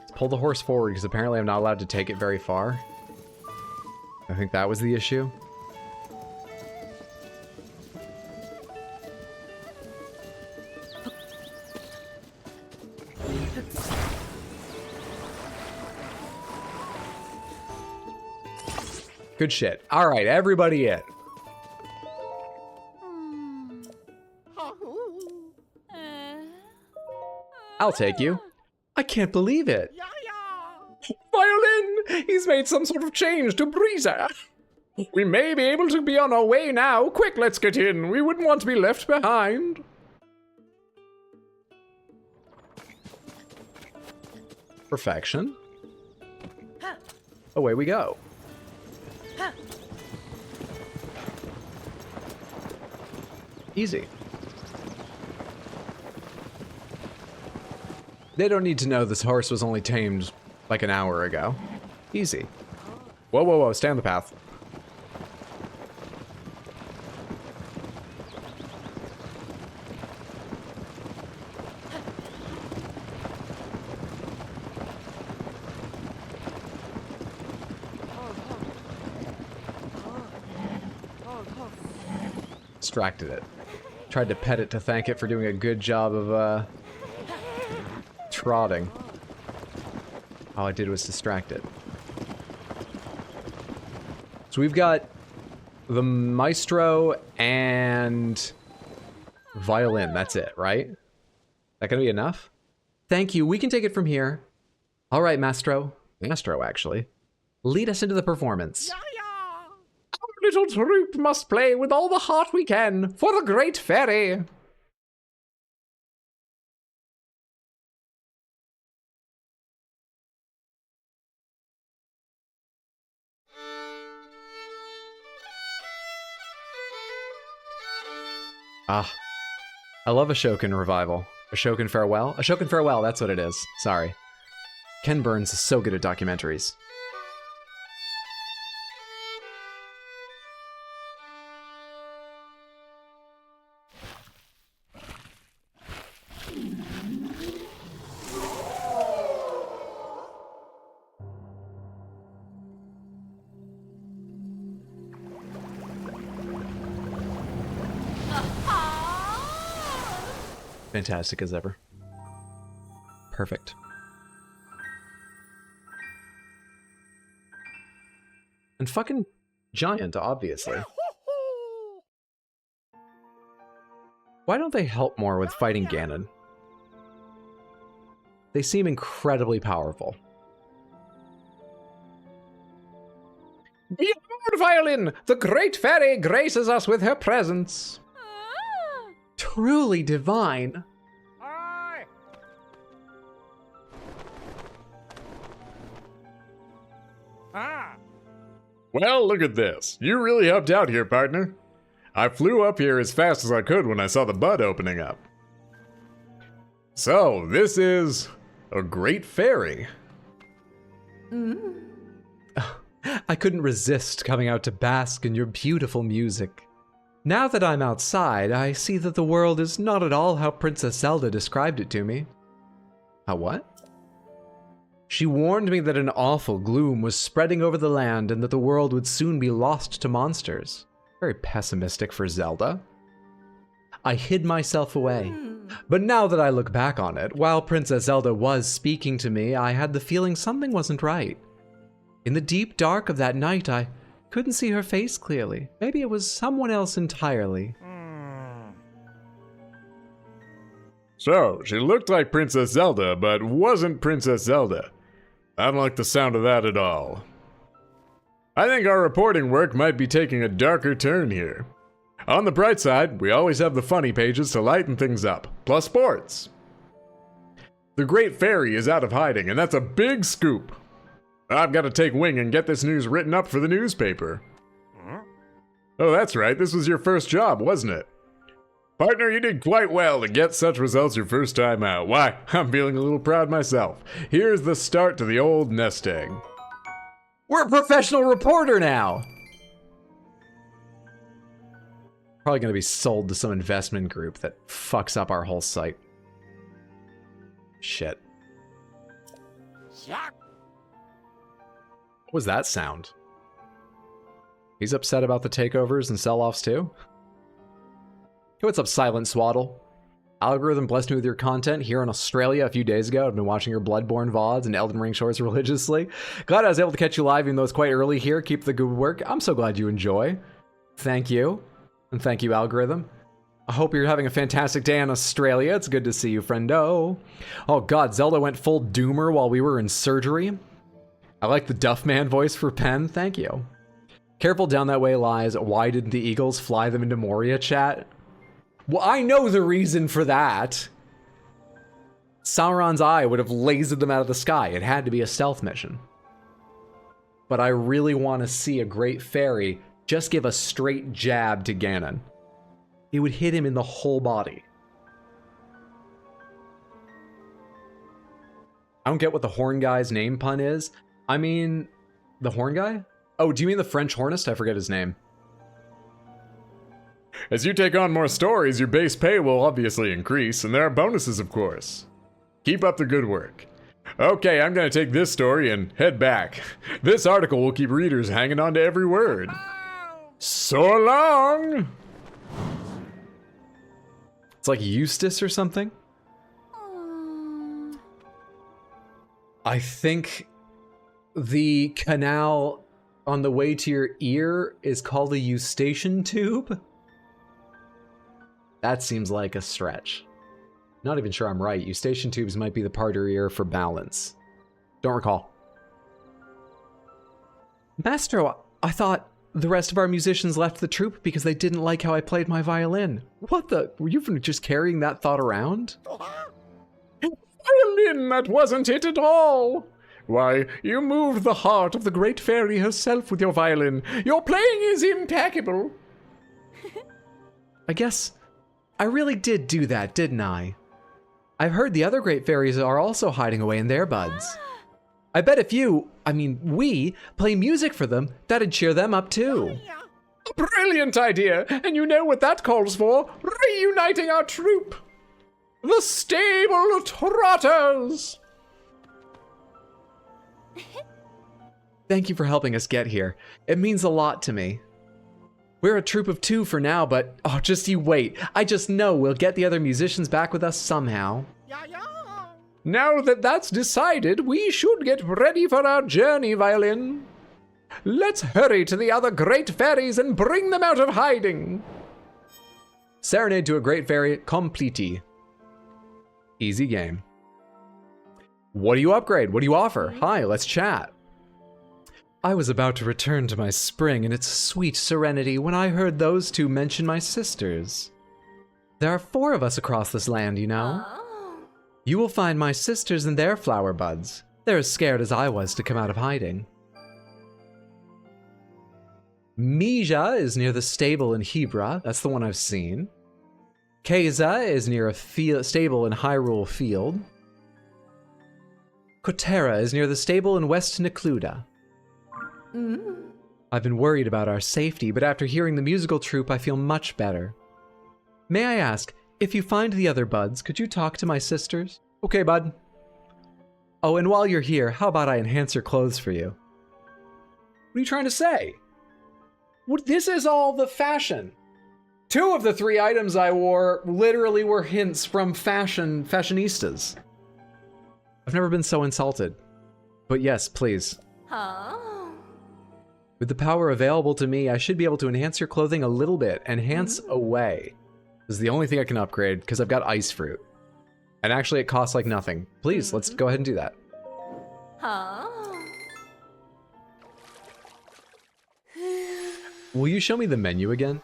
Let's pull the horse forward, because apparently I'm not allowed to take it very far. I think that was the issue. Good shit. Alright, everybody in. I'll take you. I can't believe it. Violin! He's made some sort of change to Breezer. We may be able to be on our way now. Quick, let's get in. We wouldn't want to be left behind. Perfection. Away we go. Easy. They don't need to know this horse was only tamed like an hour ago. Easy. Whoa, whoa, whoa, stay on the path. Distracted it. Tried to pet it to thank it for doing a good job of, trotting. All I did was distract it. So we've got the maestro and violin. That's it, right? That gonna be enough? Thank you. We can take it from here. All right, maestro. Maestro, actually. Lead us into the performance. Our little troupe must play with all the heart we can for the great fairy. Ah, I love Ashokan Revival. Ashokan Farewell? Ashokan Farewell, that's what it is. Sorry. Ken Burns is so good at documentaries. Fantastic as ever. Perfect. And fucking giant, obviously. Why don't they help more with fighting Ganon? They seem incredibly powerful. Behold, Violin! The great fairy graces us with her presence. Truly divine. Well, look at this. You really helped out here, partner. I flew up here as fast as I could when I saw the bud opening up. So, this is a great fairy. I couldn't resist coming out to bask in your beautiful music. Now that I'm outside, I see that the world is not at all how Princess Zelda described it to me. How what? She warned me that an awful gloom was spreading over the land and that the world would soon be lost to monsters. Very pessimistic for Zelda. I hid myself away. But now that I look back on it, while Princess Zelda was speaking to me, I had the feeling something wasn't right. In the deep dark of that night, I couldn't see her face clearly. Maybe it was someone else entirely. So, she looked like Princess Zelda, but wasn't Princess Zelda. I don't like the sound of that at all. I think our reporting work might be taking a darker turn here. On the bright side, we always have the funny pages to lighten things up, plus sports. The Great Fairy is out of hiding, and that's a big scoop. I've got to take wing and get this news written up for the newspaper. Oh, that's right, this was your first job, wasn't it? Partner, you did quite well to get such results your first time out. Why, I'm feeling a little proud myself. Here's the start to the old nest egg. We're a professional reporter now! Probably gonna be sold to some investment group that fucks up our whole site. Shit. What was that sound? He's upset about the takeovers and sell-offs too? Hey, what's up, Silent Swaddle? Algorithm blessed me with your content here in Australia a few days ago. I've been watching your Bloodborne VODs and Elden Ring shorts religiously. Glad I was able to catch you live even though it's quite early here. Keep the good work. I'm so glad you enjoy. Thank you. And thank you, Algorithm. I hope you're having a fantastic day in Australia. It's good to see you, friendo. Oh god, Zelda went full doomer while we were in surgery. I like the Duffman voice for Pen. Thank you. Careful down that way lies. Why didn't the Eagles fly them into Moria, chat? Well, I know the reason for that. Sauron's eye would have lasered them out of the sky. It had to be a stealth mission. But I really want to see a Great Fairy just give a straight jab to Ganon. It would hit him in the whole body. I don't get what the horn guy's name pun is. I mean, the horn guy? Oh, do you mean the French hornist? I forget his name. As you take on more stories, your base pay will obviously increase, and there are bonuses, of course. Keep up the good work. Okay, I'm gonna take this story and head back. This article will keep readers hanging on to every word. So long! It's like Eustace or something? I think the canal on the way to your ear is called a eustachian tube? That seems like a stretch. Not even sure I'm right. Eustachian tubes might be the part of your ear for balance. Don't recall. Mastro, I thought the rest of our musicians left the troupe because they didn't like how I played my violin. What the? Were you just carrying that thought around? Violin, that wasn't it at all. Why, you moved the heart of the Great Fairy herself with your violin. Your playing is impeccable. I guess I really did do that, didn't I? I've heard the other Great Fairies are also hiding away in their buds. I bet if we play music for them, that'd cheer them up too. A brilliant idea, and you know what that calls for? Reuniting our troupe. The Stable Trotters. Thank you for helping us get here. It means a lot to me. We're a troupe of 2 for now, but oh, just you wait. I just know we'll get the other musicians back with us somehow. Now that that's decided, we should get ready for our journey, Violin. Let's hurry to the other Great Fairies and bring them out of hiding. Serenade to a Great Fairy, complete. Easy game. What do you upgrade? What do you offer? Hi, let's chat. I was about to return to my spring and its sweet serenity when I heard those 2 mention my sisters. There are 4 of us across this land, you know. You will find my sisters in their flower buds. They're as scared as I was to come out of hiding. Mija is near the stable in Hebra. That's the one I've seen. Keza is near a stable in Hyrule Field. Kotera is near the stable in West Necluda. I've been worried about our safety, but after hearing the musical troupe, I feel much better. May I ask, if you find the other buds, could you talk to my sisters? Okay, bud. Oh, and while you're here, how about I enhance your clothes for you? What are you trying to say? This is all the fashion. 2 of the 3 items I wore literally were hints from fashionistas. I've never been so insulted. But yes, please. Huh? With the power available to me, I should be able to enhance your clothing a little bit. Enhance away. This is the only thing I can upgrade because I've got ice fruit. And actually it costs like nothing. Please, let's go ahead and do that. Huh? Will you show me the menu again?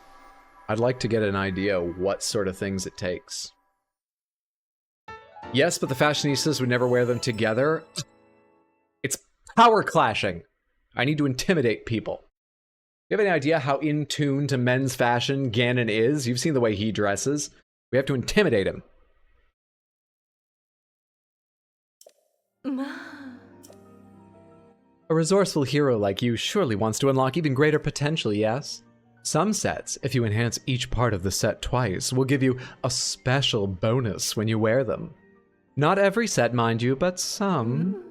I'd like to get an idea what sort of things it takes. Yes, but the fashionistas would never wear them together. It's power clashing. I need to intimidate people. You have any idea how in tune to men's fashion Ganon is? You've seen the way he dresses. We have to intimidate him. A resourceful hero like you surely wants to unlock even greater potential, yes? Some sets, if you enhance each part of the set twice, will give you a special bonus when you wear them. Not every set, mind you, but some.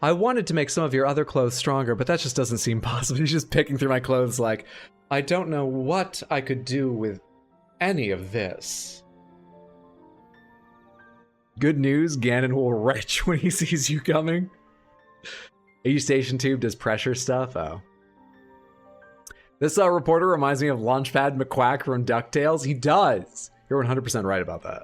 I wanted to make some of your other clothes stronger, but that just doesn't seem possible. He's just picking through my clothes like, I don't know what I could do with any of this. Good news, Ganon will retch when he sees you coming. Are you station tube does pressure stuff? Oh. This reporter reminds me of Launchpad McQuack from DuckTales. He does. You're 100% right about that.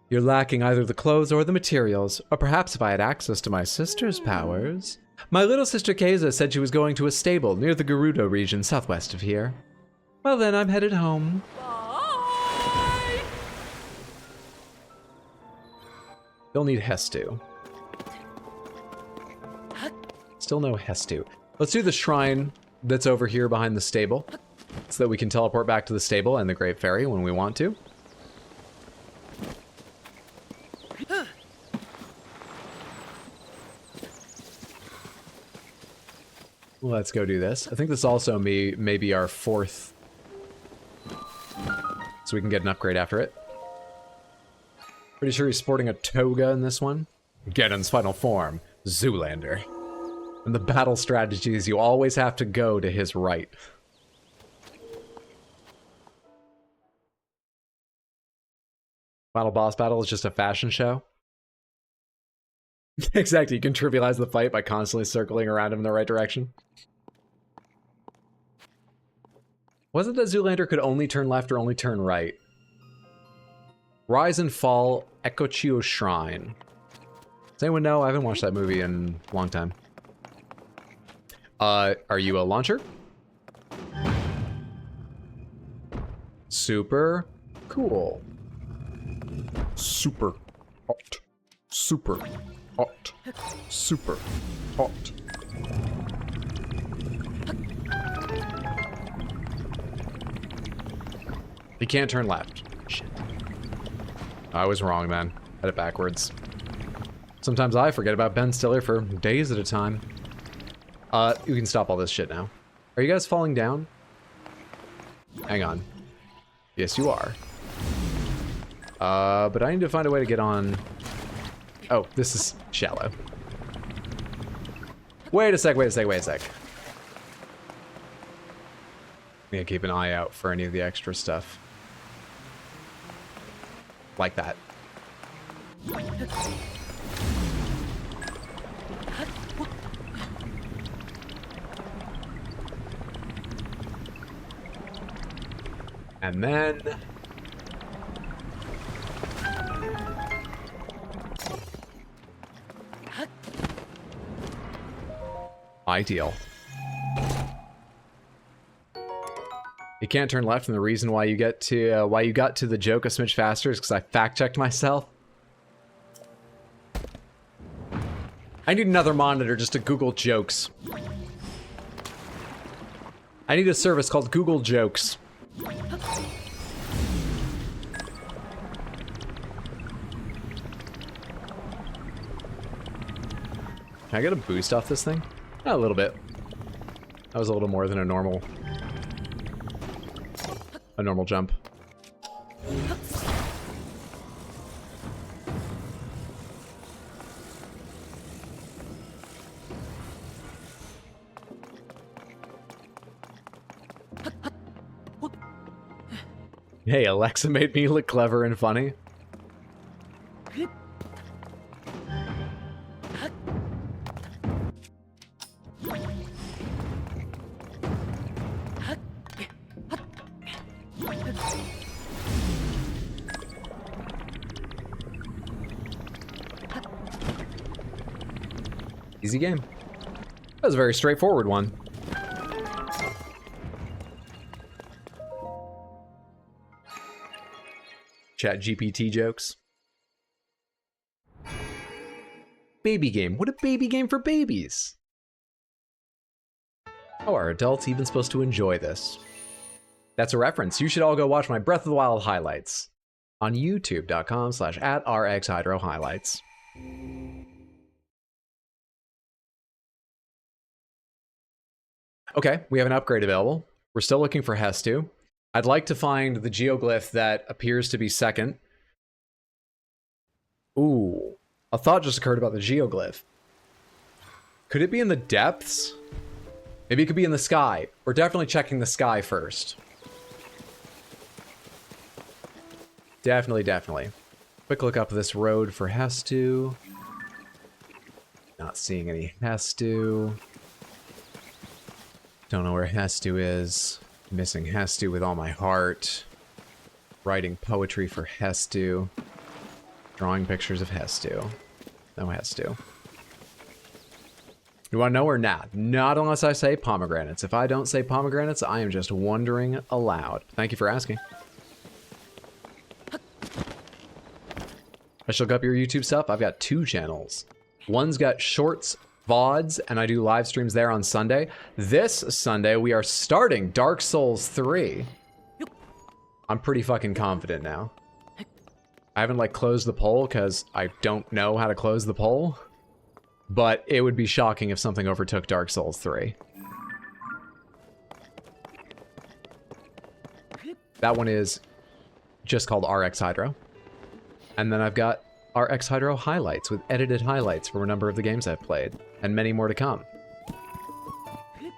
You're lacking either the clothes or the materials, or perhaps if I had access to my sister's powers. My little sister Keza said she was going to a stable near the Gerudo region southwest of here. Well then, I'm headed home. Bye. You'll need Hestu. Still no Hestu. Let's do the shrine that's over here behind the stable, so that we can teleport back to the stable and the Great Fairy when we want to. Let's go do this. I think this also may be our 4th, so we can get an upgrade after it. Pretty sure he's sporting a toga in this one. Ganon's final form, Zoolander. And the battle strategy is you always have to go to his right. Final boss battle is just a fashion show. Exactly, you can trivialize the fight by constantly circling around him in the right direction. Was it that Zoolander could only turn left or only turn right? Rise and Fall Ekochio Shrine. Does anyone know? I haven't watched that movie in a long time. Are you a launcher? Super cool. Super hot. Super hot. Super hot. He can't turn left. Shit. I was wrong, man. Had it backwards. Sometimes I forget about Ben Stiller for days at a time. You can stop all this shit now. Are you guys falling down? Hang on. Yes, you are. But I need to find a way to get on... Oh, this is shallow. Wait a sec, wait a sec, wait a sec. I'm gonna keep an eye out for any of the extra stuff. Like that. And then... Ideal. You can't turn left, and the reason why you get to why you got to the joke a smidge faster is because I fact-checked myself. I need another monitor just to Google jokes. I need a service called Google Jokes. Can I get a boost off this thing? A little bit. That was a little more than a normal jump. Hey, Alexa made me look clever and funny. Easy game. That was a very straightforward one. Chat GPT jokes. Baby game. What a baby game for babies. How are adults even supposed to enjoy this? That's a reference. You should all go watch my Breath of the Wild highlights on youtube.com/@rxhydrohighlights. Okay, we have an upgrade available. We're still looking for Hestu. I'd like to find the geoglyph that appears to be second. Ooh, a thought just occurred about the geoglyph. Could it be in the depths? Maybe it could be in the sky. We're definitely checking the sky first. Definitely. Quick look up this road for Hestu. Not seeing any Hestu. Don't know where Hestu is. Missing Hestu with all my heart. Writing poetry for Hestu. Drawing pictures of Hestu. No Hestu. You want to know or not? Not unless I say pomegranates. If I don't say pomegranates, I am just wondering aloud. Thank you for asking. I should look up your YouTube stuff. I've got 2 channels. One's got shorts, VODs, and I do live streams there on Sunday. This Sunday, we are starting Dark Souls 3. I'm pretty fucking confident now. I haven't, like, closed the poll because I don't know how to close the poll. But it would be shocking if something overtook Dark Souls 3. That one is just called RX Hydro. And then I've got RX Hydro highlights with edited highlights from a number of the games I've played, and many more to come.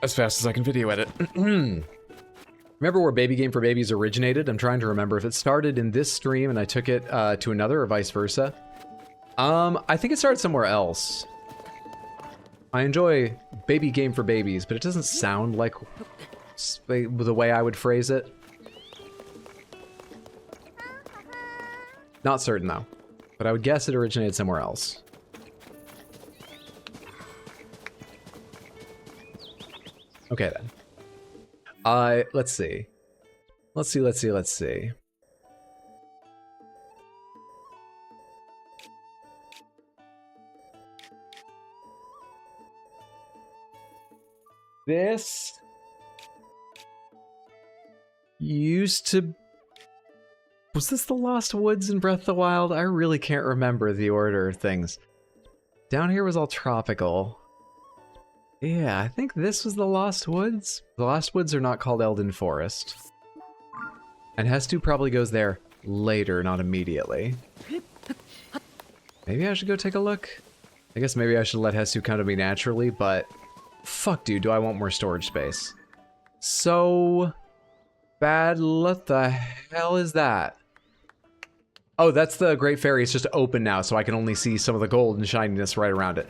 As fast as I can video edit. Remember where Baby Game for Babies originated? I'm trying to remember if it started in this stream and I took it to another or vice versa. I think it started somewhere else. I enjoy Baby Game for Babies, but it doesn't sound like the way I would phrase it. Not certain though, but I would guess it originated somewhere else. Okay then. Let's see. Let's see. This used to... Was this the Lost Woods in Breath of the Wild? I really can't remember the order of things. Down here was all tropical. Yeah, I think this was the Lost Woods. The Lost Woods are not called Elden Forest. And Hestu probably goes there later, not immediately. Maybe I should go take a look? I guess maybe I should let Hestu come to me naturally, but... Fuck, dude, do I want more storage space. So... bad. What the hell is that? Oh, that's the Great Fairy. It's just open now, so I can only see some of the gold and shininess right around it.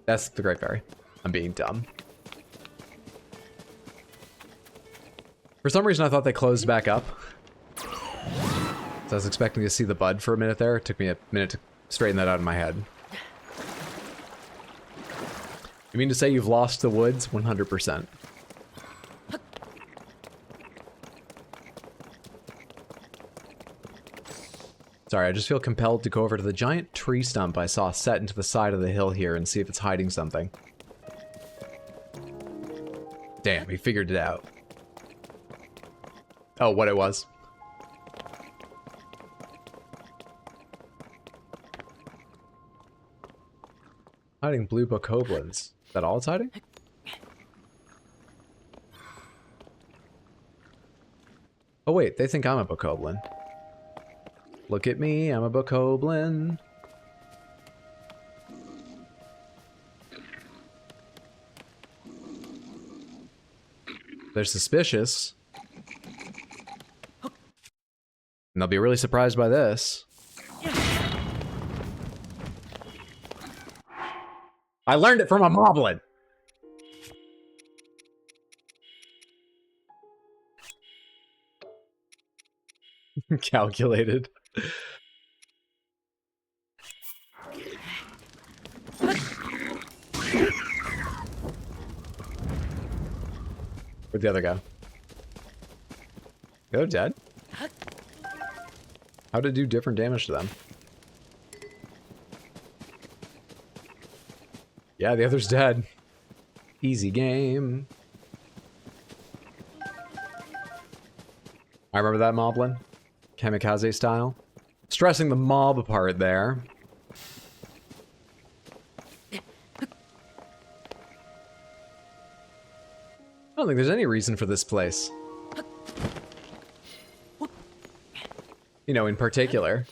That's the Great Fairy. I'm being dumb. For some reason, I thought they closed back up. So I was expecting to see the bud for a minute there. It took me a minute to straighten that out in my head. You mean to say you've lost the woods? 100%. Sorry, I just feel compelled to go over to the giant tree stump I saw set into the side of the hill here and see if it's hiding something. Damn, he figured it out. Oh, what it was. Hiding blue bokoblins. Is that all it's hiding? Oh wait, they think I'm a bokoblin. Look at me, I'm a bokoblin. They're suspicious. And they'll be really surprised by this. I learned it from a moblin. Calculated. Where'd the other go? They're dead. How did it do different damage to them? Yeah, the other's dead. Easy game. I remember that moblin. Kamikaze style. Stressing the mob part there. I don't think there's any reason for this place. You know, in particular.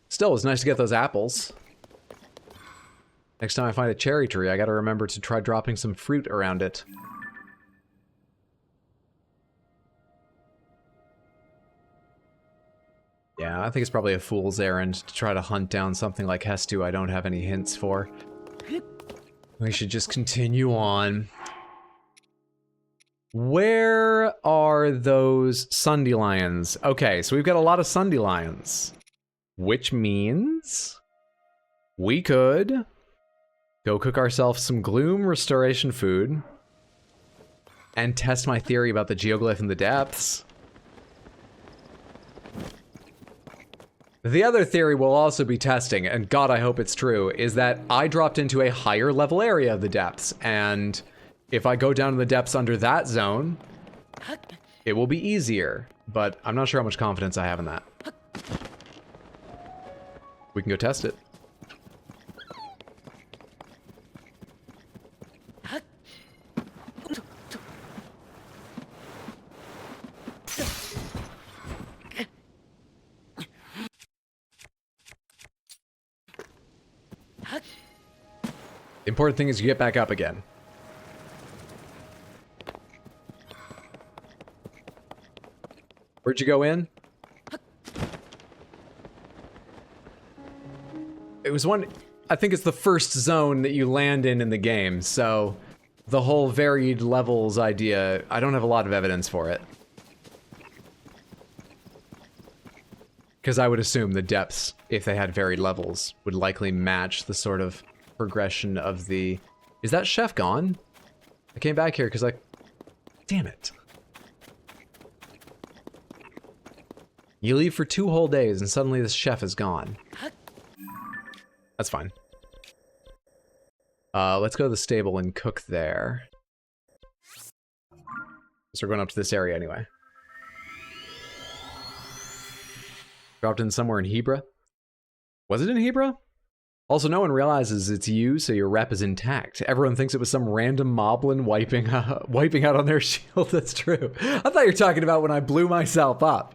Still, it's nice to get those apples. Next time I find a cherry tree, I gotta remember to try dropping some fruit around it. Yeah, I think it's probably a fool's errand to try to hunt down something like Hestu I don't have any hints for. We should just continue on. Where are those Sundelions? Okay, so we've got a lot of Sundelions. Which means we could go cook ourselves some Gloom Restoration food and test my theory about the geoglyph in the depths. The other theory we'll also be testing, and God, I hope it's true, is that I dropped into a higher level area of the depths, and if I go down in the depths under that zone, it will be easier, but I'm not sure how much confidence I have in that. We can go test it. The important thing is you get back up again. Where'd you go in? It was one... I think it's the first zone that you land in the game, so the whole varied levels idea, I don't have a lot of evidence for it. Because I would assume the depths, if they had varied levels, would likely match the sort of progression of the... Is that chef gone? I came back here because I... Damn it. You leave for 2 whole days and suddenly this chef is gone. That's fine. Let's go to the stable and cook there. So we're going up to this area anyway. Dropped in somewhere in Hebra. Was it in Hebra? Also, no one realizes it's you, so your rep is intact. Everyone thinks it was some random moblin wiping out on their shield. That's true. I thought you were talking about when I blew myself up.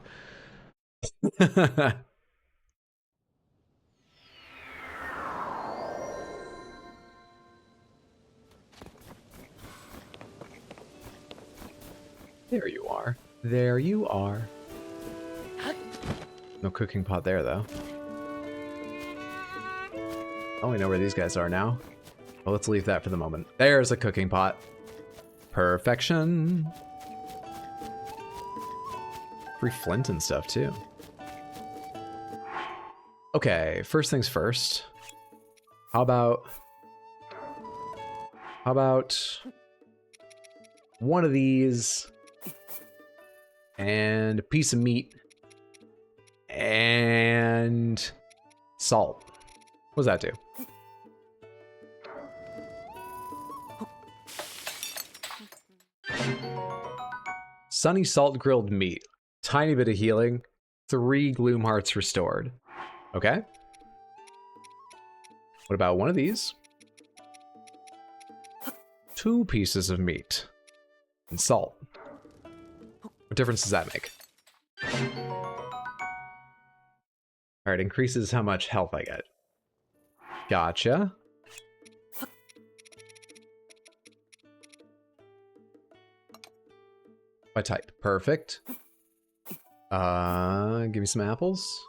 There you are. There you are. No cooking pot there, though. Oh, we know where these guys are now. Well, let's leave that for the moment. There's a cooking pot. Perfection. Free flint and stuff, too. Okay, first things first. How about one of these and a piece of meat and salt. What does that do? Sunny salt grilled meat. Tiny bit of healing. 3 gloom hearts restored. Okay. What about one of these? 2 pieces of meat. And salt. What difference does that make? Alright, increases how much health I get. Gotcha. By type. Perfect. Give me some apples.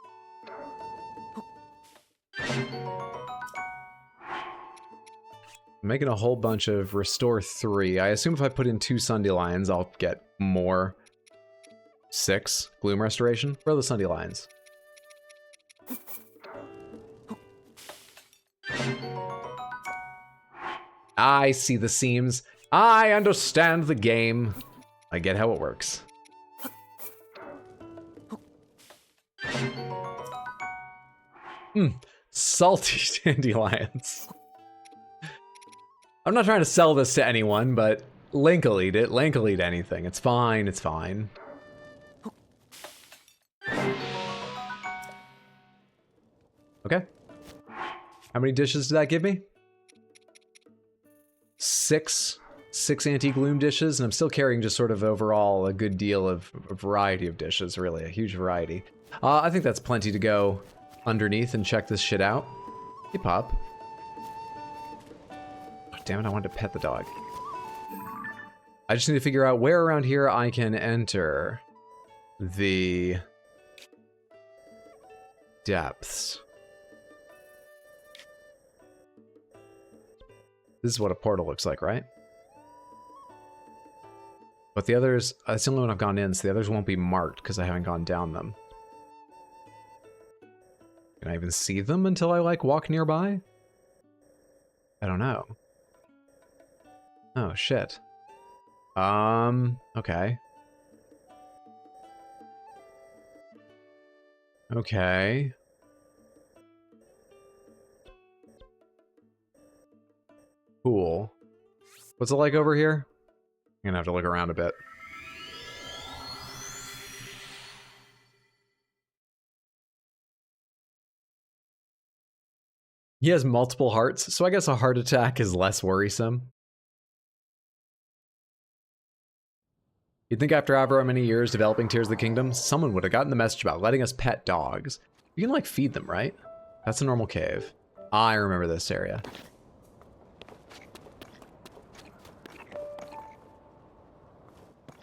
I'm making a whole bunch of restore 3. I assume if I put in 2 Sundelions, I'll get more. 6 gloom restoration. Where are the Sundelions? I see the seams. I understand the game. I get how it works. Salty dandelions. I'm not trying to sell this to anyone, but Link will eat it. Link will eat anything. It's fine, it's fine. Okay. How many dishes did that give me? 6 anti-gloom dishes, and I'm still carrying just sort of overall a good deal of a variety of dishes, really, a huge variety. I think that's plenty to go underneath and check this shit out. Hey, Pop. Oh, damn it, I wanted to pet the dog. I just need to figure out where around here I can enter the depths. This is what a portal looks like, right? But the others, that's the only one I've gone in, so the others won't be marked because I haven't gone down them. Can I even see them until I, like, walk nearby? I don't know. Oh, shit. Okay. Okay. Cool. What's it like over here? I'm gonna have to look around a bit. He has multiple hearts, so I guess a heart attack is less worrisome. You'd think after however many years developing Tears of the Kingdom, someone would have gotten the message about letting us pet dogs. You can, like, feed them, right? That's a normal cave. I remember this area.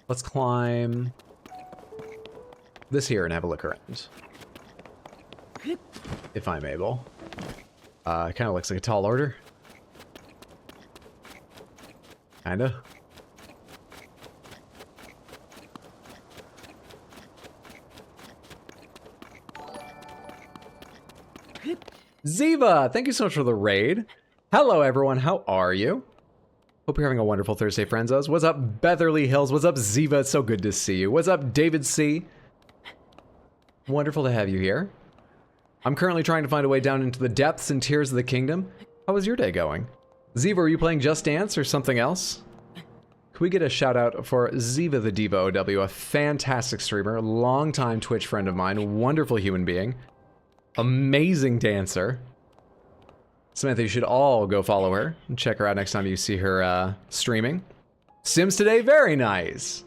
Let's climb this here and have a look around. If I'm able. It kind of looks like a tall order. Kinda. Ziva, thank you so much for the raid. Hello everyone, how are you? Hope you're having a wonderful Thursday, friendzos. What's up, Beverly Hills? What's up, Ziva? It's so good to see you. What's up, David C? Wonderful to have you here. I'm currently trying to find a way down into the depths and Tears of the Kingdom. How was your day going? Ziva, are you playing Just Dance or something else? Can we get a shout out for Ziva the Diva OW, a fantastic streamer, longtime Twitch friend of mine, wonderful human being, amazing dancer. Samantha, you should all go follow her and check her out next time you see her streaming. Sims Today, very nice.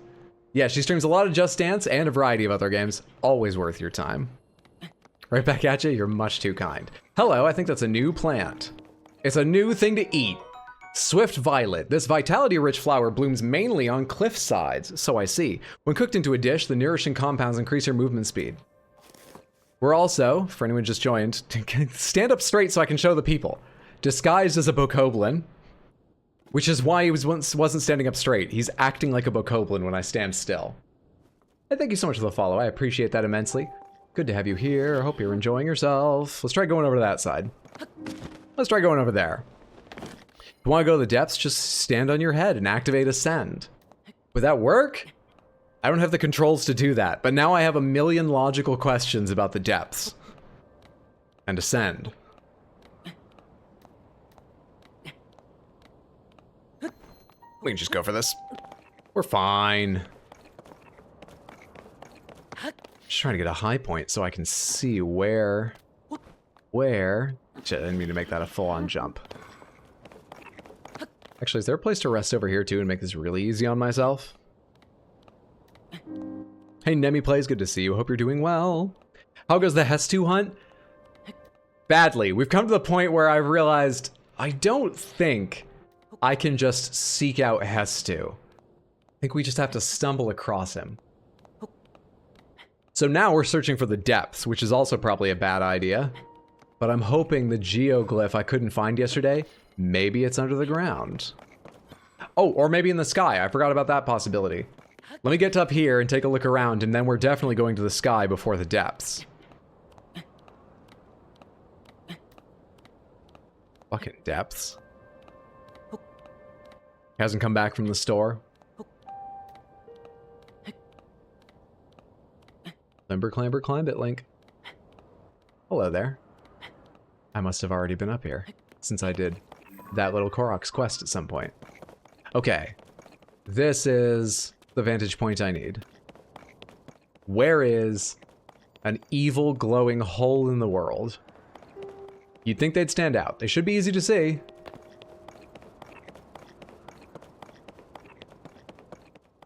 Yeah, she streams a lot of Just Dance and a variety of other games. Always worth your time. Right back at you, you're much too kind. Hello, I think that's a new plant. It's a new thing to eat. Swift Violet. This vitality-rich flower blooms mainly on cliff sides, so I see. When cooked into a dish, the nourishing compounds increase your movement speed. We're also, for anyone just joined, stand up straight so I can show the people. Disguised as a bokoblin, which is why he wasn't standing up straight. He's acting like a bokoblin when I stand still. And thank you so much for the follow. I appreciate that immensely. Good to have you here. I hope you're enjoying yourself. Let's try going over to that side. Let's try going over there. If you want to go to the depths, just stand on your head and activate Ascend. Would that work? I don't have the controls to do that, but now I have a million logical questions about the depths. And Ascend. We can just go for this. We're fine. Just trying to get a high point so I can see where... Shit, I didn't mean to make that a full-on jump. Actually, is there a place to rest over here too and make this really easy on myself? Hey, Nemi Plays, good to see you. Hope you're doing well. How goes the Hestu hunt? Badly. We've come to the point where I've realized I don't think I can just seek out Hestu. I think we just have to stumble across him. So now we're searching for the depths, which is also probably a bad idea. But I'm hoping the geoglyph I couldn't find yesterday, maybe it's under the ground. Oh, or maybe in the sky. I forgot about that possibility. Let me get up here and take a look around, and then we're definitely going to the sky before the depths. Fucking depths. Hasn't come back from the store. Clamber, clamber, climb it, Link. Hello there. I must have already been up here, since I did that little Korok's quest at some point. Okay. This is the vantage point I need. Where is an evil glowing hole in the world? You'd think they'd stand out. They should be easy to see.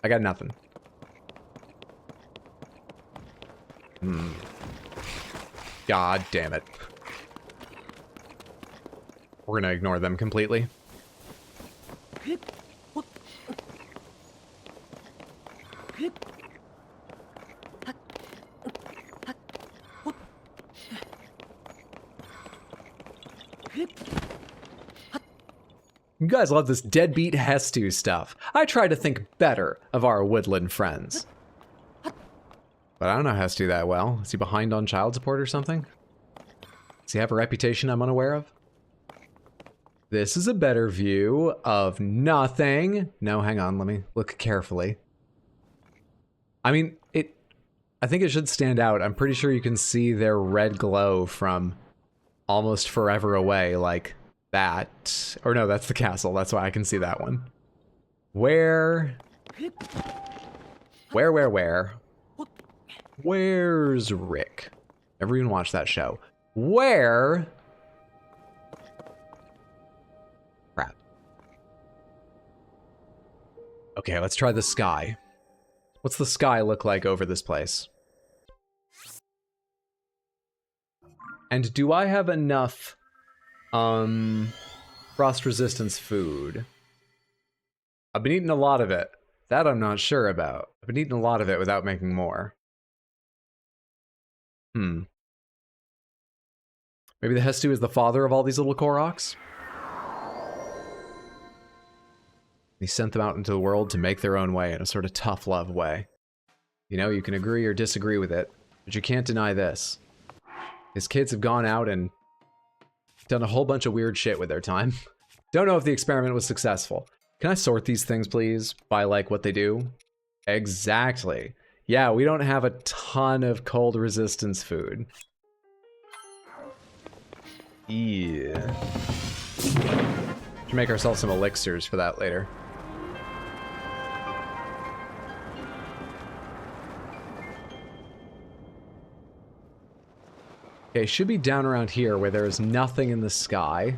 I got nothing. God damn it. We're gonna ignore them completely. You guys love this deadbeat Hestu stuff. I try to think better of our woodland friends. But I don't know Hestu that well. Is he behind on child support or something? Does he have a reputation I'm unaware of? This is a better view of nothing. No, hang on, let me look carefully. I mean, I think it should stand out. I'm pretty sure you can see their red glow from almost forever away, like that. Or no, that's the castle. That's why I can see that one. Where? Where's Rick? Never even watched that show. Where? Crap. Okay, let's try the sky. What's the sky look like over this place? And do I have enough, frost resistance food? I've been eating a lot of it. That I'm not sure about. I've been eating a lot of it without making more. Maybe the Hestu is the father of all these little Koroks? He sent them out into the world to make their own way in a sort of tough love way. You know, you can agree or disagree with it, but you can't deny this. His kids have gone out and done a whole bunch of weird shit with their time. Don't know if the experiment was successful. Can I sort these things, please, by, like, what they do? Exactly. Yeah, we don't have a ton of cold resistance food. Yeah. Should make ourselves some elixirs for that later. Okay, should be down around here where there is nothing in the sky.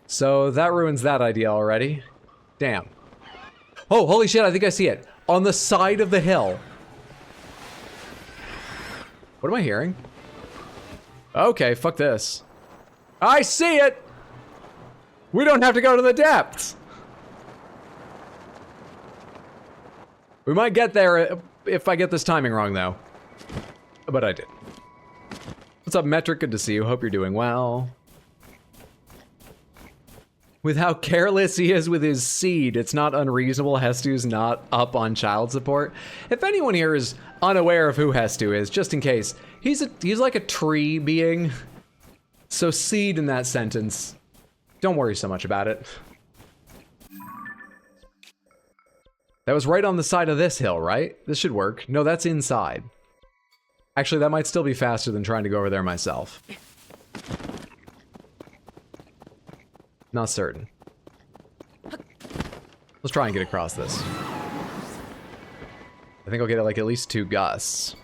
So that ruins that idea already. Damn. Oh, holy shit, I think I see it. On the side of the hill. What am I hearing? Okay, fuck this. I see it! We don't have to go to the depths! We might get there if I get this timing wrong, though. But I did. What's up, Metric? Good to see you. Hope you're doing well. With how careless he is with his seed, it's not unreasonable Hestu's not up on child support. If anyone here is unaware of who Hestu is, just in case, he's like a tree being. So seed in that sentence. Don't worry so much about it. That was right on the side of this hill, right? This should work. No, that's inside. Actually, that might still be faster than trying to go over there myself. Not certain. Let's try and get across this. I think I'll get like at least 2 gusts.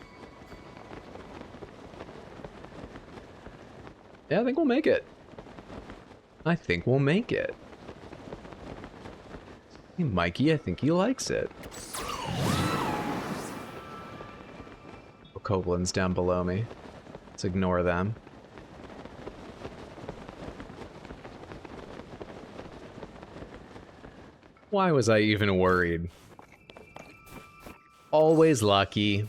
Yeah, I think we'll make it. I think we'll make it. Hey, Mikey, I think he likes it. Koblins down below me. Let's ignore them. Why was I even worried? Always lucky.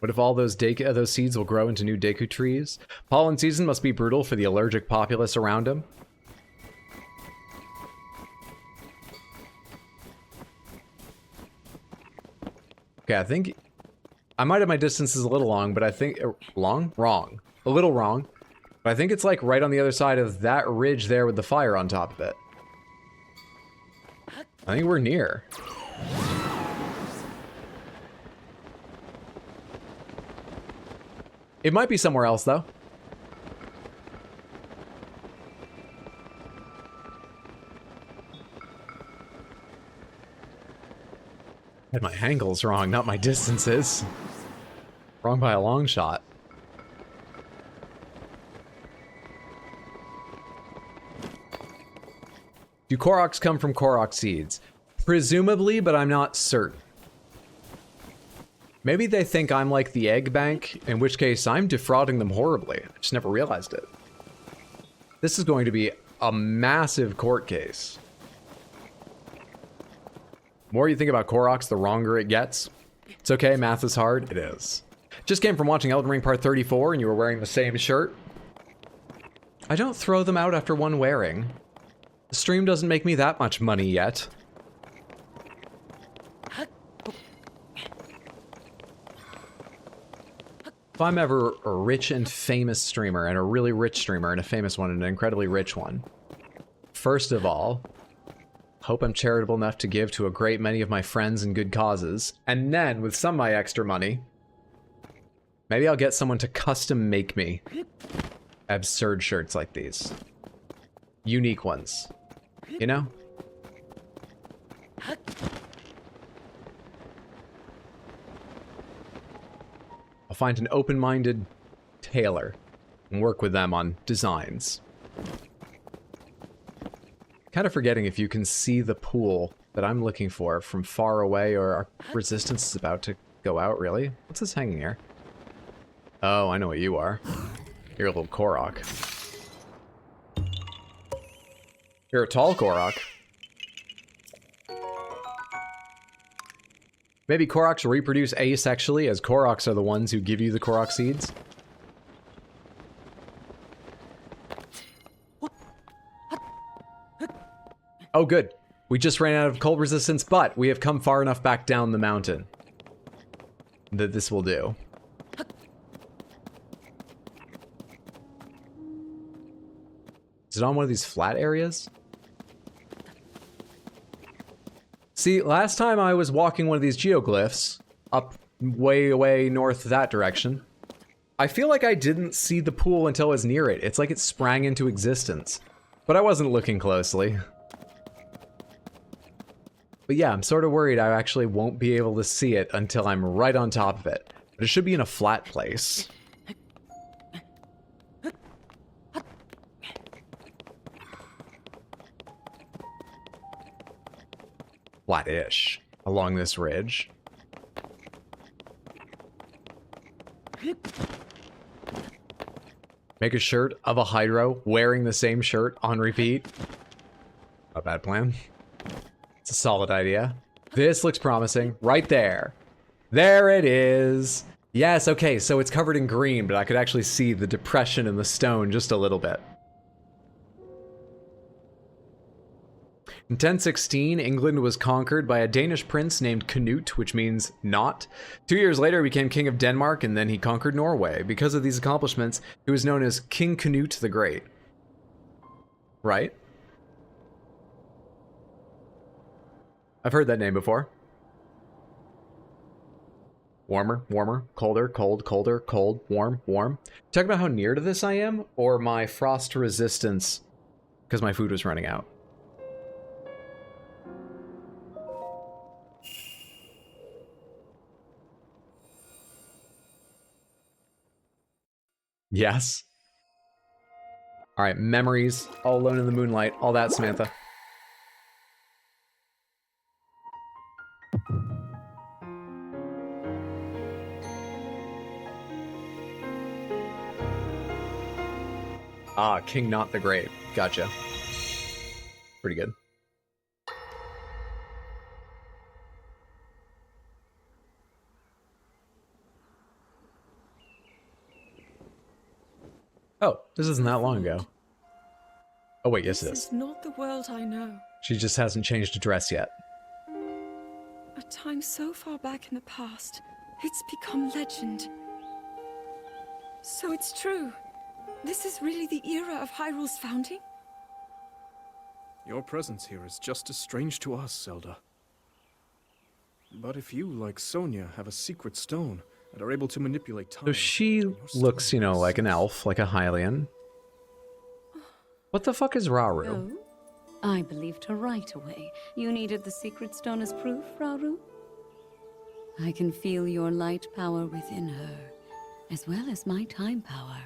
What if all those those seeds will grow into new Deku trees? Pollen season must be brutal for the allergic populace around him. Okay, I think I might have my distances a little long, but I think wrong, a little wrong. But I think it's like right on the other side of that ridge there with the fire on top of it. I think we're near. It might be somewhere else though. Had my angles wrong, not my distances. Wrong by a long shot. Do Koroks come from Korok seeds? Presumably, but I'm not certain. Maybe they think I'm like the egg bank, in which case I'm defrauding them horribly. I just never realized it. This is going to be a massive court case. The more you think about Koroks, the wronger it gets. It's okay, math is hard. It is. Just came from watching Elden Ring Part 34 and you were wearing the same shirt. I don't throw them out after one wearing. The stream doesn't make me that much money yet. If I'm ever a rich and famous streamer, and a really rich streamer, and a famous one, and an incredibly rich one, first of all, hope I'm charitable enough to give to a great many of my friends and good causes, and then, with some of my extra money, maybe I'll get someone to custom make me absurd shirts like these. Unique ones. You know? I'll find an open-minded tailor and work with them on designs. Kind of forgetting if you can see the pool that I'm looking for from far away, or our resistance is about to go out, really? What's this hanging here? Oh, I know what you are. You're a little Korok. You're a tall Korok. Maybe Koroks reproduce asexually, as Koroks are the ones who give you the Korok seeds? Oh, good. We just ran out of cold resistance, but we have come far enough back down the mountain that this will do. Is it on one of these flat areas? See, last time I was walking one of these geoglyphs, up way north that direction, I feel like I didn't see the pool until I was near it. It's like it sprang into existence. But I wasn't looking closely. But yeah, I'm sort of worried I actually won't be able to see it until I'm right on top of it. But it should be in a flat place. Flat-ish, along this ridge. Make a shirt of a Hydro wearing the same shirt on repeat. Not a bad plan. It's a solid idea. This looks promising. Right there. There it is. Yes, okay, so it's covered in green, but I could actually see the depression in the stone just a little bit. In 1016, England was conquered by a Danish prince named Canute, which means not. 2 years later, he became king of Denmark, and then he conquered Norway. Because of these accomplishments, he was known as King Canute the Great. Right? I've heard that name before. Warmer, warmer, colder, cold, colder, cold, warm, warm. Talk about how near to this I am, or my frost resistance because my food was running out. Yes. All right, memories, all alone in the moonlight, all that, Samantha. Ah, King Not the Great. Gotcha. Pretty good. Oh, this isn't that long ago. Oh wait, yes it This is. is not the world I know. She just hasn't changed address yet. A time so far back in the past, it's become legend. So it's true. This is really the era of Hyrule's founding? Your presence here is just as strange to us, Zelda. But if you, like Sonia, have a secret stone and are able to manipulate time... So she then your looks, story you know, makes like an sense. elf, like a Hylian. What the fuck is Rauru? Oh? I believed her right away. You needed the secret stone as proof, Rauru? I can feel your light power within her, as well as my time power.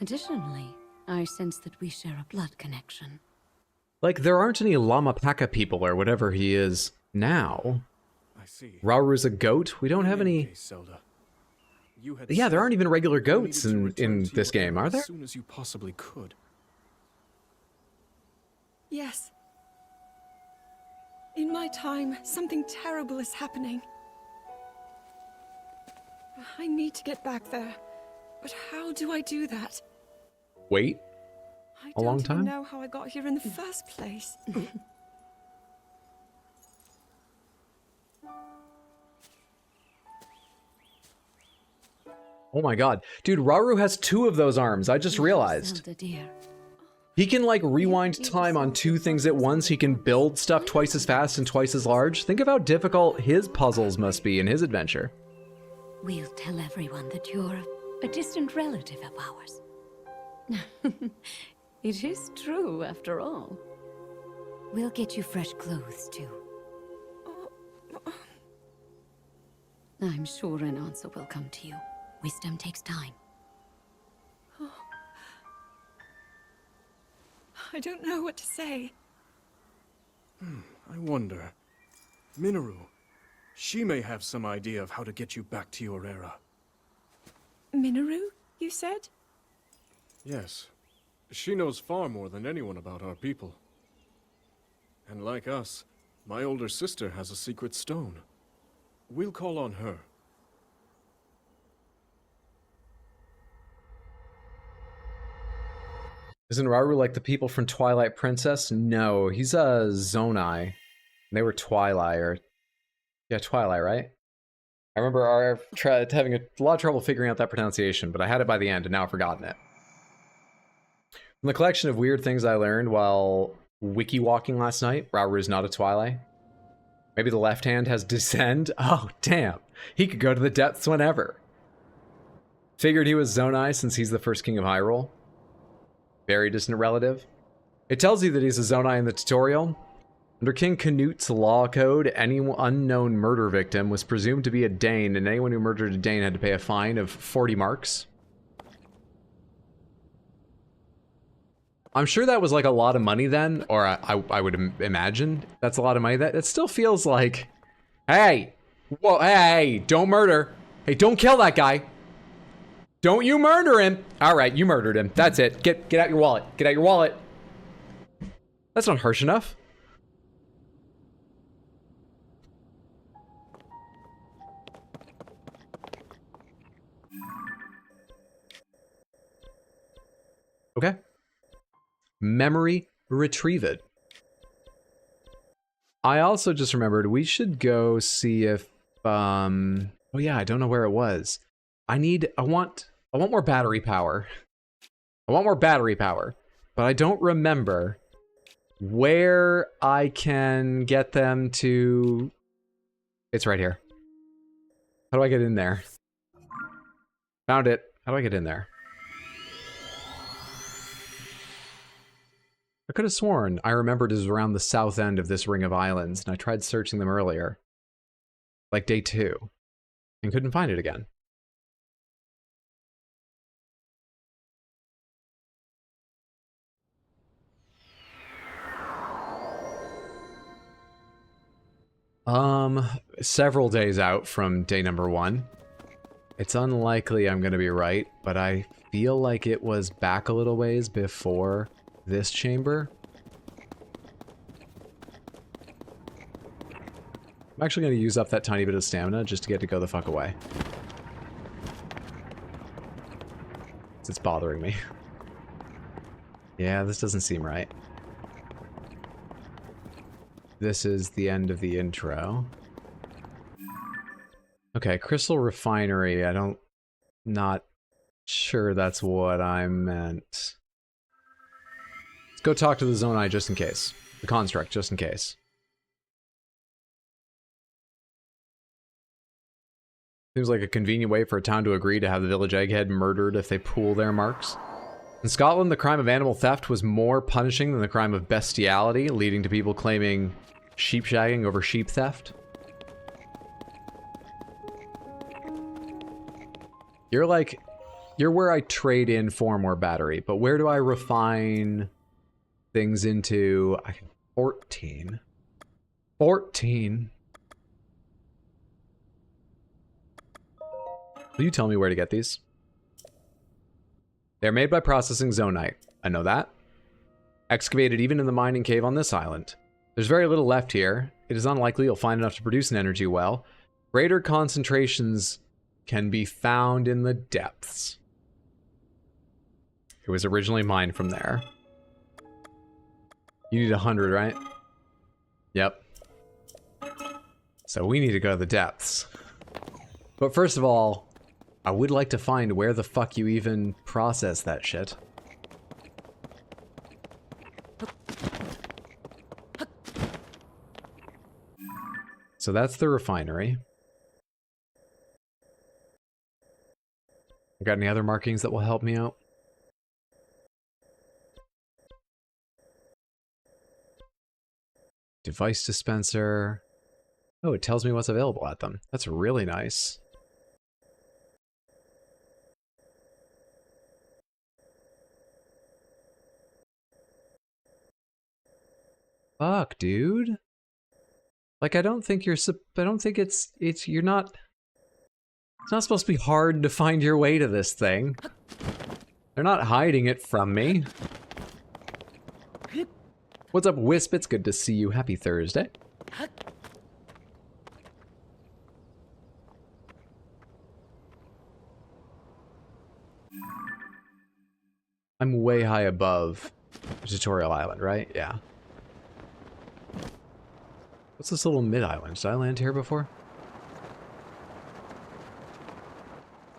Additionally, I sense that we share a blood connection. Like, there aren't any Lama Paka people or whatever he is now. I see. Rauru's a goat. We don't have any... case, Zelda, you had Yeah, there said aren't even regular you goats needed to in return to this your game, era are there? As soon as you possibly could. Yes. In my time, something terrible is happening. I need to get back there. But how do I do that? Wait. I A long don't even time? know how I got here in the first place. Oh my god. Dude, Rauru has 2 of those arms. I just realized. Zelda, dear. He can, like, rewind time on 2 things at once. He can build stuff twice as fast and twice as large. Think of how difficult his puzzles must be in his adventure. We'll tell everyone that you're a distant relative of ours. It is true, after all. We'll get you fresh clothes, too. I'm sure an answer will come to you. Wisdom takes time. I don't know what to say. I wonder. Minoru, she may have some idea of how to get you back to your era. Minoru, you said? Yes. She knows far more than anyone about our people. And like us, my older sister has a secret stone. We'll call on her. Isn't Rauru like the people from Twilight Princess? No, he's a Zonai. They were Twilight, or... Yeah, Twilight, right? I remember having a lot of trouble figuring out that pronunciation, but I had it by the end, and now I've forgotten it. From the collection of weird things I learned while wiki-walking last night, Rauru is not a Twilight. Maybe the left hand has Descend? Oh, damn. He could go to the depths whenever. Figured he was Zonai since he's the first king of Hyrule. Very distant relative. It tells you that he's a Zonai in the tutorial. Under King Canute's law code, any unknown murder victim was presumed to be a Dane, and anyone who murdered a Dane had to pay a fine of 40 marks. I'm sure that was like a lot of money then, or I would imagine that's a lot of money. That it still feels like, hey, whoa, hey, don't murder. Hey, don't kill that guy. Don't you murder him. All right, you murdered him. That's it. Get out your wallet. Get out your wallet. That's not harsh enough. Okay. Memory retrieved. I also just remembered we should go see if oh yeah, I don't know where it was. I want more battery power. I want more battery power, but I don't remember where I can get them to. It's right here. How do I get in there? Found it. How do I get in there? I could have sworn I remembered it was around the south end of this ring of islands, and I tried searching them earlier. Like day 2. And couldn't find it again. Several days out from day number 1. It's unlikely I'm gonna be right, but I feel like it was back a little ways before this chamber. I'm actually going to use up that tiny bit of stamina just to get to go the fuck away. that's bothering me. Yeah, this doesn't seem right. This is the end of the intro. Okay, Crystal Refinery. Not sure that's what I meant. Let's go talk to the Zonai just in case. The construct, just in case. Seems like a convenient way for a town to agree to have the village egghead murdered if they pool their marks. In Scotland, the crime of animal theft was more punishing than the crime of bestiality, leading to people claiming sheep shagging over sheep theft. You're where I trade in for more battery, but where do I refine things into? 14. 14. Will you tell me where to get these? They're made by processing zonite. I know that. Excavated even in the mining cave on this island. There's very little left here. It is unlikely you'll find enough to produce an energy well. Greater concentrations can be found in the depths. It was originally mined from there. You need 100, right? Yep. So we need to go to the depths. But first of all, I would like to find where the fuck you even process that shit. So that's the refinery. Got any other markings that will help me out? Device dispenser. Oh, it tells me what's available at them. That's really nice. Fuck, dude. Like, I don't think it's not supposed to be hard to find your way to this thing. They're not hiding it from me. What's up, Wisp? It's good to see you. Happy Thursday. I'm way high above the tutorial island, right? Yeah. What's this little mid-island? Did I land here before?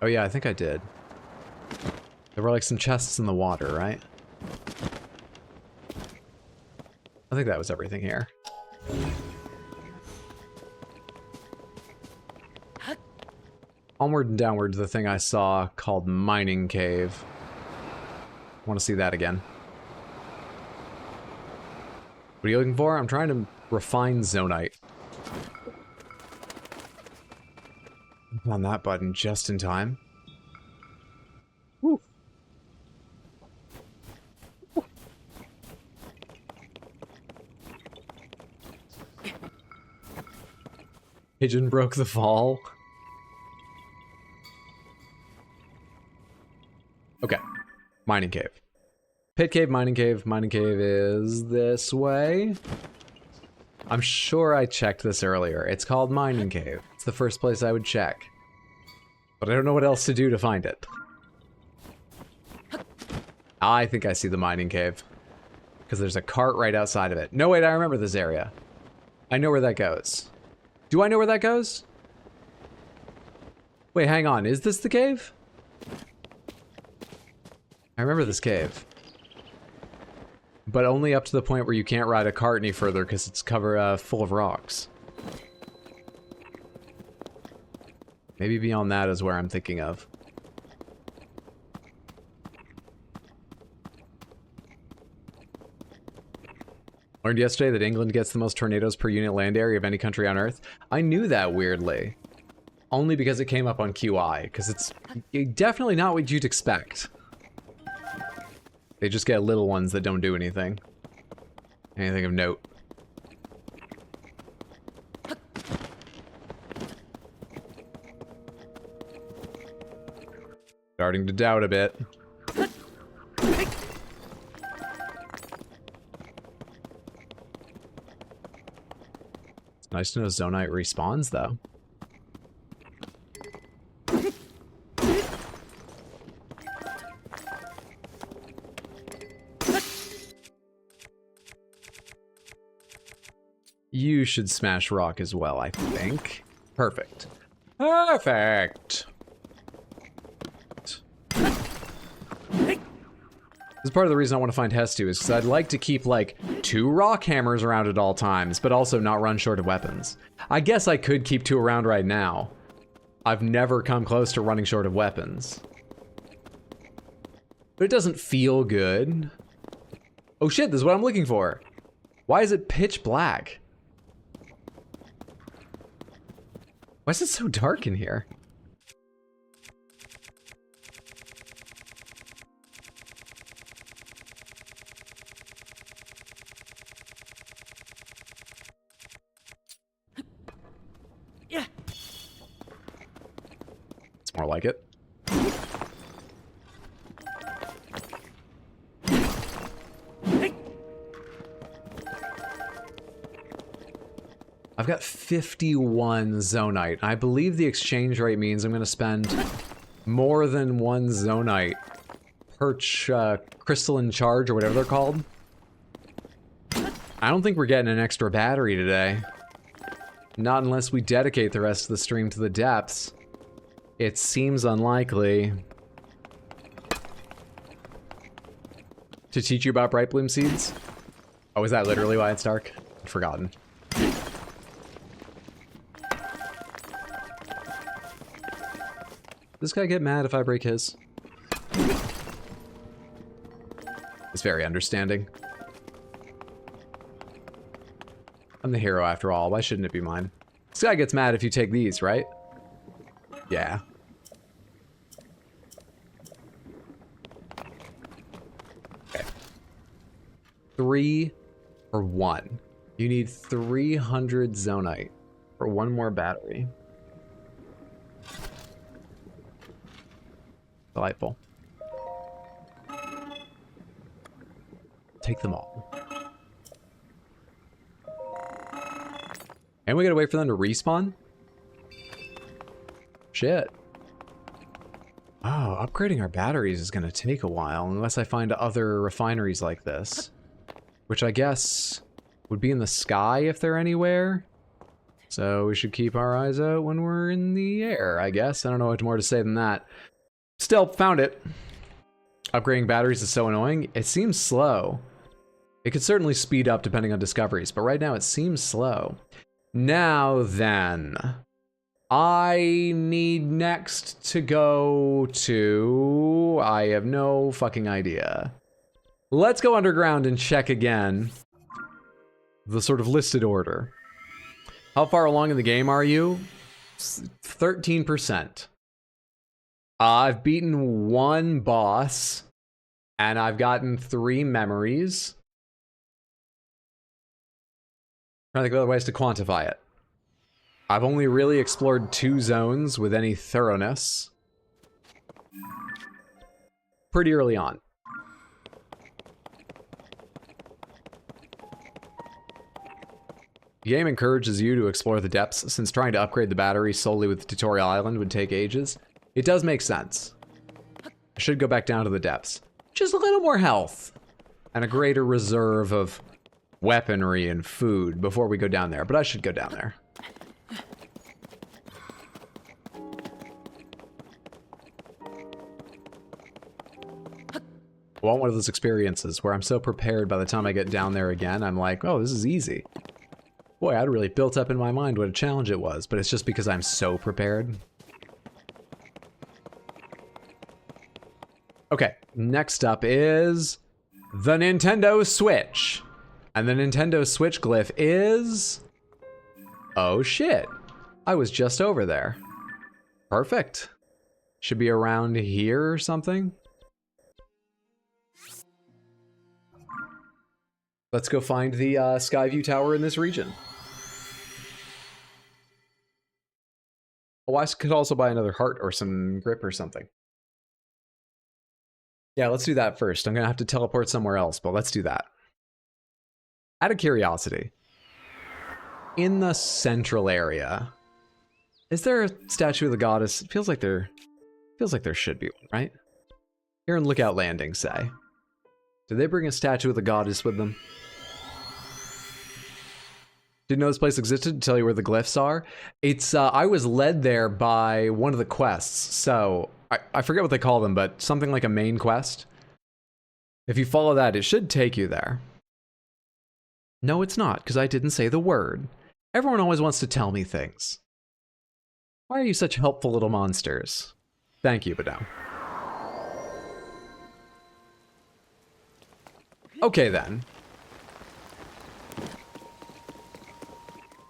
Oh yeah, I think I did. There were like some chests in the water, right? I think that was everything here. Onward and downward to the thing I saw called Mining Cave. I want to see that again. What are you looking for? I'm trying to refine zonite. On that button just in time. Woo. Pigeon broke the fall. Okay. Mining cave. Pit cave, mining cave. Mining cave is this way. I'm sure I checked this earlier. It's called Mining Cave. It's the first place I would check. But I don't know what else to do to find it. I think I see the Mining Cave. Because there's a cart right outside of it. No, wait, I remember this area. I know where that goes. Do I know where that goes? Wait, hang on. Is this the cave? I remember this cave. But only up to the point where you can't ride a cart any further because it's full of rocks. Maybe beyond that is where I'm thinking of. Learned yesterday that England gets the most tornadoes per unit land area of any country on Earth. I knew that weirdly. Only because it came up on QI, because it's definitely not what you'd expect. They just get little ones that don't do anything. Anything of note. Starting to doubt a bit. It's nice to know Zonite respawns, though. you should smash rock as well, I think. Perfect. Perfect! This is part of the reason I want to find Hestu, is because I'd like to keep, like, 2 rock hammers around at all times, but also not run short of weapons. I guess I could keep 2 around right now. I've never come close to running short of weapons. But it doesn't feel good. Oh shit, this is what I'm looking for. Why is it pitch black? Why is it so dark in here? Yeah. It's more like it. I've got 51 zonite. I believe the exchange rate means I'm going to spend more than 1 zonite per crystalline charge or whatever they're called. I don't think we're getting an extra battery today. Not unless we dedicate the rest of the stream to the depths. It seems unlikely. To teach you about bright bloom seeds? Oh, is that literally why it's dark? I'd forgotten. This guy get mad if I break his? He's very understanding. I'm the hero after all, why shouldn't it be mine? This guy gets mad if you take these, right? Yeah. Okay. 3 or 1. You need 300 zonite for 1 more battery. Delightful. Take them all. And we gotta wait for them to respawn? Shit. Oh, upgrading our batteries is gonna take a while unless I find other refineries like this. Which I guess would be in the sky if they're anywhere. So we should keep our eyes out when we're in the air, I guess. I don't know what more to say than that. Still, found it. Upgrading batteries is so annoying. It seems slow. It could certainly speed up depending on discoveries, but right now it seems slow. Now then, I need next to go to... I have no fucking idea. Let's go underground and check again. The sort of listed order. How far along in the game are you? 13%. I've beaten 1 boss, and I've gotten 3 memories. Trying to think of other ways to quantify it. I've only really explored 2 zones with any thoroughness. Pretty early on. The game encourages you to explore the depths, since trying to upgrade the battery solely with the tutorial island would take ages. It does make sense. I should go back down to the depths. Just a little more health. And a greater reserve of weaponry and food before we go down there. But I should go down there. I want one of those experiences where I'm so prepared by the time I get down there again, I'm like, oh, this is easy. Boy, I'd really built up in my mind what a challenge it was, but it's just because I'm so prepared. Okay, next up is the Nintendo Switch. And the Nintendo Switch glyph is... oh shit, I was just over there. Perfect. Should be around here or something. Let's go find the Skyview Tower in this region. Oh, I could also buy another heart or some grip or something. Yeah, let's do that first. I'm gonna have to teleport somewhere else, but let's do that. Out of curiosity, in the central area, is there a statue of the goddess? It feels like there should be one, right? Here in Lookout Landing, say. Did they bring a statue of the goddess with them? Didn't know this place existed to tell you where the glyphs are. It's, I was led there by one of the quests. So, I forget what they call them, but something like a main quest. If you follow that, it should take you there. No, it's not, because I didn't say the word. Everyone always wants to tell me things. Why are you such helpful little monsters? Thank you, but no. Okay, then.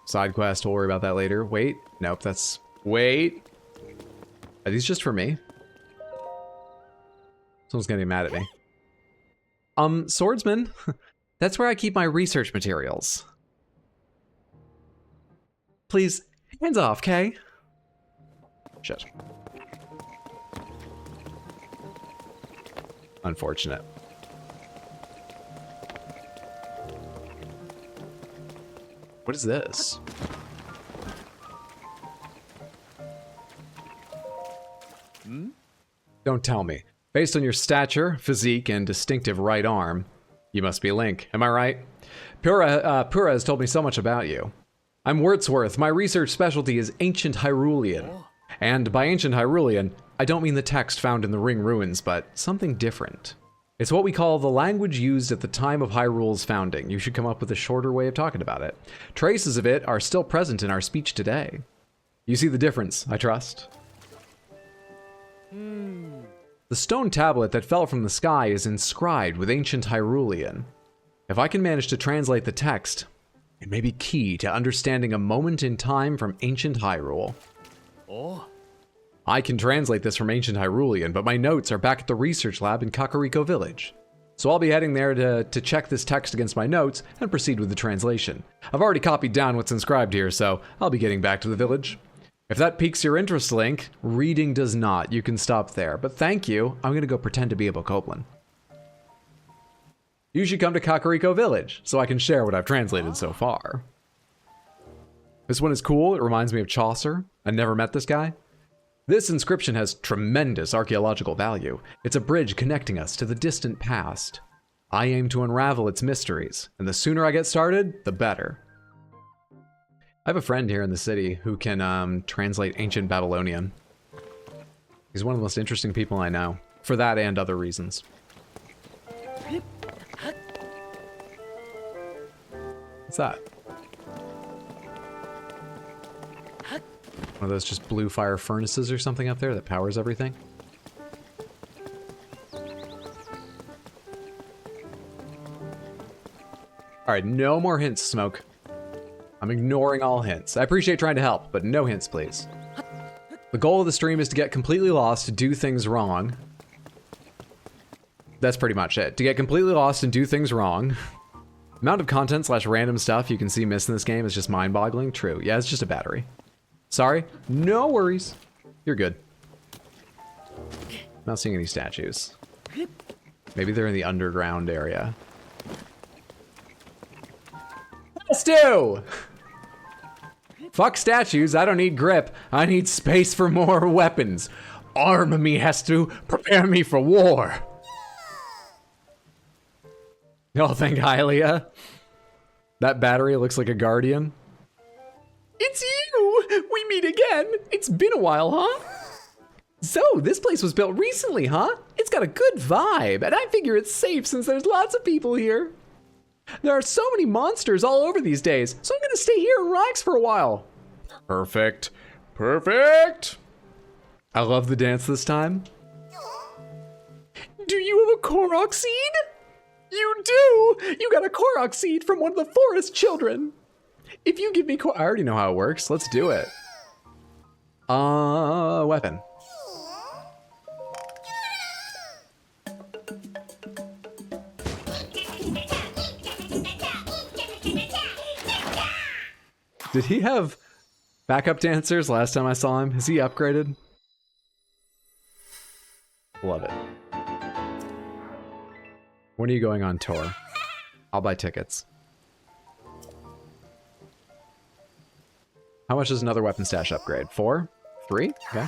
Side quest, we'll worry about that later. Wait. Nope, that's... Wait. Are these just for me? Someone's gonna be mad at me. Swordsman. That's where I keep my research materials. Please, hands off, okay? Shit. Unfortunate. What is this? Don't tell me. Based on your stature, physique, and distinctive right arm, you must be Link. Am I right? Pura has told me so much about you. I'm Wordsworth. My research specialty is ancient Hyrulean. And by ancient Hyrulean, I don't mean the text found in the Ring Ruins, but something different. It's what we call the language used at the time of Hyrule's founding. You should come up with a shorter way of talking about it. Traces of it are still present in our speech today. You see the difference, I trust? The stone tablet that fell from the sky is inscribed with ancient Hyrulean. If I can manage to translate the text, it may be key to understanding a moment in time from ancient Hyrule. Oh. I can translate this from ancient Hyrulean, but my notes are back at the research lab in Kakariko Village. So I'll be heading there to check this text against my notes and proceed with the translation. I've already copied down what's inscribed here, so I'll be getting back to the village. If that piques your interest, Link, reading does not. You can stop there. But thank you. I'm gonna go pretend to be a bokoblin. You should come to Kakariko Village, so I can share what I've translated so far. This one is cool. It reminds me of Chaucer. I never met this guy. This inscription has tremendous archaeological value. It's a bridge connecting us to the distant past. I aim to unravel its mysteries, and the sooner I get started, the better. I have a friend here in the city who can translate ancient Babylonian. He's one of the most interesting people I know, for that and other reasons. What's that? One of those just blue fire furnaces or something up there that powers everything? Alright, no more hints, Smoke. I'm ignoring all hints. I appreciate trying to help, but no hints, please. The goal of the stream is to get completely lost, to do things wrong. That's pretty much it. To get completely lost and do things wrong. Amount of content / random stuff you can see missed in this game is just mind-boggling. True. Yeah, it's just a battery. Sorry. No worries. You're good. Not seeing any statues. Maybe they're in the underground area. Hestu! Fuck statues, I don't need grip. I need space for more weapons. Arm me, Hestu. Prepare me for war. Oh, thank Hylia. That battery looks like a guardian. It's you! We meet again! It's been a while, huh? So, this place was built recently, huh? It's got a good vibe, and I figure it's safe since there's lots of people here. There are so many monsters all over these days, so I'm gonna stay here and relax for a while. Perfect. Perfect! I love the dance this time. Do you have a Korok seed? You do! You got a Korok seed from one of the forest children. If you give me I already know how it works. Let's do it. Weapon. Did he have backup dancers last time I saw him? Has he upgraded? Love it. When are you going on tour? I'll buy tickets. How much does another weapon stash upgrade? 4? 3? Okay.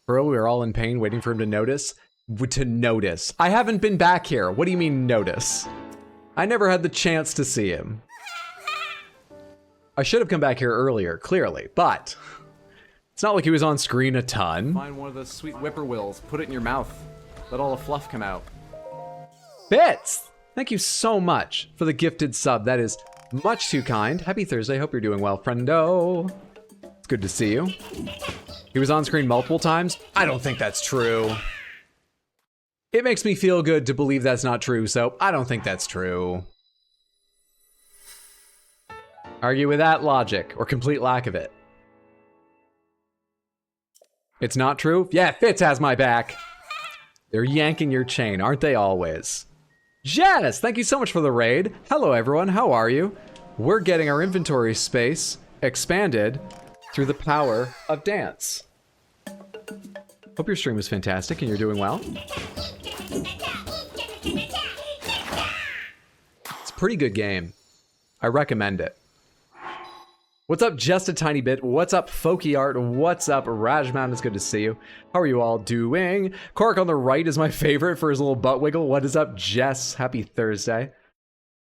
Bro, we are all in pain waiting for him to notice. to notice. I haven't been back here. What do you mean notice? I never had the chance to see him. I should have come back here earlier, clearly, but it's not like he was on screen a ton. Find one of those sweet whippoorwills, put it in your mouth, let all the fluff come out. Bits! Thank you so much for the gifted sub. That is much too kind. Happy Thursday. Hope you're doing well, friendo. It's good to see you. He was on screen multiple times. I don't think that's true. It makes me feel good to believe that's not true, so I don't think that's true. Argue with that logic, or complete lack of it. It's not true? Yeah, Fitz has my back. They're yanking your chain, aren't they always? Janice, thank you so much for the raid. Hello everyone, how are you? We're getting our inventory space expanded through the power of dance. Hope your stream was fantastic and you're doing well. It's a pretty good game. I recommend it. What's up, Just a Tiny Bit? What's up, Folky Art? What's up, Rajman? It's good to see you. How are you all doing? Cork on the right is my favorite for his little butt wiggle. What is up, Jess? Happy Thursday.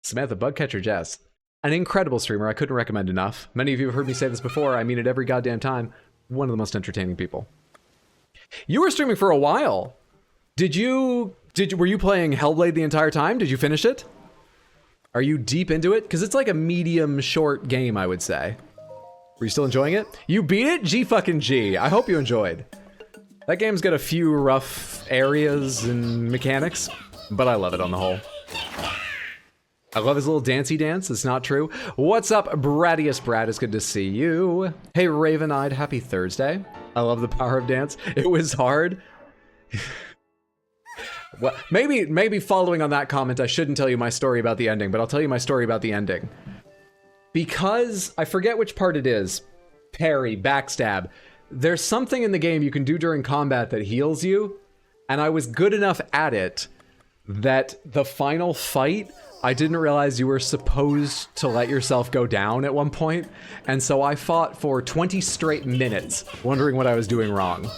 Samantha Bugcatcher Jess. An incredible streamer. I couldn't recommend enough. Many of you have heard me say this before. I mean it every goddamn time. One of the most entertaining people. You were streaming for a while. Were you playing Hellblade the entire time? Did you finish it? Are you deep into it? Because it's like a medium short game, I would say. Were you still enjoying it? You beat it? G fucking G. I hope you enjoyed. That game's got a few rough areas and mechanics, but I love it on the whole. I love his little dancey dance. It's not true. What's up, Bradius Brad? It's good to see you. Hey, Raven-Eyed. Happy Thursday. I love the power of dance. It was hard. Well, maybe following on that comment, I shouldn't tell you my story about the ending, but I'll tell you my story about the ending. Because I forget which part it is. Parry, backstab. There's something in the game you can do during combat that heals you, and I was good enough at it that the final fight, I didn't realize you were supposed to let yourself go down at one point, and so I fought for 20 straight minutes, wondering what I was doing wrong.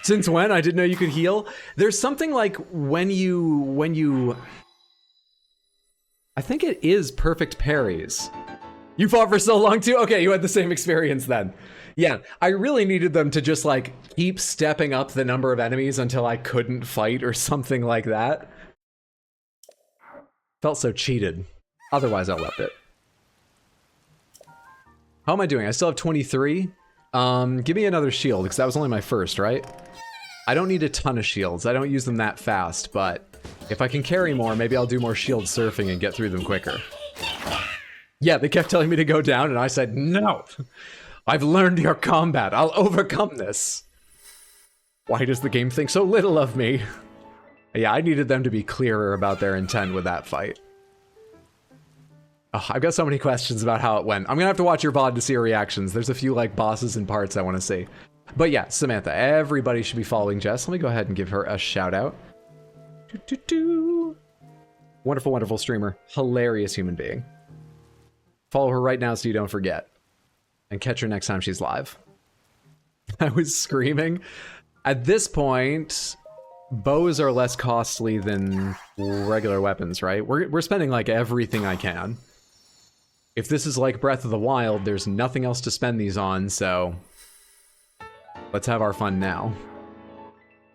Since when? I didn't know you could heal. There's something like when you... I think it is perfect parries. You fought for so long too? Okay, you had the same experience then. Yeah, I really needed them to just like keep stepping up the number of enemies until I couldn't fight or something like that. Felt so cheated. Otherwise, I loved it. How am I doing? I still have 23. Give me another shield, because that was only my first, right? I don't need a ton of shields. I don't use them that fast, but if I can carry more, maybe I'll do more shield surfing and get through them quicker. Yeah, they kept telling me to go down, and I said, no! I've learned your combat. I'll overcome this. Why does the game think so little of me? Yeah, I needed them to be clearer about their intent with that fight. Oh, I've got so many questions about how it went. I'm gonna have to watch your VOD to see your reactions. There's a few like bosses and parts I want to see. But yeah, Samantha, everybody should be following Jess. Let me go ahead and give her a shout out. Wonderful, wonderful streamer. Hilarious human being. Follow her right now so you don't forget. And catch her next time she's live. I was screaming. At this point, bows are less costly than regular weapons, right? We're spending like everything I can. If this is like Breath of the Wild, there's nothing else to spend these on, so let's have our fun now.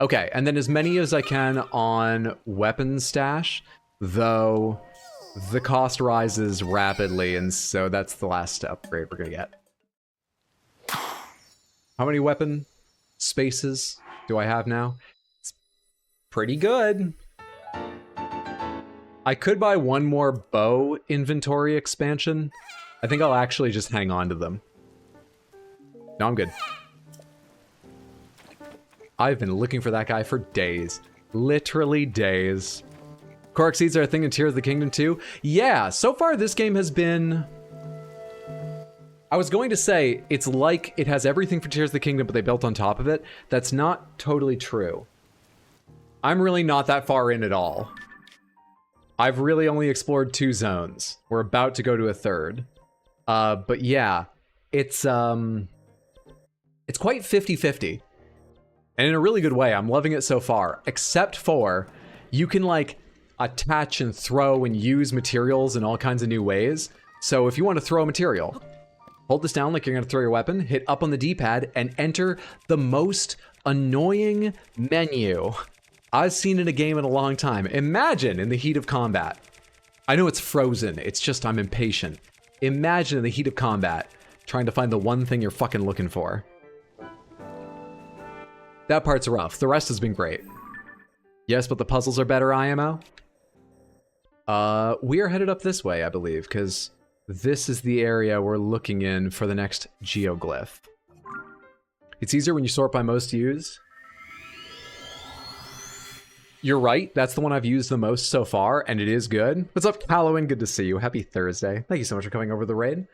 Okay, and then as many as I can on weapon stash, though the cost rises rapidly, and so that's the last upgrade we're gonna get. How many weapon spaces do I have now? It's pretty good. I could buy one more bow inventory expansion. I think I'll actually just hang on to them. No, I'm good. I've been looking for that guy for days. Literally days. Cork seeds are a thing in Tears of the Kingdom too? Yeah, so far this game has been... I was going to say, it's like it has everything for Tears of the Kingdom, but they built on top of it. That's not totally true. I'm really not that far in at all. I've really only explored 2 zones. We're about to go to a 3rd. But yeah, it's quite 50-50. And in a really good way. I'm loving it so far. Except for, you can like attach and throw and use materials in all kinds of new ways. So if you want to throw a material, hold this down like you're going to throw your weapon, hit up on the D-pad, and enter the most annoying menu I've seen in a game in a long time. Imagine in the heat of combat. I know it's frozen, it's just I'm impatient. Imagine in the heat of combat, trying to find the one thing you're fucking looking for. That part's rough. The rest has been great. Yes, but the puzzles are better, IMO? We are headed up this way, I believe, because this is the area we're looking in for the next geoglyph. It's easier when you sort by most used. You're right, that's the one I've used the most so far, and it is good. What's up, Halloween? Good to see you. Happy Thursday. Thank you so much for coming over the raid.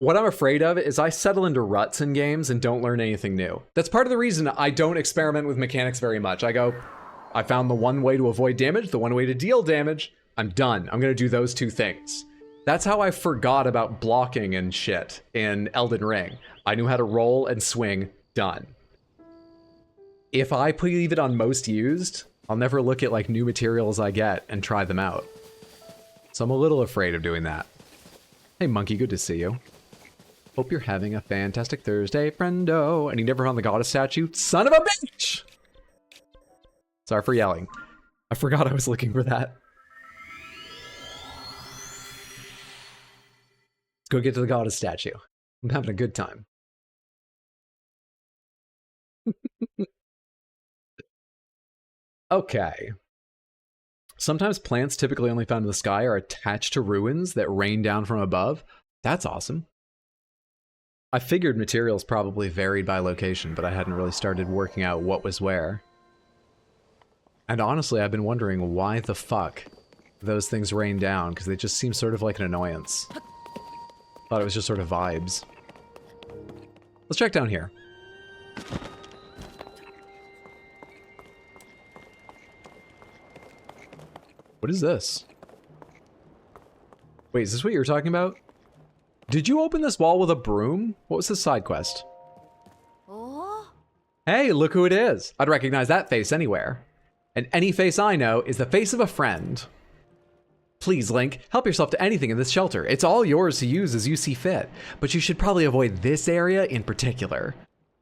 What I'm afraid of is I settle into ruts in games and don't learn anything new. That's part of the reason I don't experiment with mechanics very much. I go, I found the one way to avoid damage, the one way to deal damage, I'm done. I'm gonna do those two things. That's how I forgot about blocking and shit in Elden Ring. I knew how to roll and swing, done. If I leave it on most used, I'll never look at like new materials I get and try them out. So I'm a little afraid of doing that. Hey Monkey, good to see you. Hope you're having a fantastic Thursday, friendo. And he never found the goddess statue? Son of a bitch! Sorry for yelling. I forgot I was looking for that. Let's go get to the goddess statue. I'm having a good time. Okay. Sometimes plants typically only found in the sky are attached to ruins that rain down from above. That's awesome. I figured materials probably varied by location, but I hadn't really started working out what was where. And honestly, I've been wondering why the fuck those things rain down, because they just seem sort of like an annoyance. Thought it was just sort of vibes. Let's check down here. What is this? Wait, is this what you were talking about? Did you open this wall with a broom? What was this side quest? Oh? Hey, look who it is. I'd recognize that face anywhere. And any face I know is the face of a friend. Please, Link, help yourself to anything in this shelter. It's all yours to use as you see fit, but you should probably avoid this area in particular.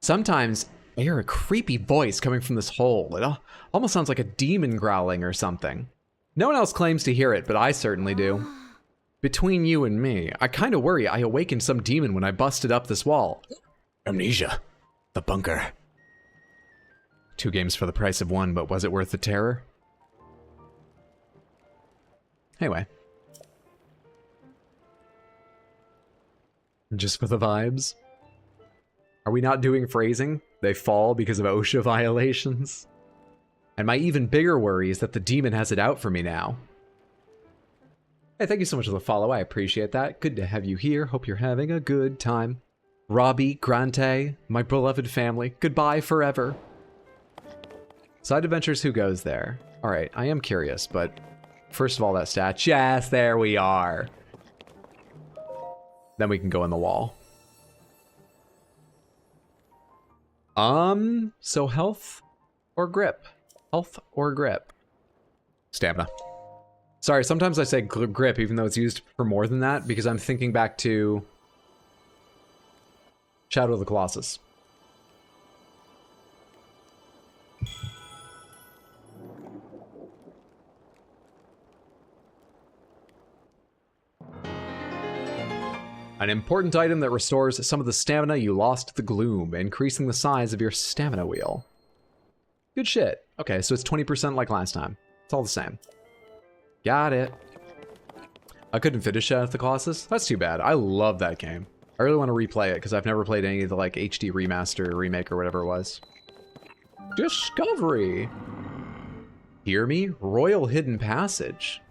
Sometimes I hear a creepy voice coming from this hole. It almost sounds like a demon growling or something. No one else claims to hear it, but I certainly do. Between you and me, I kind of worry I awakened some demon when I busted up this wall. Amnesia. The bunker. 2 games for the price of 1, but was it worth the terror? Anyway. Just for the vibes. Are we not doing phrasing? They fall because of OSHA violations? And my even bigger worry is that the demon has it out for me now. Hey, thank you so much for the follow. I appreciate that. Good to have you here. Hope you're having a good time. Robbie, Grante, my beloved family, goodbye forever. Side adventures, who goes there? Alright, I am curious, but first of all, that stat. Yes, there we are. Then we can go in the wall. So health or grip? Health or grip? Stamina. Sorry, sometimes I say grip even though it's used for more than that because I'm thinking back to Shadow of the Colossus. An important item that restores some of the stamina you lost to the gloom, increasing the size of your stamina wheel. Good shit. Okay, so it's 20% like last time. It's all the same. Got it. I couldn't finish Shadow of the Colossus. That's too bad. I love that game. I really want to replay it because I've never played any of the like HD remaster, remake, or whatever it was. Discovery. Hear me? Royal Hidden Passage.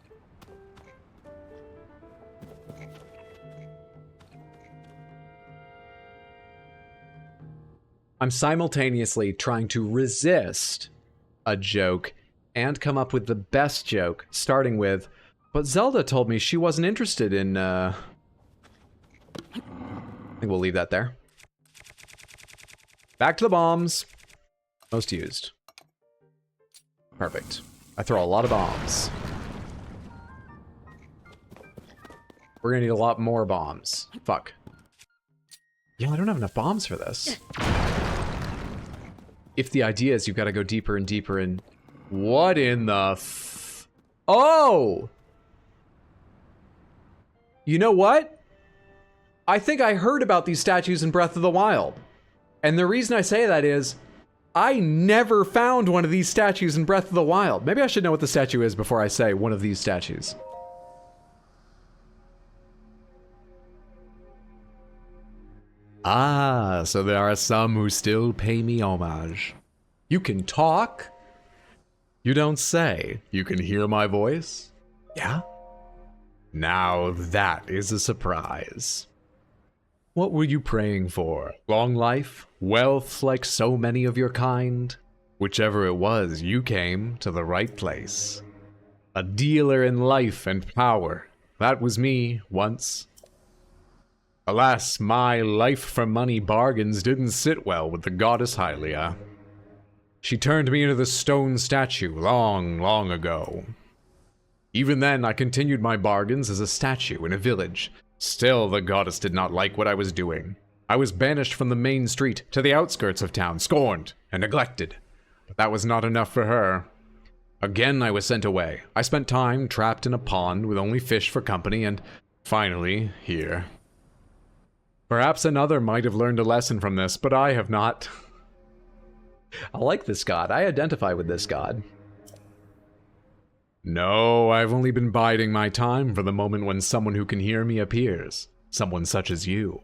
I'm simultaneously trying to resist a joke and come up with the best joke, starting with, but Zelda told me she wasn't interested in, I think we'll leave that there. Back to the bombs. Most used. Perfect. I throw a lot of bombs. We're gonna need a lot more bombs. Fuck. Yeah, I don't have enough bombs for this. If the idea is you've got to go deeper and deeper and... What in the Oh! You know what? I think I heard about these statues in Breath of the Wild. And the reason I say that is, I never found one of these statues in Breath of the Wild. Maybe I should know what the statue is before I say one of these statues. Ah, so there are some who still pay me homage. You can talk? You don't say. You can hear my voice? Yeah? Now that is a surprise. What were you praying for? Long life? Wealth like so many of your kind? Whichever it was, you came to the right place. A dealer in life and power. That was me, once. Alas, my life for money bargains didn't sit well with the goddess Hylia. She turned me into the stone statue long, long ago. Even then, I continued my bargains as a statue in a village. Still, the goddess did not like what I was doing. I was banished from the main street to the outskirts of town, scorned and neglected. But that was not enough for her. Again, I was sent away. I spent time trapped in a pond with only fish for company, and finally, here. Perhaps another might have learned a lesson from this, but I have not. I like this god. I identify with this god. No, I've only been biding my time for the moment when someone who can hear me appears. Someone such as you.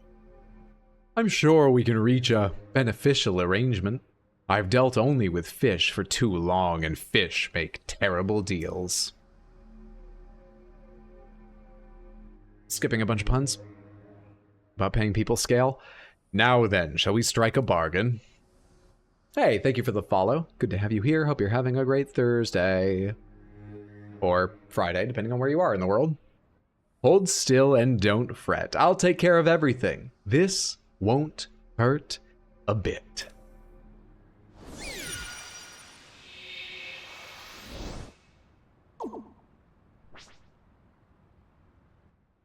I'm sure we can reach a beneficial arrangement. I've dealt only with fish for too long, and fish make terrible deals. Skipping a bunch of puns. About paying people scale. Now then, shall we strike a bargain? Hey, thank you for the follow. Good to have you here. Hope you're having a great Thursday. Or Friday, depending on where you are in the world. Hold still and don't fret. I'll take care of everything. This won't hurt a bit.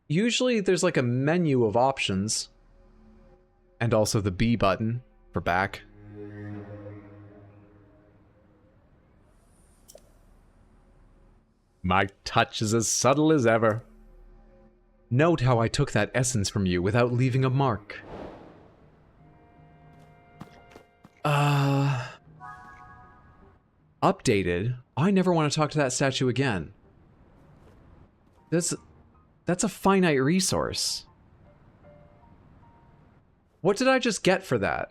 Usually there's like a menu of options. And also the B button for back. My touch is as subtle as ever. Note how I took that essence from you without leaving a mark. Updated? I never want to talk to that statue again. That's a finite resource. What did I just get for that?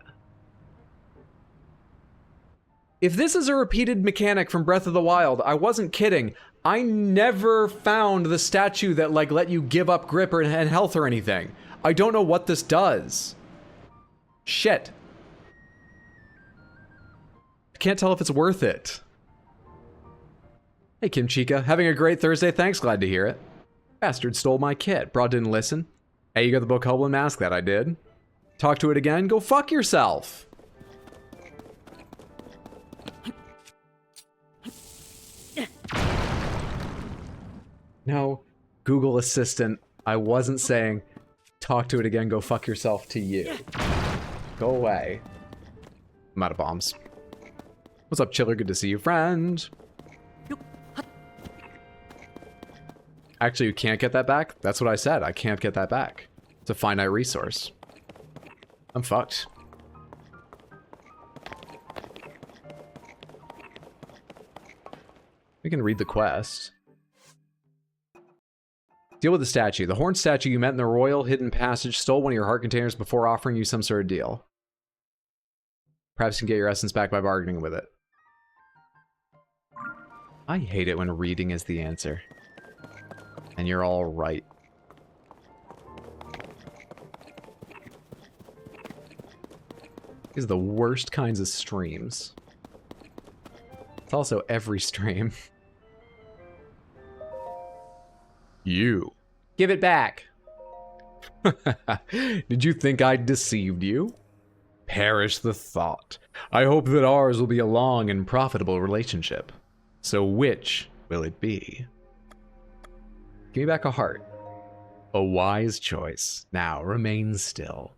If this is a repeated mechanic from Breath of the Wild, I wasn't kidding. I never found the statue that like let you give up grip and health or anything. I don't know what this does. Shit. I can't tell if it's worth it. Hey Kim Chica, having a great Thursday, thanks, glad to hear it. Bastard stole my kit, Broad didn't listen. Hey, you got the book Hoblin Mask? That I did. Talk to it again? Go fuck yourself! No, Google Assistant, I wasn't saying talk to it again, go fuck yourself to you. Go away. I'm out of bombs. What's up, Chiller? Good to see you, friend. Actually, you can't get that back? That's what I said. I can't get that back. It's a finite resource. I'm fucked. We can read the quest. Deal with the statue. The horned statue you met in the royal hidden passage stole one of your heart containers before offering you some sort of deal. Perhaps you can get your essence back by bargaining with it. I hate it when reading is the answer. And you're all right. These are the worst kinds of streams. It's also every stream. You. Give it back. Did you think I deceived you? Perish the thought. I hope that ours will be a long and profitable relationship. So which will it be? Give me back a heart. A wise choice. Now remain still.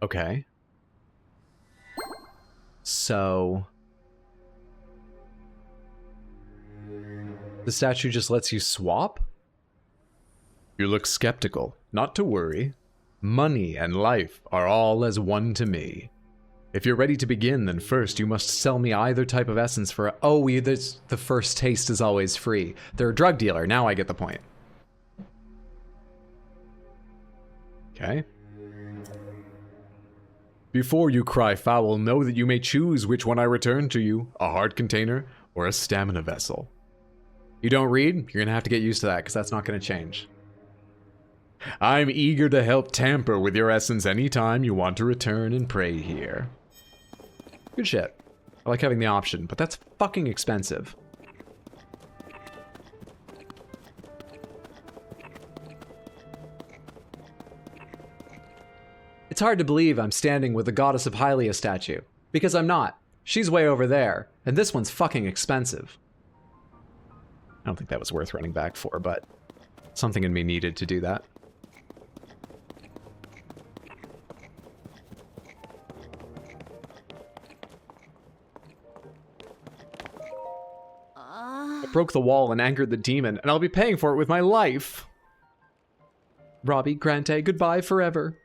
Okay. So the statue just lets you swap? You look skeptical. Not to worry. Money and life are all as one to me. If you're ready to begin, then first you must sell me either type of essence for the first taste is always free. They're a drug dealer. Now I get the point. Okay. Before you cry foul, know that you may choose which one I return to you, a heart container or a stamina vessel. You don't read? You're gonna have to get used to that, because that's not gonna change. I'm eager to help tamper with your essence anytime you want to return and pray here. Good shit. I like having the option, but that's fucking expensive. It's hard to believe I'm standing with the goddess of Hylia statue, because I'm not. She's way over there, and this one's fucking expensive. I don't think that was worth running back for, but something in me needed to do that. I broke the wall and angered the demon, and I'll be paying for it with my life. Robbie, Grante, goodbye forever.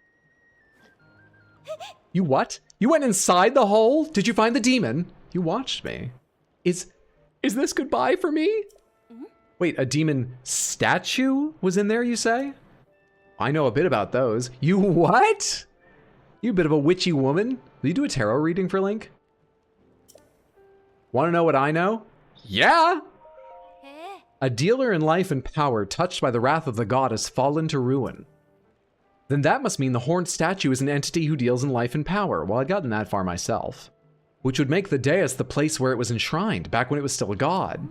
You what? You went inside the hole? Did you find the demon? You watched me. Is this goodbye for me? Wait, a demon statue was in there, you say? I know a bit about those. You what? You a bit of a witchy woman? Will you do a tarot reading for Link? Want to know what I know? Yeah! A dealer in life and power touched by the wrath of the goddess fallen to ruin. Then that must mean the horned statue is an entity who deals in life and power. Well, I'd gotten that far myself. Which would make the dais the place where it was enshrined, back when it was still a god.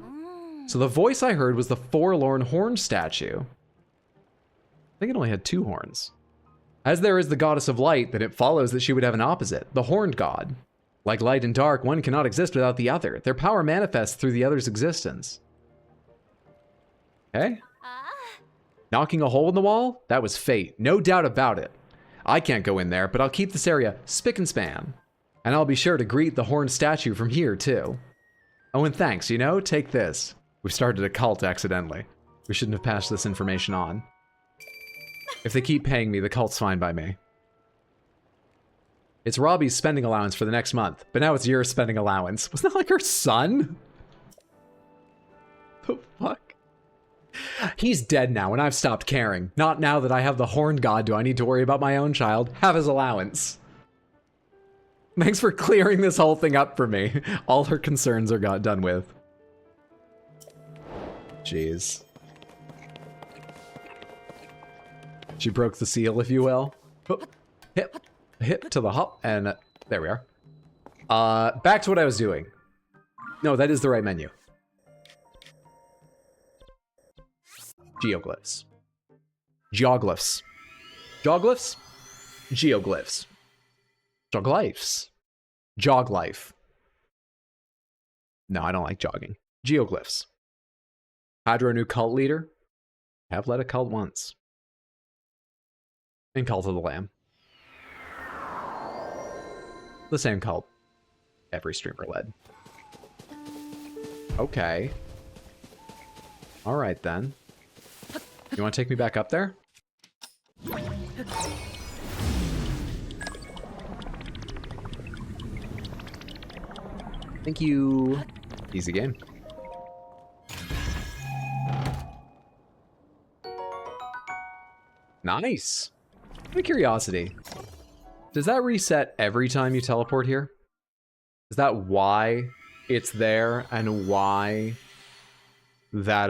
So the voice I heard was the forlorn horned statue. I think it only had 2 horns. As there is the goddess of light, then it follows that she would have an opposite, the horned god. Like light and dark, one cannot exist without the other. Their power manifests through the other's existence. Okay. Knocking a hole in the wall? That was fate, no doubt about it. I can't go in there, but I'll keep this area spick and span. And I'll be sure to greet the horned statue from here, too. Oh, and thanks, you know, take this. We've started a cult accidentally. We shouldn't have passed this information on. If they keep paying me, the cult's fine by me. It's Robbie's spending allowance for the next month, but now it's your spending allowance. Wasn't that like her son? The fuck? He's dead now, and I've stopped caring. Not now that I have the horned god do I need to worry about my own child. Have his allowance. Thanks for clearing this whole thing up for me. All her concerns are got done with. Jeez. She broke the seal, if you will. Hip to the hop, and there we are. Back to what I was doing. No, that is the right menu. Geoglyphs. Geoglyphs. Geoglyphs? Geoglyphs. Joglyphs. Joglife. No, I don't like jogging. Geoglyphs. Hydro new cult leader. Have led a cult once. In Cult of the Lamb. The same cult every streamer led. Okay. Alright then. You want to take me back up there? Thank you. Easy game. Nice. Out of curiosity, does that reset every time you teleport here? Is that why it's there and why that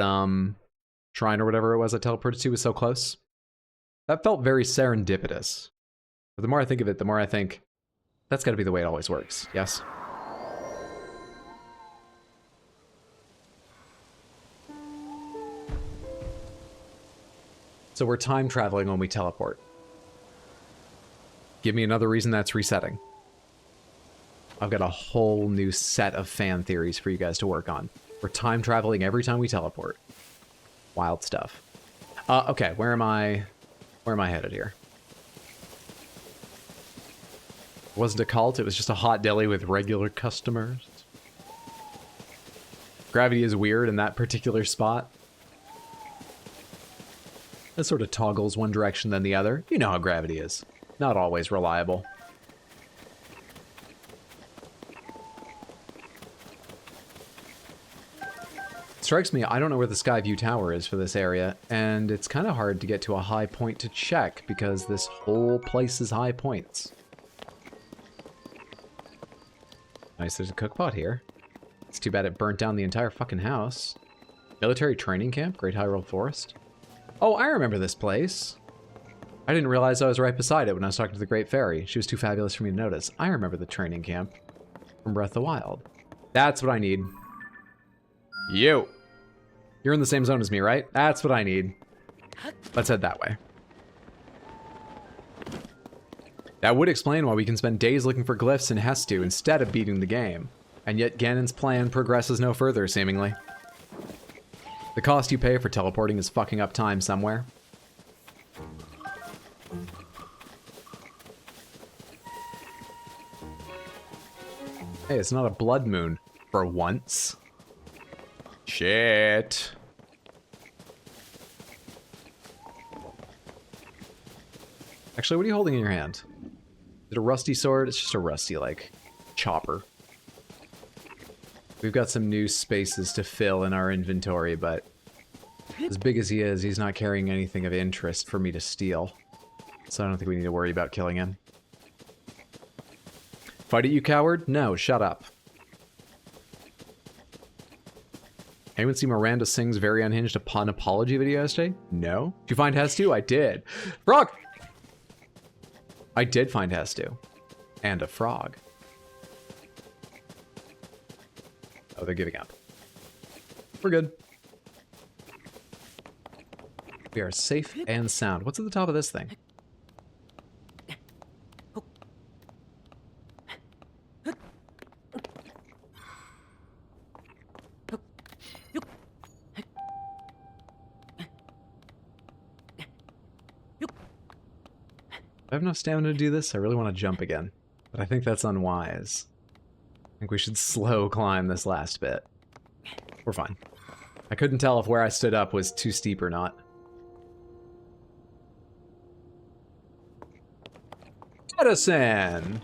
shrine or whatever it was I teleported to was so close? That felt very serendipitous. But the more I think of it, the more I think that's got to be the way it always works. Yes. So we're time traveling when we teleport. Give me another reason that's resetting. I've got a whole new set of fan theories for you guys to work on. We're time traveling every time we teleport. Wild stuff. Okay, where am I headed here? It wasn't a cult, it was just a hot deli with regular customers. Gravity is weird in that particular spot. It sort of toggles one direction then the other. You know how gravity is. Not always reliable. Strikes me, I don't know where the Skyview Tower is for this area, and it's kind of hard to get to a high point to check because this whole place is high points. Nice, there's a cookpot here. It's too bad it burnt down the entire fucking house. Military training camp, Great Hyrule Forest. Oh, I remember this place. I didn't realize I was right beside it when I was talking to the Great Fairy. She was too fabulous for me to notice. I remember the training camp from Breath of the Wild. That's what I need. You. You're in the same zone as me, right? That's what I need. Let's head that way. That would explain why we can spend days looking for glyphs in Hestu instead of beating the game. And yet Ganon's plan progresses no further, seemingly. The cost you pay for teleporting is fucking up time somewhere. Hey, it's not a blood moon. For once. Shit. Actually, what are you holding in your hand? Is it a rusty sword? It's just a rusty, like, chopper. We've got some new spaces to fill in our inventory, but as big as he is, he's not carrying anything of interest for me to steal. So I don't think we need to worry about killing him. Fight it, you coward? No, shut up. Anyone see Miranda Singh's very unhinged upon apology video yesterday? No. Did you find Hestu? I did. Frog! I did find Hestu. And a frog. Oh, they're giving up. We're good. We are safe and sound. What's at the top of this thing? I have enough stamina to do this. I really want to jump again, but I think that's unwise. I think we should slow climb this last bit. We're fine. I couldn't tell if where I stood up was too steep or not. Medicine!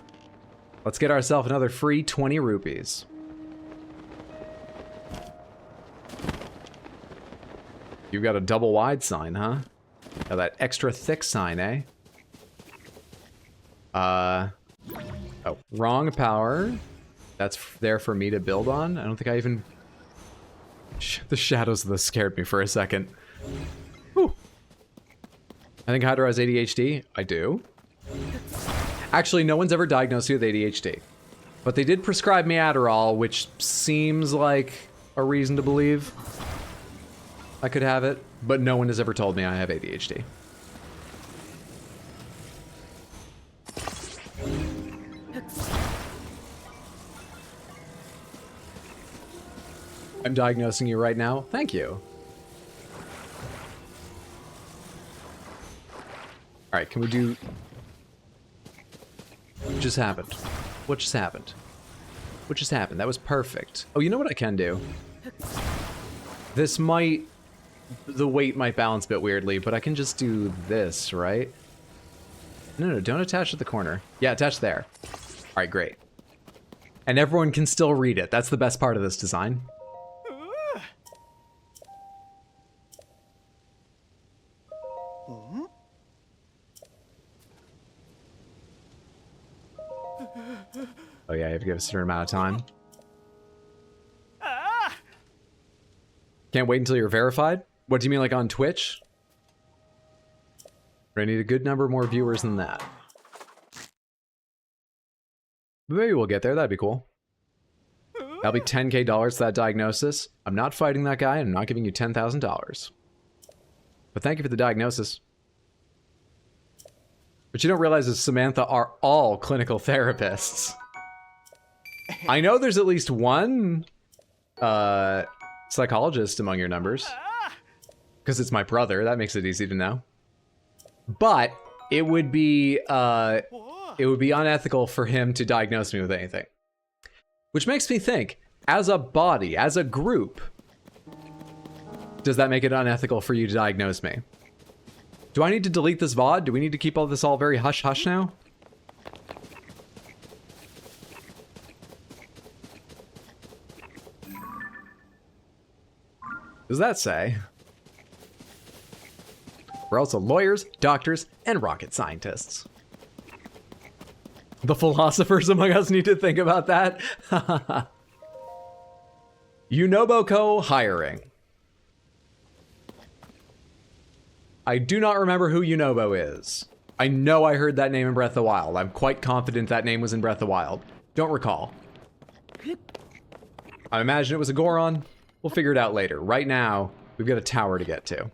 Let's get ourselves another free 20 rupees. You've got a double wide sign, huh? Got that extra thick sign, eh? Oh, wrong power. That's there for me to build on. I don't think I even... The shadows of this scared me for a second. Whew. I think Hydra has ADHD. I do. Actually, no one's ever diagnosed me with ADHD. But they did prescribe me Adderall, which seems like a reason to believe I could have it. But no one has ever told me I have ADHD. I'm diagnosing you right now. Thank you. Alright, can we do... What just happened? What just happened? What just happened? That was perfect. Oh, you know what I can do? This might... The weight might balance a bit weirdly, but I can just do this, right? No, don't attach to the corner. Yeah, attach there. Alright, great. And everyone can still read it. That's the best part of this design. Oh yeah, you have to give a certain amount of time. Can't wait until you're verified? What do you mean, like on Twitch? I need a good number more viewers than that. Maybe we'll get there, that'd be cool. That'll be $10K for that diagnosis. I'm not fighting that guy, and I'm not giving you $10,000. But thank you for the diagnosis. What you don't realize is Samantha are all clinical therapists. I know there's at least one psychologist among your numbers. Because it's my brother, that makes it easy to know. But it would be unethical for him to diagnose me with anything. Which makes me think, as a body, as a group, does that make it unethical for you to diagnose me? Do I need to delete this VOD? Do we need to keep all this all very hush-hush now? Does that say? We're also lawyers, doctors, and rocket scientists. The philosophers among us need to think about that. Unoboko hiring. I do not remember who Unobo is. I know I heard that name in Breath of the Wild. I'm quite confident that name was in Breath of the Wild. Don't recall. I imagine it was a Goron. We'll figure it out later. Right now, we've got a tower to get to.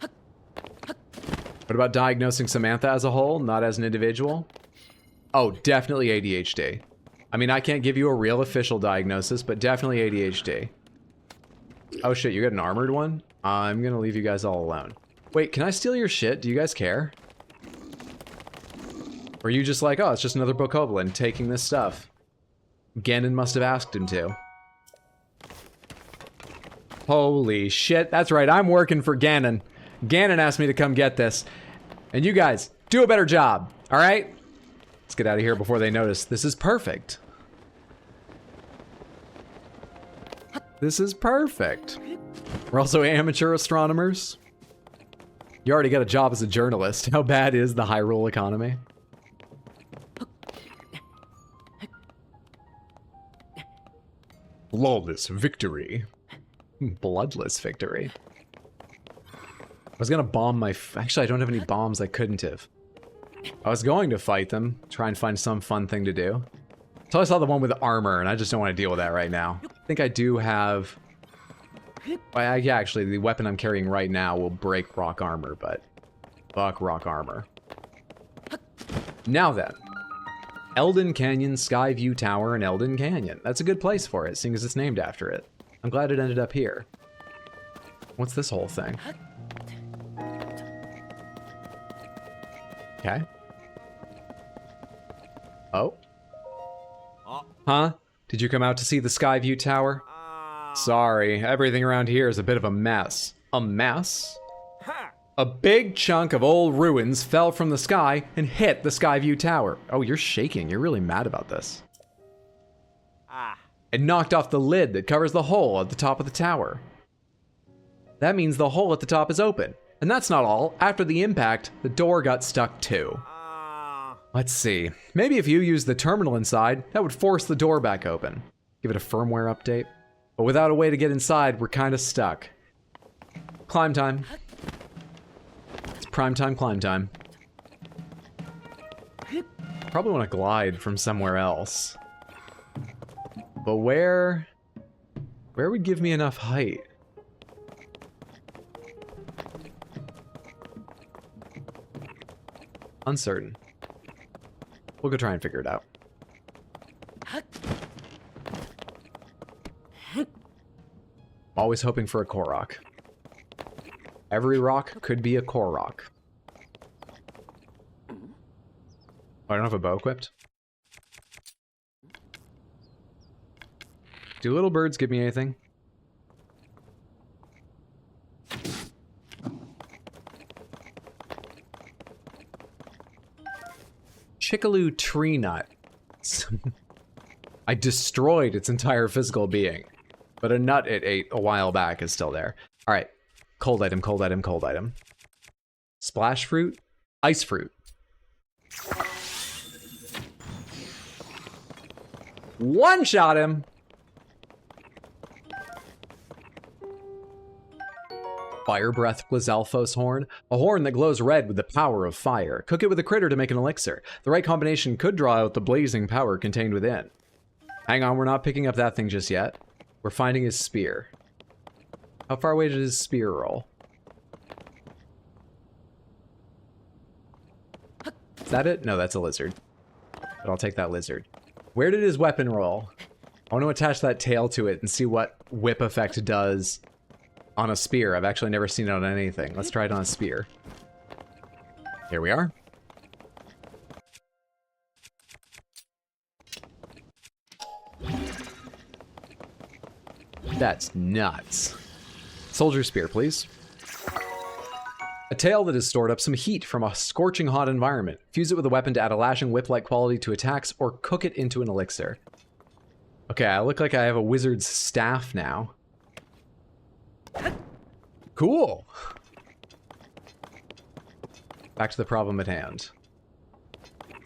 What about diagnosing Samantha as a whole, not as an individual? Oh, definitely ADHD. I mean, I can't give you a real official diagnosis, but definitely ADHD. Oh shit, you got an armored one? I'm gonna leave you guys all alone. Wait, can I steal your shit? Do you guys care? Or are you just like, oh, it's just another Bokoblin taking this stuff? Ganon must have asked him to. Holy shit, that's right, I'm working for Ganon. Ganon asked me to come get this. And you guys, do a better job, alright? Let's get out of here before they notice. This is perfect. This is perfect. We're also amateur astronomers. You already got a job as a journalist. How bad is the Hyrule economy? Flawless victory. Bloodless victory. I was gonna bomb my... Actually, I don't have any bombs. I couldn't have. I was going to fight them. Try and find some fun thing to do. So I saw the one with the armor, and I just don't want to deal with that right now. I think I do have... yeah, actually, the weapon I'm carrying right now will break rock armor, but... Fuck rock armor. Now then. Elden Canyon, Skyview Tower, and Elden Canyon. That's a good place for it, seeing as it's named after it. I'm glad it ended up here. What's this whole thing? Okay. Oh. Huh? Did you come out to see the Skyview Tower? Sorry, everything around here is a bit of a mess. A mess? A big chunk of old ruins fell from the sky and hit the Skyview Tower. Oh, you're shaking. You're really mad about this. It knocked off the lid that covers the hole at the top of the tower. That means the hole at the top is open. And that's not all. After the impact, the door got stuck too. Let's see. Maybe if you use the terminal inside, that would force the door back open. Give it a firmware update. But without a way to get inside, we're kind of stuck. Climb time. It's prime time, climb time. Probably want to glide from somewhere else. But where would give me enough height? Uncertain. We'll go try and figure it out. Always hoping for a Korok. Every rock could be a Korok. Oh, I don't have a bow equipped? Do little birds give me anything? Chickaloo tree nut. I destroyed its entire physical being. But a nut it ate a while back is still there. Alright. Cold item, cold item, cold item. Splash fruit? Ice fruit. One shot him! Fire Breath Glazalfos horn. A horn that glows red with the power of fire. Cook it with a critter to make an elixir. The right combination could draw out the blazing power contained within. Hang on, we're not picking up that thing just yet. We're finding his spear. How far away did his spear roll? Is that it? No, that's a lizard. But I'll take that lizard. Where did his weapon roll? I want to attach that tail to it and see what whip effect does on a spear. I've actually never seen it on anything. Let's try it on a spear. Here we are. That's nuts. Soldier spear, please. A tail that has stored up some heat from a scorching hot environment. Fuse it with a weapon to add a lashing whip-like quality to attacks, or cook it into an elixir. Okay, I look like I have a wizard's staff now. Cool! Back to the problem at hand.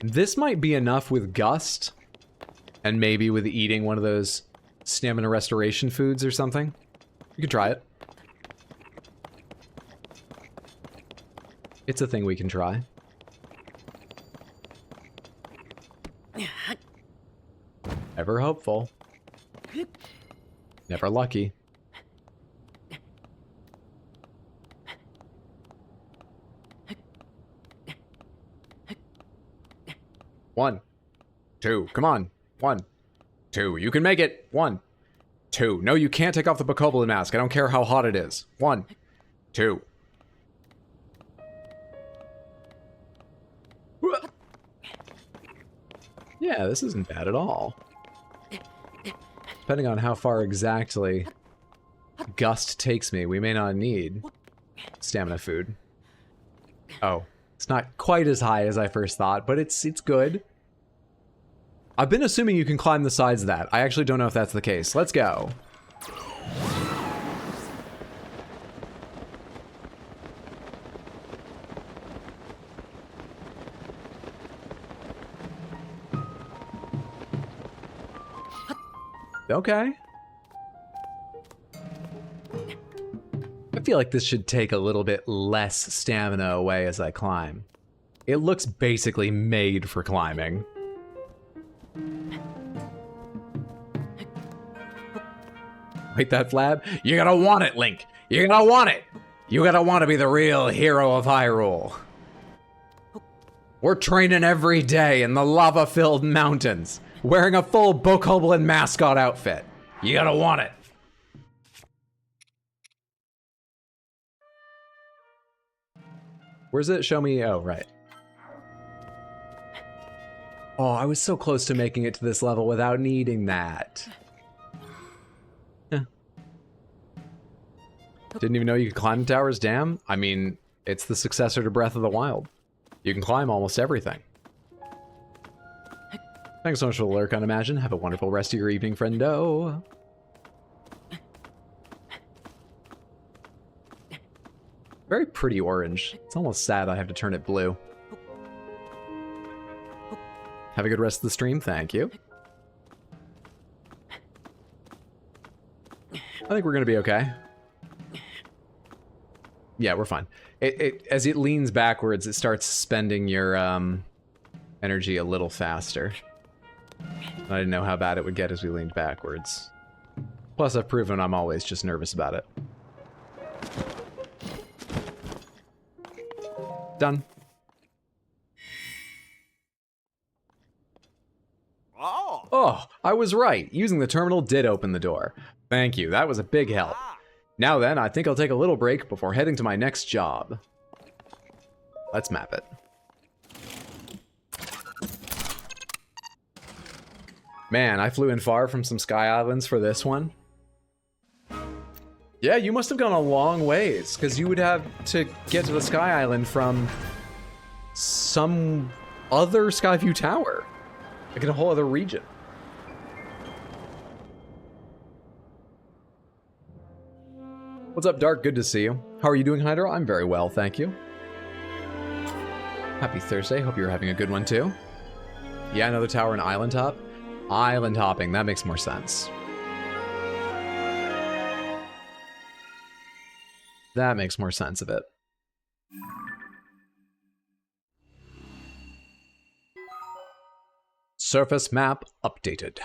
This might be enough with Gust, and maybe with eating one of those stamina restoration foods or something. You could try it. It's a thing we can try. Ever hopeful. Never lucky. One. Two. Come on. One. Two. You can make it. One. Two. No, you can't take off the Bokoblin mask. I don't care how hot it is. One. Two. Yeah, this isn't bad at all. Depending on how far exactly Gust takes me, we may not need stamina food. Oh, it's not quite as high as I first thought, but it's good. I've been assuming you can climb the sides of that. I actually don't know if that's the case. Let's go. Okay. I feel like this should take a little bit less stamina away as I climb. It looks basically made for climbing. Wait, that flab? You're gonna want it, Link! You're gonna want it! You're gonna want to be the real hero of Hyrule. We're training every day in the lava-filled mountains, wearing a full Bokoblin mascot outfit. You gotta want it. Where's it? Show me. Oh, right. Oh, I was so close to making it to this level without needing that. Didn't even know you could climb the towers, damn. I mean, it's the successor to Breath of the Wild. You can climb almost everything. Thanks so much for the lurk on Imagine. Have a wonderful rest of your evening, friendo. Very pretty orange. It's almost sad I have to turn it blue. Have a good rest of the stream, thank you. I think we're gonna be okay. Yeah, we're fine. As it leans backwards, it starts spending your energy a little faster. I didn't know how bad it would get as we leaned backwards. Plus, I've proven I'm always just nervous about it. Done. Oh, I was right. Using the terminal did open the door. Thank you, that was a big help. Now then, I think I'll take a little break before heading to my next job. Let's map it. Man, I flew in far from some Sky Islands for this one. Yeah, you must have gone a long ways, because you would have to get to the Sky Island from some other Skyview tower. Like in a whole other region. What's up, Dark? Good to see you. How are you doing, Hydra? I'm very well, thank you. Happy Thursday. Hope you're having a good one, too. Yeah, another tower and island top. Island hopping, that makes more sense. That makes more sense of it. Surface map updated.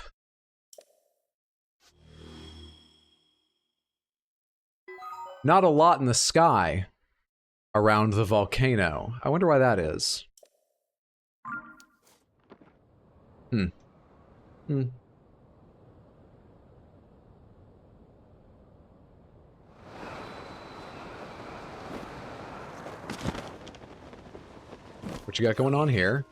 Not a lot in the sky around the volcano. I wonder why that is. What you got going on here?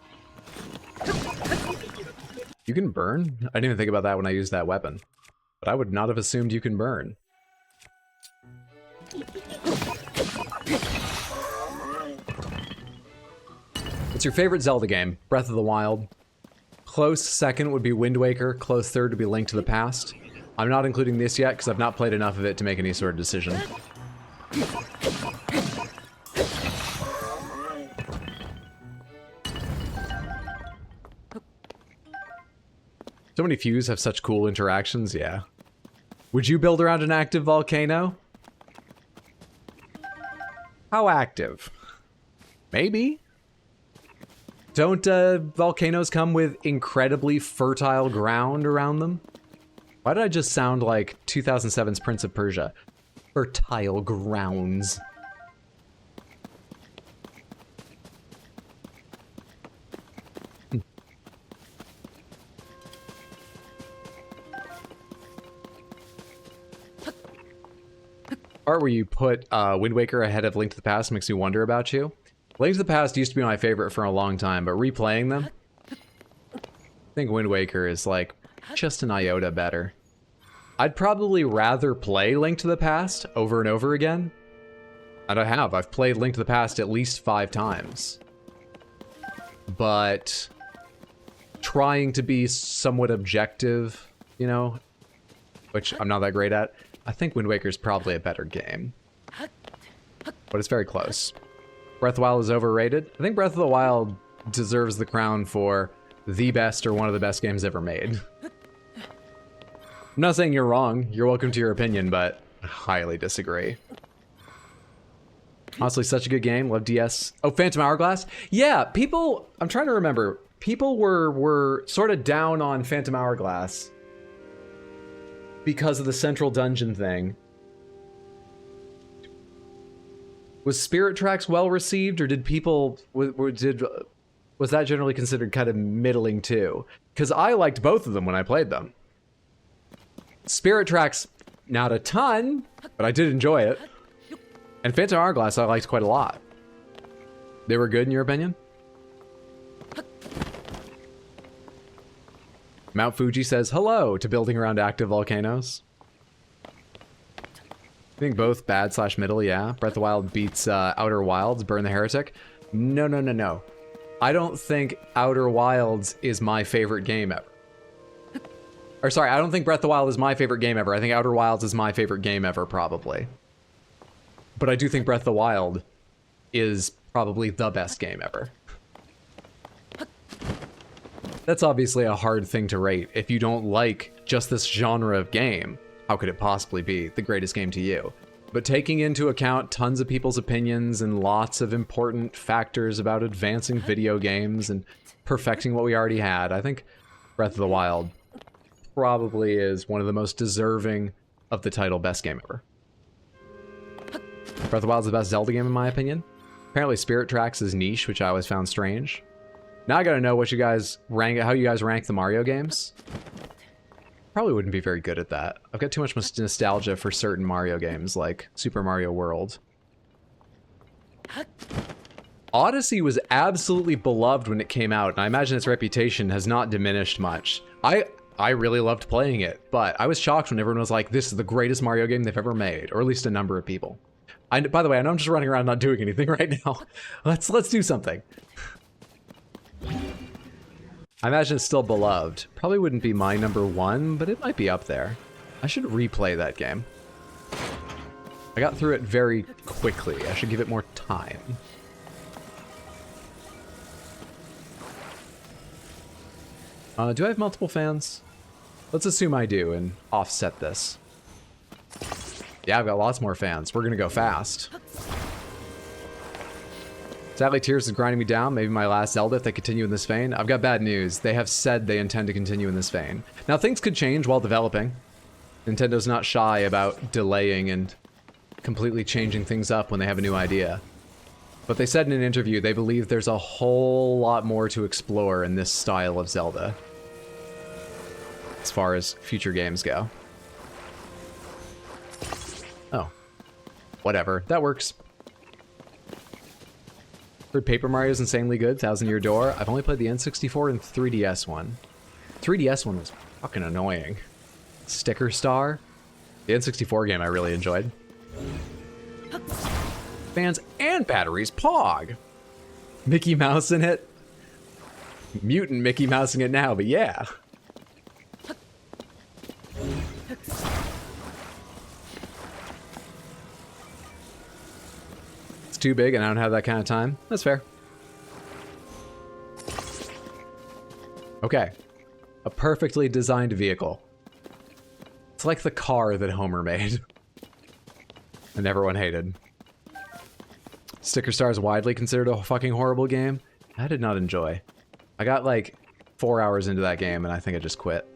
You can burn? I didn't even think about that when I used that weapon. But I would not have assumed you can burn. What's your favorite Zelda game? Breath of the Wild. Close second would be Wind Waker. Close third would be Link to the Past. I'm not including this yet because I've not played enough of it to make any sort of decision. So many Fuse have such cool interactions, yeah. Would you build around an active volcano? How active? Maybe. Don't volcanoes come with incredibly fertile ground around them? Why did I just sound like 2007's Prince of Persia? Fertile grounds. Part where you put Wind Waker ahead of Link to the Past makes me wonder about you. Link to the Past used to be my favorite for a long time, but replaying them, I think Wind Waker is like just an iota better. I'd probably rather play Link to the Past over and over again. And I have. I've played Link to the Past at least 5 times. But trying to be somewhat objective, you know, which I'm not that great at, I think Wind Waker's probably a better game. But it's very close. Breath of the Wild is overrated. I think Breath of the Wild deserves the crown for the best or one of the best games ever made. I'm not saying you're wrong. You're welcome to your opinion, but I highly disagree. Honestly, such a good game. Love DS. Oh, Phantom Hourglass? Yeah, people... I'm trying to remember. People were sort of down on Phantom Hourglass because of the central dungeon thing. Was Spirit Tracks well received, or did people... was that generally considered kind of middling too? Because I liked both of them when I played them. Spirit Tracks, not a ton, but I did enjoy it. And Phantom Hourglass I liked quite a lot. They were good in your opinion? Mount Fuji says hello to building around active volcanoes. I think both bad/middle, yeah. Breath of the Wild beats Outer Wilds, Burn the Heretic. No. I don't think Outer Wilds is my favorite game ever. Or sorry, I don't think Breath of the Wild is my favorite game ever. I think Outer Wilds is my favorite game ever, probably. But I do think Breath of the Wild is probably the best game ever. That's obviously a hard thing to rate. If you don't like just this genre of game, how could it possibly be the greatest game to you? But taking into account tons of people's opinions and lots of important factors about advancing video games and perfecting what we already had, I think Breath of the Wild probably is one of the most deserving of the title best game ever. Breath of the Wild is the best Zelda game in my opinion. Apparently Spirit Tracks is niche, which I always found strange. Now I gotta know what you guys rank, how you guys rank the Mario games. Probably wouldn't be very good at that. I've got too much nostalgia for certain Mario games, like Super Mario World. Odyssey was absolutely beloved when it came out, and I imagine its reputation has not diminished much. I really loved playing it, but I was shocked when everyone was like, this is the greatest Mario game they've ever made, or at least a number of people. By the way, I know I'm just running around not doing anything right now. Let's do something. I imagine it's still beloved. Probably wouldn't be my #1, but it might be up there. I should replay that game. I got through it very quickly. I should give it more time. Do I have multiple fans? Let's assume I do and offset this. Yeah, I've got lots more fans. We're gonna go fast. Sadly, Tears is grinding me down. Maybe my last Zelda if they continue in this vein. I've got bad news. They have said they intend to continue in this vein. Now, things could change while developing. Nintendo's not shy about delaying and completely changing things up when they have a new idea. But they said in an interview they believe there's a whole lot more to explore in this style of Zelda. as far as future games go. Oh. Whatever. That works. Heard Paper Mario's insanely good, Thousand Year Door. I've only played the N64 and 3DS one. 3DS one was fucking annoying. Sticker Star. The N64 game I really enjoyed. Fans and batteries, Pog! Mickey Mouse in it. Mutant Mickey Mousing it now, but yeah. It's too big and I don't have that kind of time. That's fair. Okay. A perfectly designed vehicle. It's like the car that Homer made. And everyone hated. Sticker Star is widely considered a fucking horrible game. I did not enjoy. I got like 4 hours into that game and I think I just quit.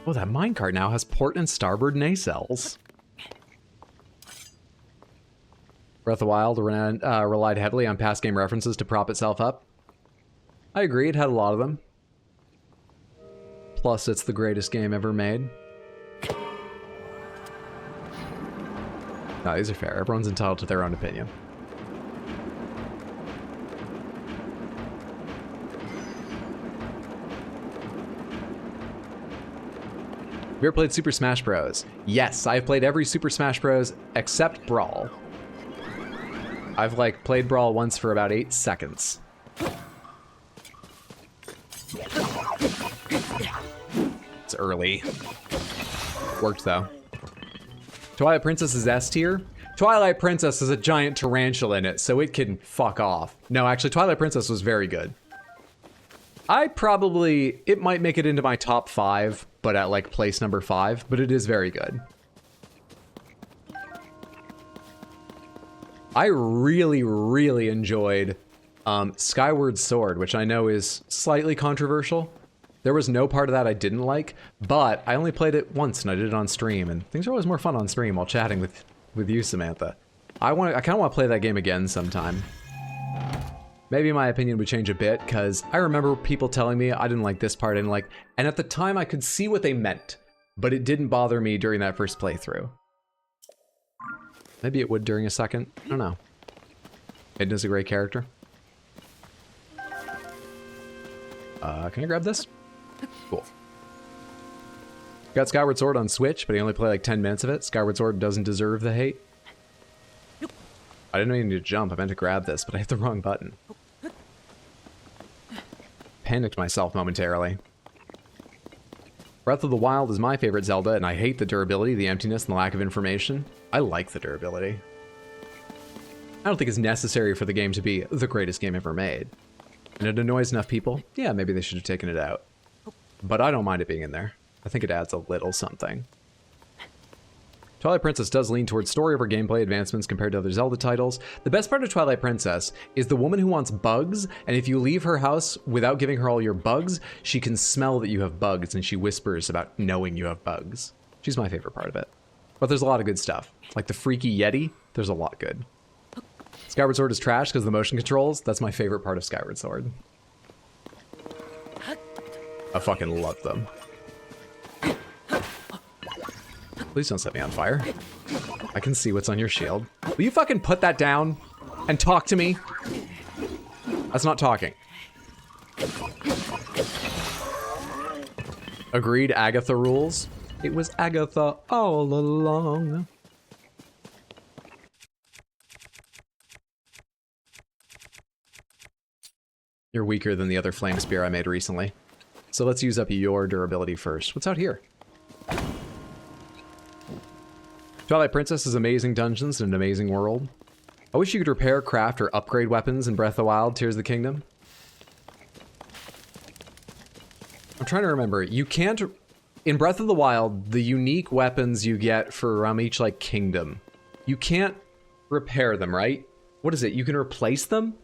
Oh, that minecart now has port and starboard nacelles. Breath of the Wild relied heavily on past game references to prop itself up. I agree, it had a lot of them. Plus, it's the greatest game ever made. No, these are fair. Everyone's entitled to their own opinion. Have you ever played Super Smash Bros? Yes, I've played every Super Smash Bros except Brawl. I've like played Brawl once for about 8 seconds. It's early. Worked though. Twilight Princess is S tier. Twilight Princess has a giant tarantula in it, so it can fuck off. No, actually, Twilight Princess was very good. It might make it into my top 5, but at like place number 5, but it is very good. I really, really enjoyed Skyward Sword, which I know is slightly controversial. There was no part of that I didn't like, but I only played it once and I did it on stream, and things are always more fun on stream while chatting with you, Samantha. I kind of want to play that game again sometime. Maybe my opinion would change a bit, because I remember people telling me I didn't like this part, and at the time I could see what they meant, but it didn't bother me during that first playthrough. Maybe it would during a second. I don't know. Aiden is a great character. Can I grab this? Cool. Got Skyward Sword on Switch, but I only play like 10 minutes of it. Skyward Sword doesn't deserve the hate. I didn't even need to jump. I meant to grab this, but I hit the wrong button. Panicked myself momentarily. Breath of the Wild is my favorite Zelda, and I hate the durability, the emptiness, and the lack of information. I like the durability. I don't think it's necessary for the game to be the greatest game ever made. And it annoys enough people, yeah, maybe they should have taken it out. But I don't mind it being in there. I think it adds a little something. Twilight Princess does lean towards story over gameplay advancements compared to other Zelda titles. The best part of Twilight Princess is the woman who wants bugs, and if you leave her house without giving her all your bugs, she can smell that you have bugs, and she whispers about knowing you have bugs. She's my favorite part of it. But there's a lot of good stuff. Like the freaky Yeti, there's a lot good. Skyward Sword is trash because of the motion controls. That's my favorite part of Skyward Sword. I fucking love them. Please don't set me on fire. I can see what's on your shield. Will you fucking put that down and talk to me? That's not talking. Agreed, Agatha rules. It was Agatha all along. You're weaker than the other flame spear I made recently. So let's use up your durability first. What's out here? Twilight Princess has amazing dungeons and an amazing world. I wish you could repair, craft, or upgrade weapons in Breath of the Wild, Tears of the Kingdom. I'm trying to remember. You can't... In Breath of the Wild, the unique weapons you get for each, like, kingdom, you can't repair them, right? What is it? You can replace them?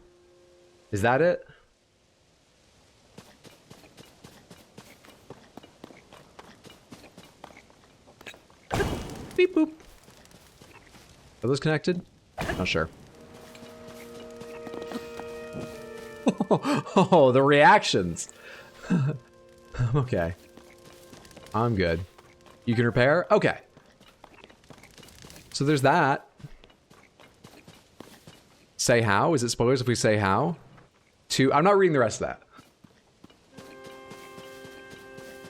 Is that it? Beep boop. Are those connected? Not sure. Oh, the reactions. Okay. I'm good. You can repair? Okay. So there's that. Say how? Is it spoilers if we say how? I'm not reading the rest of that.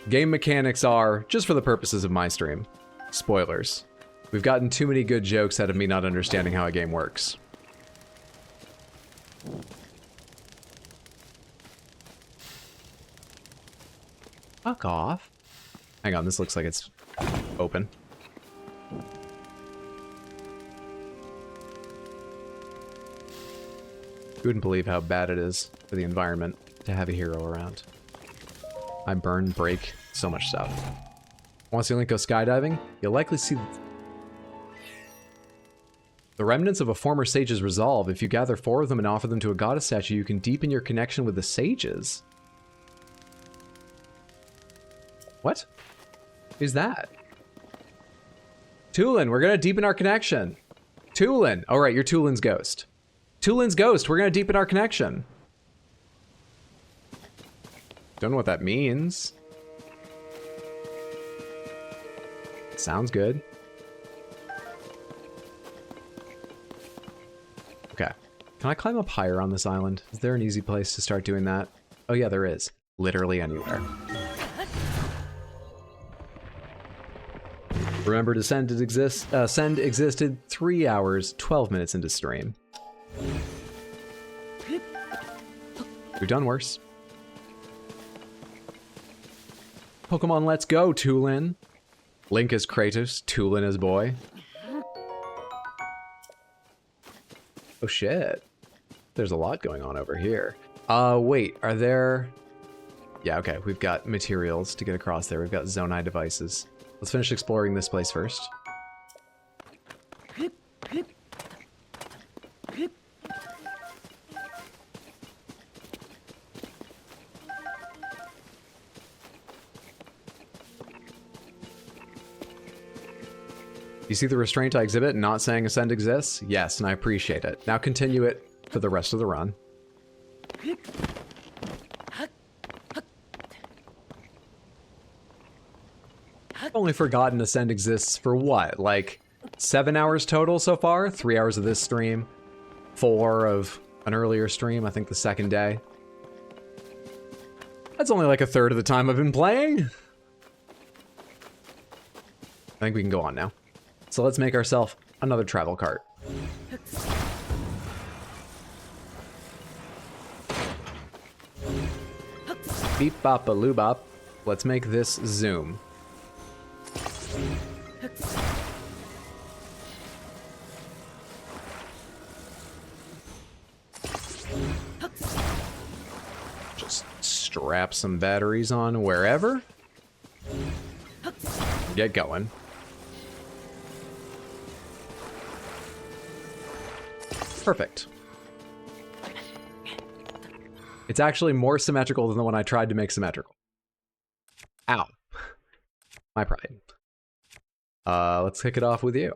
Game mechanics are, just for the purposes of my stream, spoilers. We've gotten too many good jokes out of me not understanding how a game works. Fuck off. Hang on, this looks like it's open. You wouldn't believe how bad it is for the environment to have a hero around. I burn, break, so much stuff. Want to see Link go skydiving? You'll likely see the remnants of a former sage's resolve. If you gather 4 of them and offer them to a goddess statue, you can deepen your connection with the sages. What is that? Tulin, we're gonna deepen our connection. Tulin. Oh, right, you're Tulin's ghost. Tulin's ghost, we're gonna deepen our connection. Don't know what that means. Sounds good. Okay. Can I climb up higher on this island? Is there an easy place to start doing that? Oh yeah, there is. Literally anywhere. Remember to send existed 3 hours, 12 minutes into stream. We've done worse. Pokemon Let's Go, Tulin. Link is Kratos, Tulin is boy. Oh shit. There's a lot going on over here. Wait, are there... Yeah, okay, we've got materials to get across there. We've got Zonai devices. Let's finish exploring this place first. You see the restraint I exhibit in not saying Ascend exists? Yes, and I appreciate it. Now continue it for the rest of the run. I've only forgotten Ascend exists for what? Like 7 hours total so far? 3 hours of this stream, 4 of an earlier stream, I think the second day. That's only like a third of the time I've been playing. I think we can go on now. So let's make ourselves another travel cart. Beep bop a loo bop. Let's make this zoom. Just strap some batteries on wherever. Get going. Perfect. It's actually more symmetrical than the one I tried to make symmetrical. Ow. My pride. Let's kick it off with you.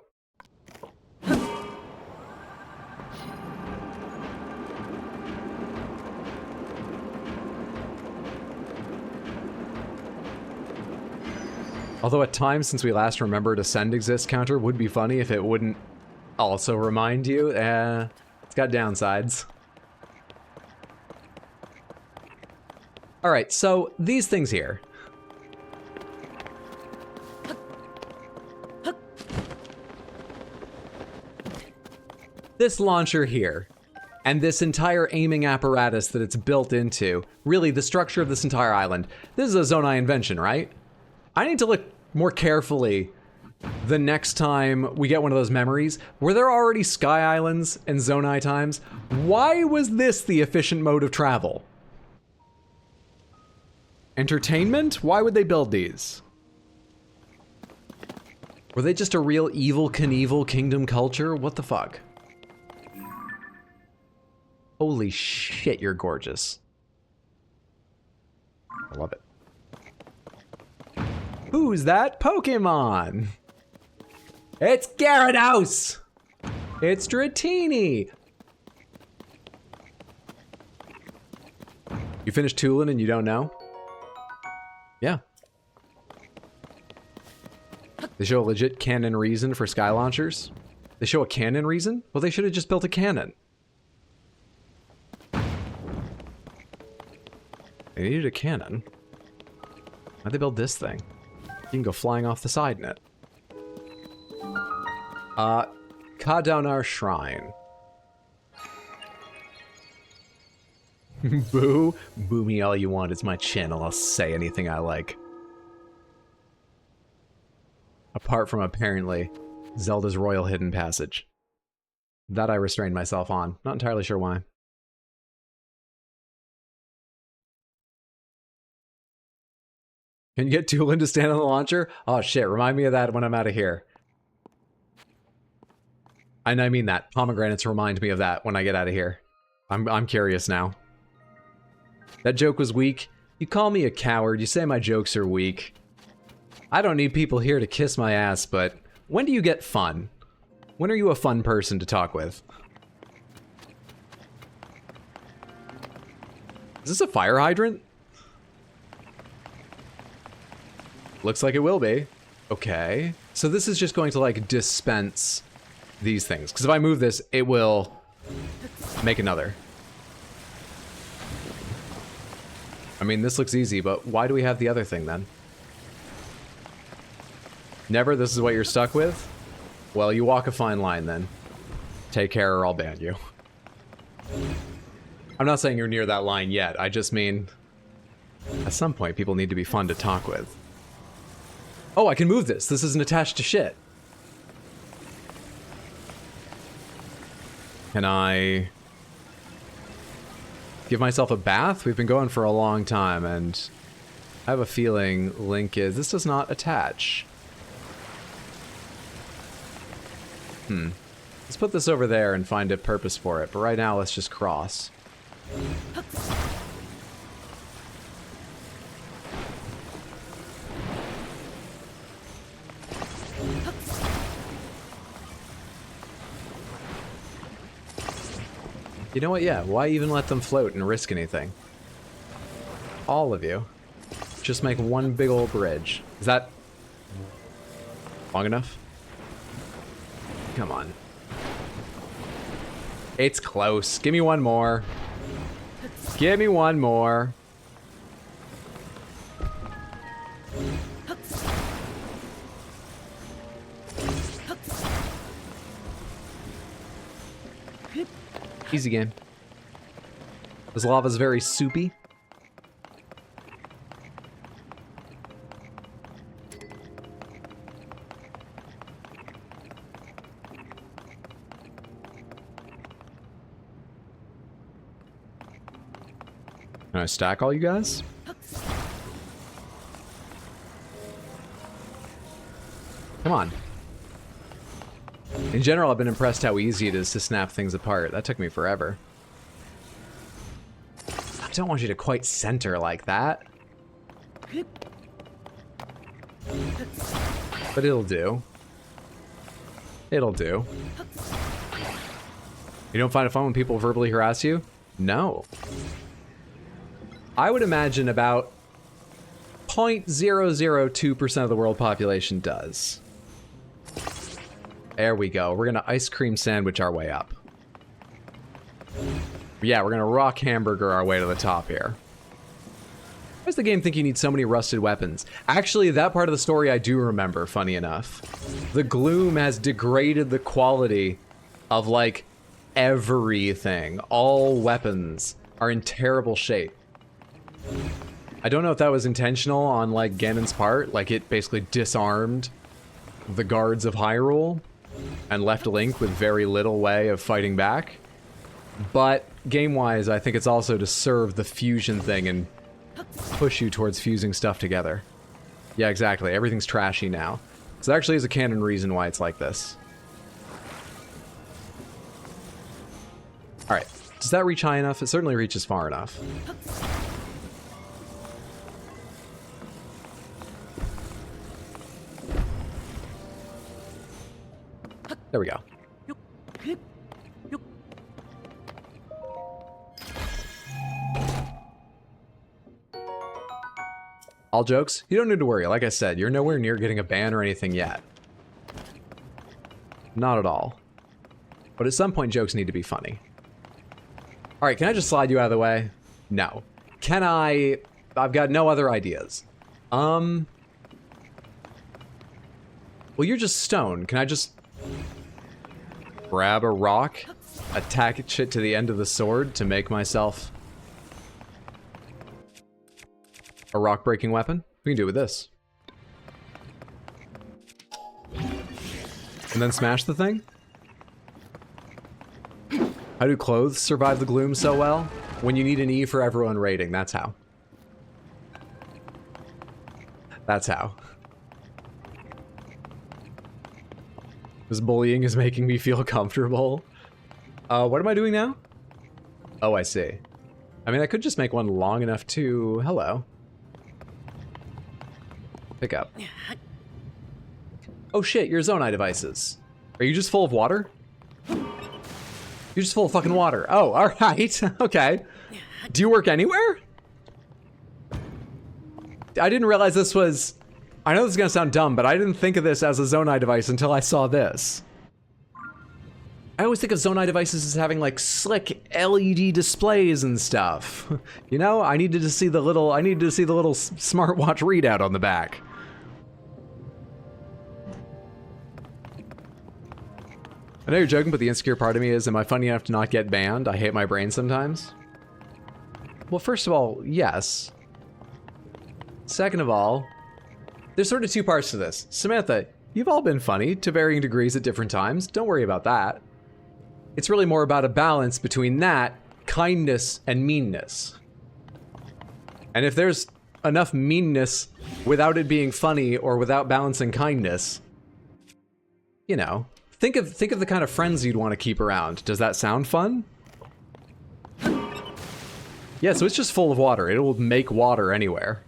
Although at times since we last remembered Ascend exists counter would be funny if it wouldn't also remind you. It's got downsides. Alright, so these things here. This launcher here, and this entire aiming apparatus that it's built into, really the structure of this entire island, this is a Zonai invention, right? I need to look more carefully the next time we get one of those memories. Were there already Sky Islands and Zonai times? Why was this the efficient mode of travel? Entertainment? Why would they build these? Were they just a real Evel Knievel kingdom culture? What the fuck? Holy shit, you're gorgeous. I love it. Who's that Pokemon? It's Gyarados! It's Dratini! You finished Tulin and you don't know? Yeah. They show a legit canon reason for sky launchers. They show a canon reason? Well, they should have just built a cannon. They needed a cannon. Why'd they build this thing? You can go flying off the side in it. Cut down our shrine. Boo. Boo me all you want. It's my channel. I'll say anything I like. Apart from, apparently, Zelda's Royal Hidden Passage. That I restrained myself on. Not entirely sure why. Can you get Tulin to stand on the launcher? Oh shit, remind me of that when I'm out of here. And I mean that. Pomegranates remind me of that when I get out of here. I'm curious now. That joke was weak. You call me a coward, you say my jokes are weak. I don't need people here to kiss my ass, but when do you get fun? When are you a fun person to talk with? Is this a fire hydrant? Looks like it will be. Okay. So this is just going to, like, dispense these things. Because if I move this, it will make another. I mean, this looks easy, but why do we have the other thing, then? Never? This is what you're stuck with? Well, you walk a fine line, then. Take care or I'll ban you. I'm not saying you're near that line yet. I just mean, at some point, people need to be fun to talk with. Oh, I can move this. This isn't attached to shit. Can I give myself a bath? We've been going for a long time, and I have a feeling Link is... This does not attach. Let's put this over there and find a purpose for it, but right now let's just cross. You know what? Yeah, why even let them float and risk anything? All of you. Just make one big old bridge. Is that long enough? Come on. It's close. Give me one more. Give me one more. Easy game. This lava's very soupy. Can I stack all you guys? Come on. In general, I've been impressed how easy it is to snap things apart. That took me forever. I don't want you to quite center like that. But it'll do. It'll do. You don't find it fun when people verbally harass you? No. I would imagine about 0.002% of the world population does. There we go. We're gonna ice cream sandwich our way up. Yeah, we're gonna rock hamburger our way to the top here. Why does the game think you need so many rusted weapons? Actually, that part of the story I do remember, funny enough. The gloom has degraded the quality of, like, everything. All weapons are in terrible shape. I don't know if that was intentional on, like, Ganon's part. Like, it basically disarmed the guards of Hyrule and left Link with very little way of fighting back. But game-wise, I think it's also to serve the fusion thing and push you towards fusing stuff together. Yeah, exactly. Everything's trashy now. So there actually is a canon reason why it's like this. Alright. Does that reach high enough? It certainly reaches far enough. There we go. All jokes, you don't need to worry. Like I said, you're nowhere near getting a ban or anything yet. Not at all. But at some point, jokes need to be funny. Alright, can I just slide you out of the way? No. Can I... I've got no other ideas. Well, you're just stone. Can I just... grab a rock, attach it to the end of the sword to make myself... a rock-breaking weapon? We can do it with this. And then smash the thing? How do clothes survive the gloom so well? When you need an E for everyone rating, that's how. That's how. This bullying is making me feel comfortable. What am I doing now? Oh, I see. I mean, I could just make one long enough to... Hello. Pick up. Oh shit, your Zonai devices. Are you just full of water? You're just full of fucking water. Oh, alright. Okay. Do you work anywhere? I didn't realize this was... I know this is gonna sound dumb, but I didn't think of this as a Zonai device until I saw this. I always think of Zonai devices as having like slick LED displays and stuff. You know, I needed to see the little smartwatch readout on the back. I know you're joking, but the insecure part of me is, am I funny enough to not get banned? I hate my brain sometimes. Well, first of all, yes. Second of all, there's sort of two parts to this. Samantha, you've all been funny to varying degrees at different times. Don't worry about that. It's really more about a balance between that, kindness, and meanness. And if there's enough meanness without it being funny or without balancing kindness, you know, think of the kind of friends you'd want to keep around. Does that sound fun? Yeah, so it's just full of water. It will make water anywhere.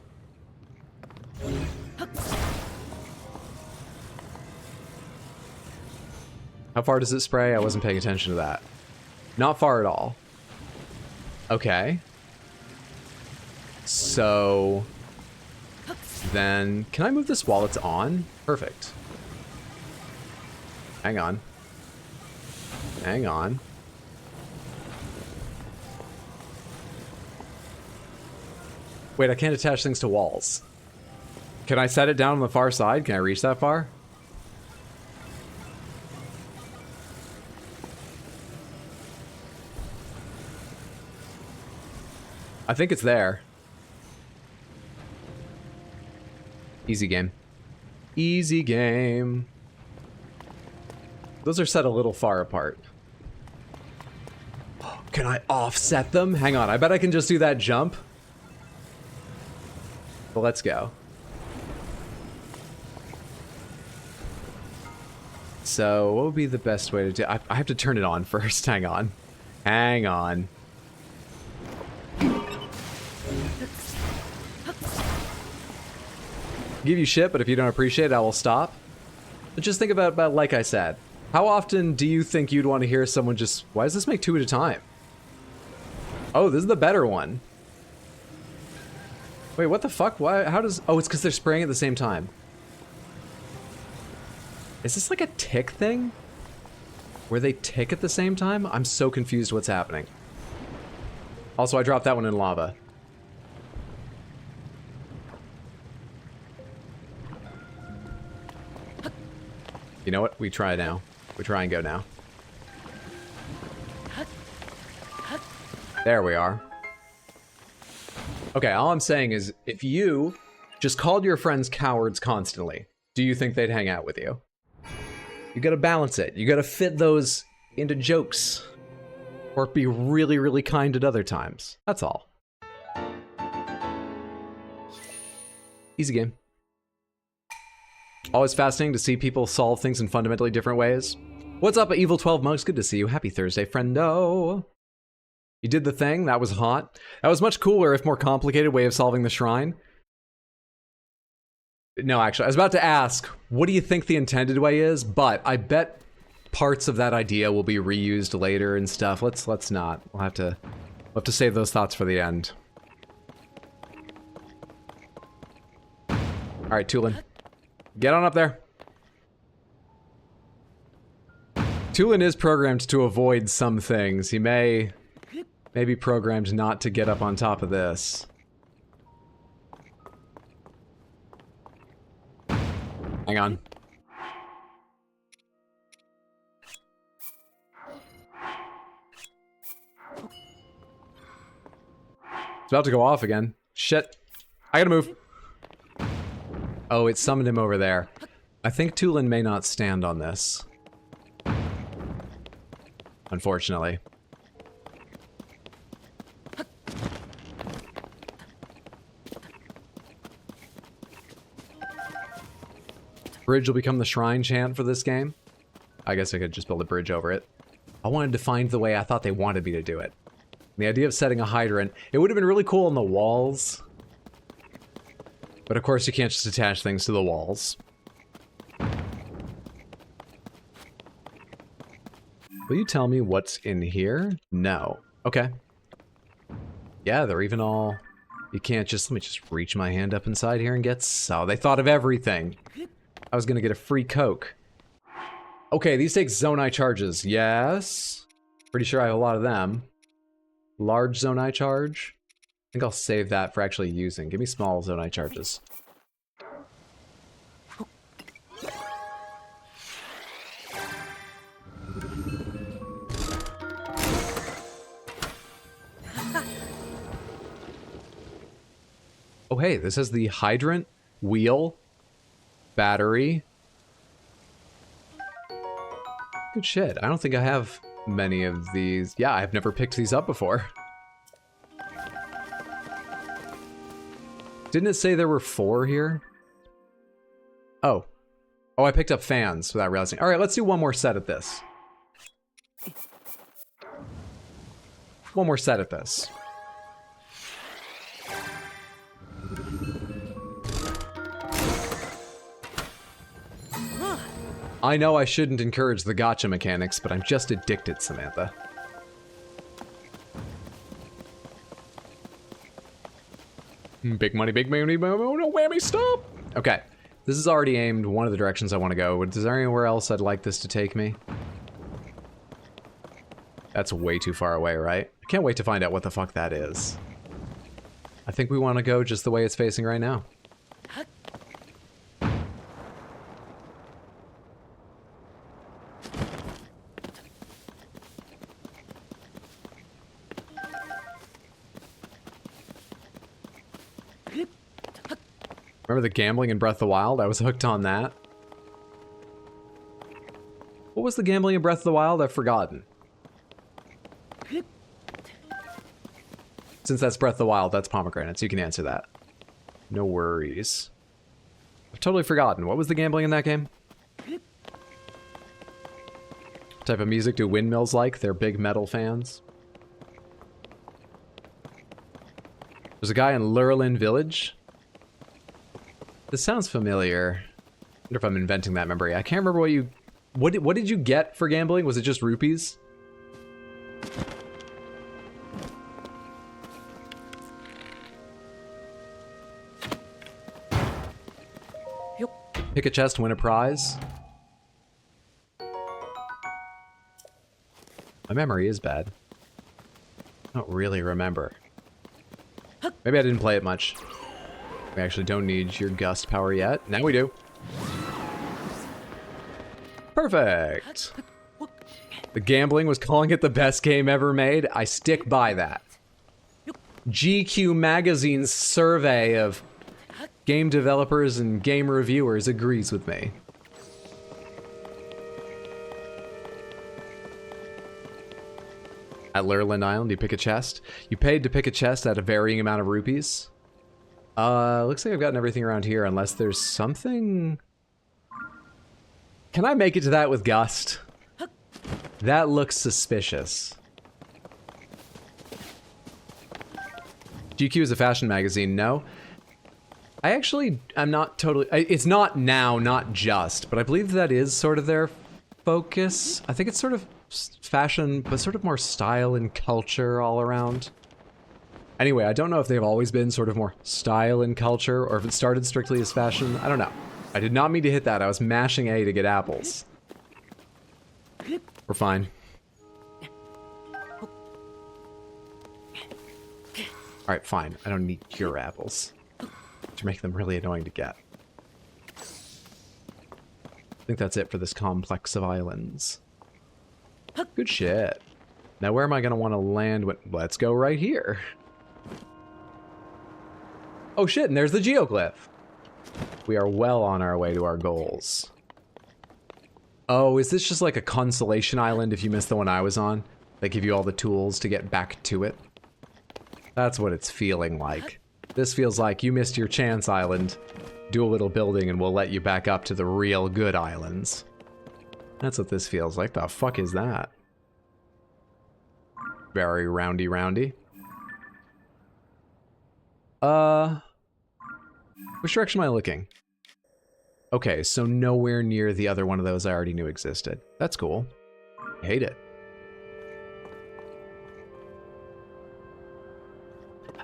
How far does it spray? I wasn't paying attention to that. Not far at all. Okay. So... then... can I move this while it's on? Perfect. Hang on. Hang on. Wait, I can't attach things to walls. Can I set it down on the far side? Can I reach that far? I think it's there. Easy game. Easy game. Those are set a little far apart. Can I offset them? Hang on, I bet I can just do that jump. Well, let's go. So, what would be the best way to do... I have to turn it on first. Hang on. Hang on. Give you shit, but if you don't appreciate it, I will stop. But just think about like I said. How often do you think you'd want to hear someone just... why does this make two at a time? Oh, this is the better one. Wait, what the fuck? Why? How does... oh, it's because they're spraying at the same time. Is this like a tick thing? Where they tick at the same time? I'm so confused what's happening. Also, I dropped that one in lava. You know what? We try now. We try and go now. There we are. Okay, all I'm saying is, if you just called your friends cowards constantly, do you think they'd hang out with you? You gotta balance it. You gotta fit those into jokes. Or be really, really kind at other times. That's all. Easy game. Always fascinating to see people solve things in fundamentally different ways. What's up, Evil 12 Mugs? Good to see you. Happy Thursday, friendo. You did the thing. That was hot. That was much cooler, if more complicated, way of solving the shrine. No, actually, I was about to ask, what do you think the intended way is? But I bet parts of that idea will be reused later and stuff. Let's not. We'll have to save those thoughts for the end. Alright, Tulin. Get on up there. Tulin is programmed to avoid some things. He may be programmed not to get up on top of this. Hang on. It's about to go off again. Shit. I gotta move. Oh, it summoned him over there. I think Tulin may not stand on this. Unfortunately. Bridge will become the shrine chant for this game. I guess I could just build a bridge over it. I wanted to find the way I thought they wanted me to do it. The idea of setting a hydrant, it would have been really cool on the walls. But of course you can't just attach things to the walls. Will you tell me what's in here? No. Okay. Yeah, they're even all... You can't just... Let me just reach my hand up inside here and get... So they thought of everything. I was gonna get a free Coke. Okay, these take Zonai charges. Yes. Pretty sure I have a lot of them. Large Zonai charge. I think I'll save that for actually using. Give me small Zonai charges. Oh hey, this has the hydrant, wheel, battery. Good shit. I don't think I have many of these. Yeah, I've never picked these up before. Didn't it say there were 4 here? Oh. Oh, I picked up fans without realizing. Alright, let's do one more set at this. One more set at this. I know I shouldn't encourage the gacha mechanics, but I'm just addicted, Samantha. Big money, no whammy, stop! Okay, this is already aimed one of the directions I want to go. Is there anywhere else I'd like this to take me? That's way too far away, right? I can't wait to find out what the fuck that is. I think we want to go just the way it's facing right now. Remember the gambling in Breath of the Wild? I was hooked on that. What was the gambling in Breath of the Wild? I've forgotten. Since that's Breath of the Wild, that's pomegranates. You can answer that. No worries. I've totally forgotten. What was the gambling in that game? What type of music do windmills like? They're big metal fans. There's a guy in Lurelin Village. This sounds familiar. I wonder if I'm inventing that memory. I can't remember what you... What did you get for gambling? Was it just rupees? Pick a chest, win a prize. My memory is bad. I don't really remember. Maybe I didn't play it much. We actually don't need your gust power yet. Now we do. Perfect. The gambling was calling it the best game ever made. I stick by that. GQ Magazine's survey of game developers and game reviewers agrees with me. At Lurelin Island, you pick a chest. You paid to pick a chest at a varying amount of rupees. Looks like I've gotten everything around here, unless there's something... Can I make it to that with Gust? That looks suspicious. GQ is a fashion magazine, no? I actually, I'm not totally... It's not now, not just, but I believe that is sort of their focus. I think it's sort of fashion, but sort of more style and culture all around. Anyway, I don't know if they've always been sort of more style and culture, or if it started strictly as fashion. I don't know. I did not mean to hit that. I was mashing A to get apples. We're fine. Alright, fine. I don't need your apples. To make them really annoying to get. I think that's it for this complex of islands. Good shit. Now where am I going to want to land when... Let's go right here. Oh shit, and there's the geoglyph. We are well on our way to our goals. Oh, is this just like a consolation island if you missed the one I was on? They give you all the tools to get back to it? That's what it's feeling like. This feels like you missed your chance island. Do a little building and we'll let you back up to the real good islands. That's what this feels like. The fuck is that? Very roundy. Which direction am I looking? Okay, so nowhere near the other one of those I already knew existed. That's cool. I hate it.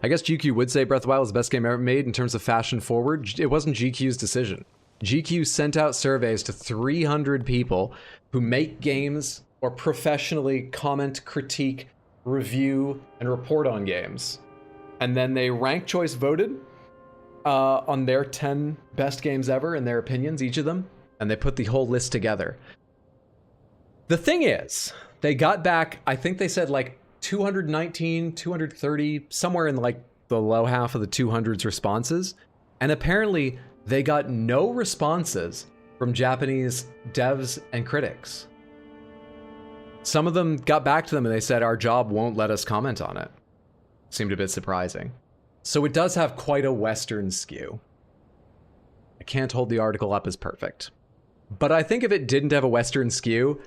I guess GQ would say Breath of the Wild is the best game ever made in terms of fashion forward. It wasn't GQ's decision. GQ sent out surveys to 300 people who make games or professionally comment, critique, review, and report on games. And then they rank choice voted on their 10 best games ever in their opinions, each of them. And they put the whole list together. The thing is, they got back, I think they said like 219, 230, somewhere in like the low half of the 200s responses. And apparently they got no responses from Japanese devs and critics. Some of them got back to them and they said, our job won't let us comment on it. Seemed a bit surprising. So it does have quite a Western skew. I can't hold the article up as perfect. But I think if it didn't have a Western skew,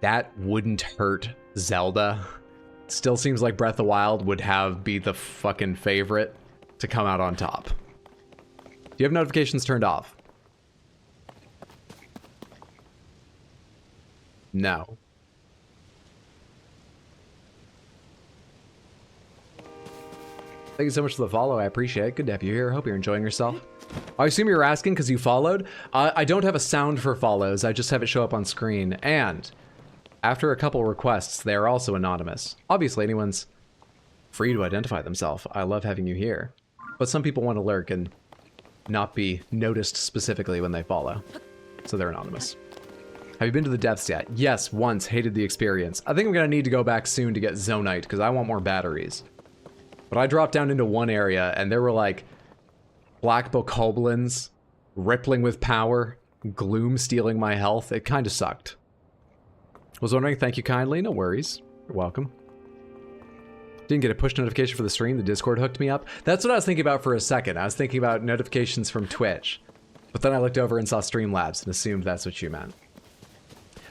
that wouldn't hurt Zelda. Still seems like Breath of the Wild would be the fucking favorite to come out on top. Do you have notifications turned off? No. Thank you so much for the follow. I appreciate it. Good to have you here. Hope you're enjoying yourself. I assume you're asking because you followed. I don't have a sound for follows. I just have it show up on screen. And after a couple requests, they are also anonymous. Obviously, anyone's free to identify themselves. I love having you here. But some people want to lurk and not be noticed specifically when they follow. So they're anonymous. Have you been to the depths yet? Yes, once. Hated the experience. I think I'm going to need to go back soon to get Zonite because I want more batteries. But I dropped down into one area and there were like black bokoblins rippling with power, gloom stealing my health. It kind of sucked. Was wondering, thank you kindly. No worries. You're welcome. Didn't get a push notification for the stream. The Discord hooked me up. That's what I was thinking about for a second. I was thinking about notifications from Twitch. But then I looked over and saw Streamlabs and assumed that's what you meant.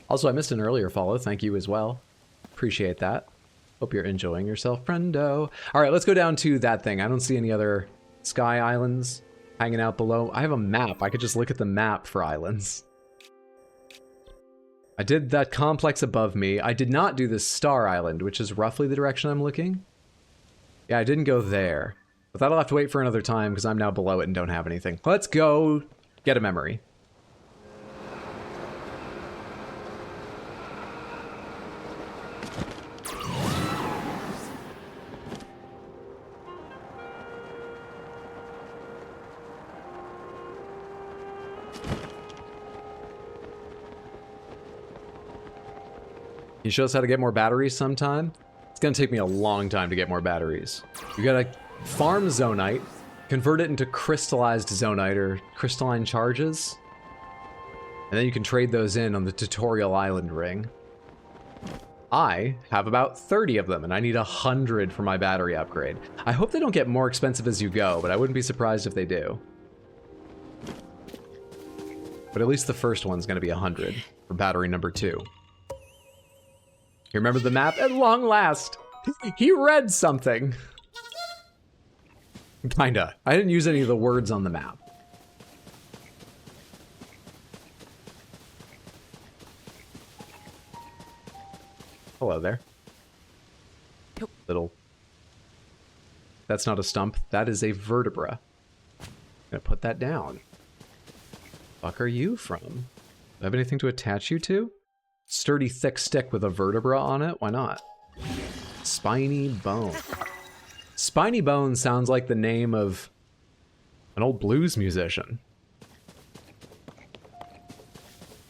Also, I missed an earlier follow. Thank you as well. Appreciate that. Hope you're enjoying yourself, friendo. All right, let's go down to that thing. I don't see any other sky islands hanging out below. I have a map. I could just look at the map for islands. I did that complex above me. I did not do this star island, which is roughly the direction I'm looking. Yeah, I didn't go there. But that'll have to wait for another time because I'm now below it and don't have anything. Let's go get a memory. Can you show us how to get more batteries sometime? It's gonna take me a long time to get more batteries. You gotta farm Zonite, convert it into crystallized Zonite or crystalline charges, and then you can trade those in on the tutorial island ring. I have about 30 of them, and I need 100 for my battery upgrade. I hope they don't get more expensive as you go, but I wouldn't be surprised if they do. But at least the first one's gonna be 100 for battery number 2. You remember the map? At long last! He read something! Kinda. I didn't use any of the words on the map. Hello there. Little That's not a stump. That is a vertebra. I'm gonna put that down. Fuck are you from? Do I have anything to attach you to? Sturdy, thick stick with a vertebra on it? Why not? Spiny bone. Spiny bone sounds like the name of an old blues musician.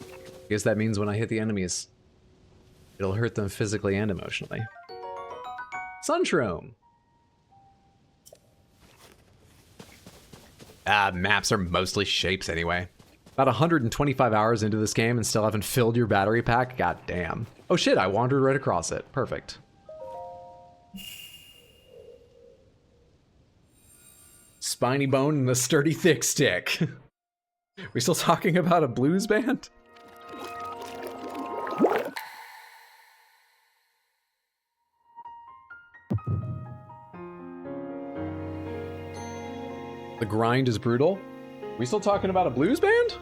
I guess that means when I hit the enemies, it'll hurt them physically and emotionally. Sunshroom! Maps are mostly shapes anyway. About 125 hours into this game and still haven't filled your battery pack? God damn. Oh shit, I wandered right across it. Perfect. Spiny bone and a sturdy thick stick. We still talking about a blues band? The grind is brutal. We still talking about a blues band?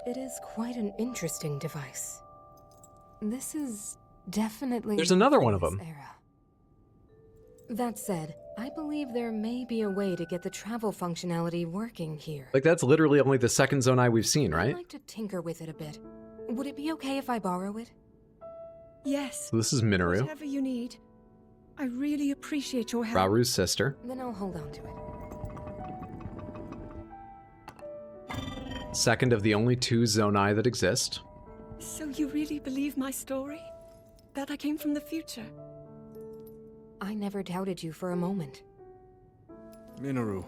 It is quite an interesting device. This is definitely... There's another one of this them. Era. That said, I believe there may be a way to get the travel functionality working here. Like, that's literally only the second Zonai we've seen, I'd right? like to tinker with it a bit. Would it be okay if I borrow it? Yes. So this is Minoru, Whatever you need. I really appreciate your help. Raoru's sister. Then I'll hold on to it. Second of the only two Zonai that exist. So you really believe my story? That I came from the future? I never doubted you for a moment. Minoru,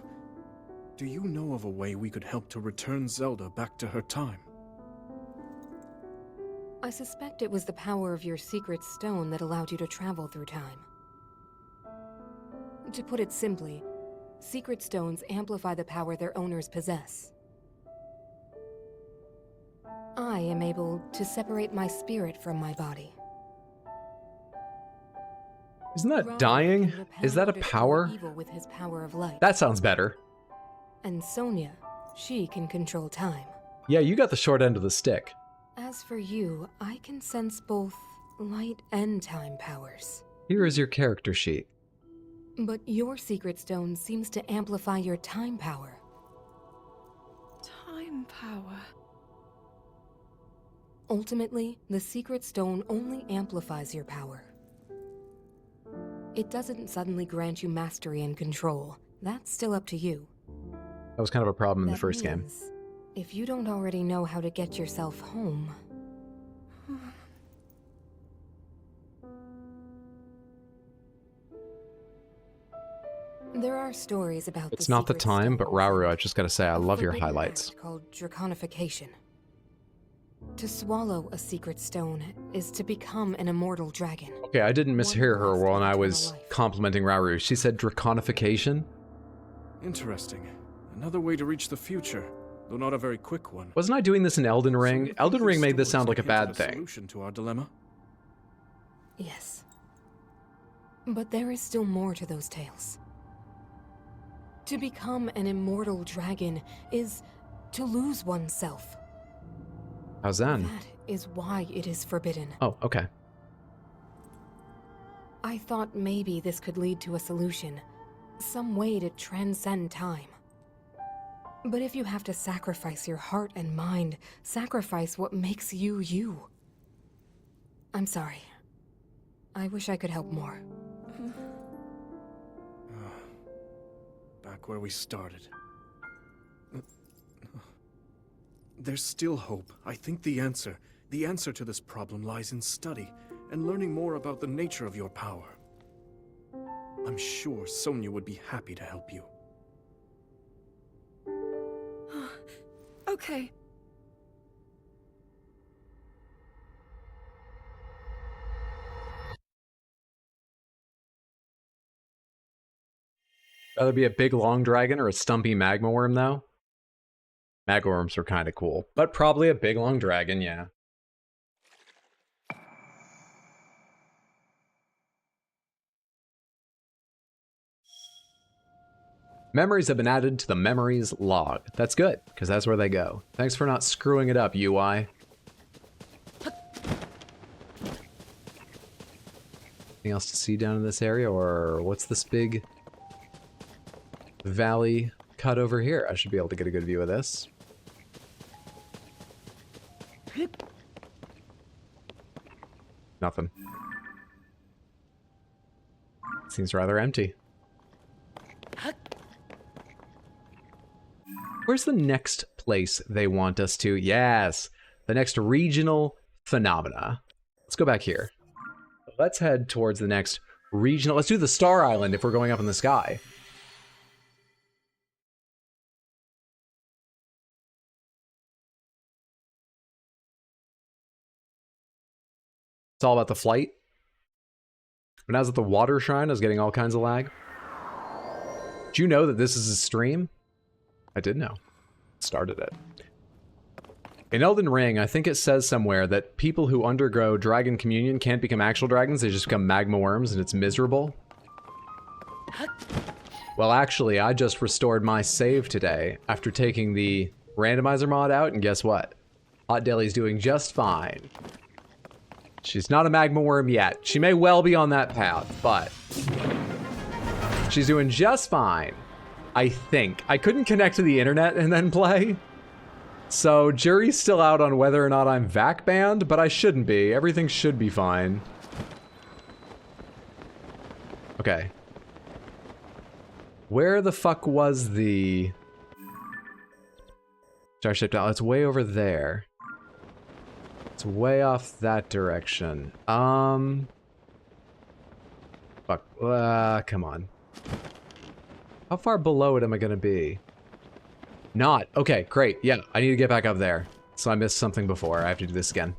do you know of a way we could help to return Zelda back to her time? I suspect it was the power of your secret stone that allowed you to travel through time. To put it simply, secret stones amplify the power their owners possess. I am able to separate my spirit from my body. Isn't that Raoru dying? can repel Is that a or destroy power? evil with his power of light. That sounds better. And Sonia, she can control time. Yeah, you got the short end of the stick. As for you, I can sense both light and time powers. Here is your character sheet. But your secret stone seems to amplify your time power. Time power. Ultimately, the secret stone only amplifies your power. It doesn't suddenly grant you mastery and control. That's still up to you. That was kind of a problem in the That first game. means, if you don't already know how to get yourself home... There are stories about It's the not the secret time, but stone Raoru, I just gotta say, I a love your forbidden highlights. act called draconification. To swallow a secret stone is to become an immortal dragon. Okay, I didn't mishear her lost when I eternal was life. complimenting Raoru. She said draconification? Interesting. Another way to reach the future, though not a very quick one. Wasn't I doing this in Elden So you Ring? think Elden Ring these made this stories sound like a could hint bad at thing. Solution to our dilemma? Yes. But there is still more to those tales. To become an immortal dragon is to lose oneself. How's that? That is why it is forbidden. Oh, okay. I thought maybe this could lead to a solution. Some way to transcend time. But if you have to sacrifice your heart and mind, sacrifice what makes you you. I'm sorry. I wish I could help more. Back where we started. There's still hope. I think the answer to this problem lies in study and learning more about the nature of your power. I'm sure Sonia would be happy to help you. Okay. Rather be a big long dragon or a stumpy magma worm, though? Magma worms are kind of cool, but probably a big long dragon, yeah. Memories have been added to the memories log. That's good, because that's where they go. Thanks for not screwing it up, UI. Anything else to see down in this area, or what's this big valley cut over here? I should be able to get a good view of this. Nothing. Seems rather empty. Where's the next place they want us to? Yes, the next regional phenomena. Let's go back here. Let's head towards the next regional. Let's do the Star Island if we're going up in the sky. It's all about the flight. When I was at the water shrine, I was getting all kinds of lag. Do you know that this is a stream? I did know. Started it. In Elden Ring, I think it says somewhere that people who undergo Dragon Communion can't become actual dragons, they just become magma worms, and it's miserable. Well, actually, I just restored my save today after taking the randomizer mod out, and guess what? Hot Deli's doing just fine. She's not a magma worm yet. She may well be on that path, but she's doing just fine. I think. I couldn't connect to the internet and then play. So jury's still out on whether or not I'm VAC banned, but I shouldn't be. Everything should be fine. Okay. Where the fuck was the Starship out? It's way over there. It's way off that direction. Fuck. Come on. How far below it am I gonna be? Not. Okay, great. Yeah, I need to get back up there. So I missed something before. I have to do this again.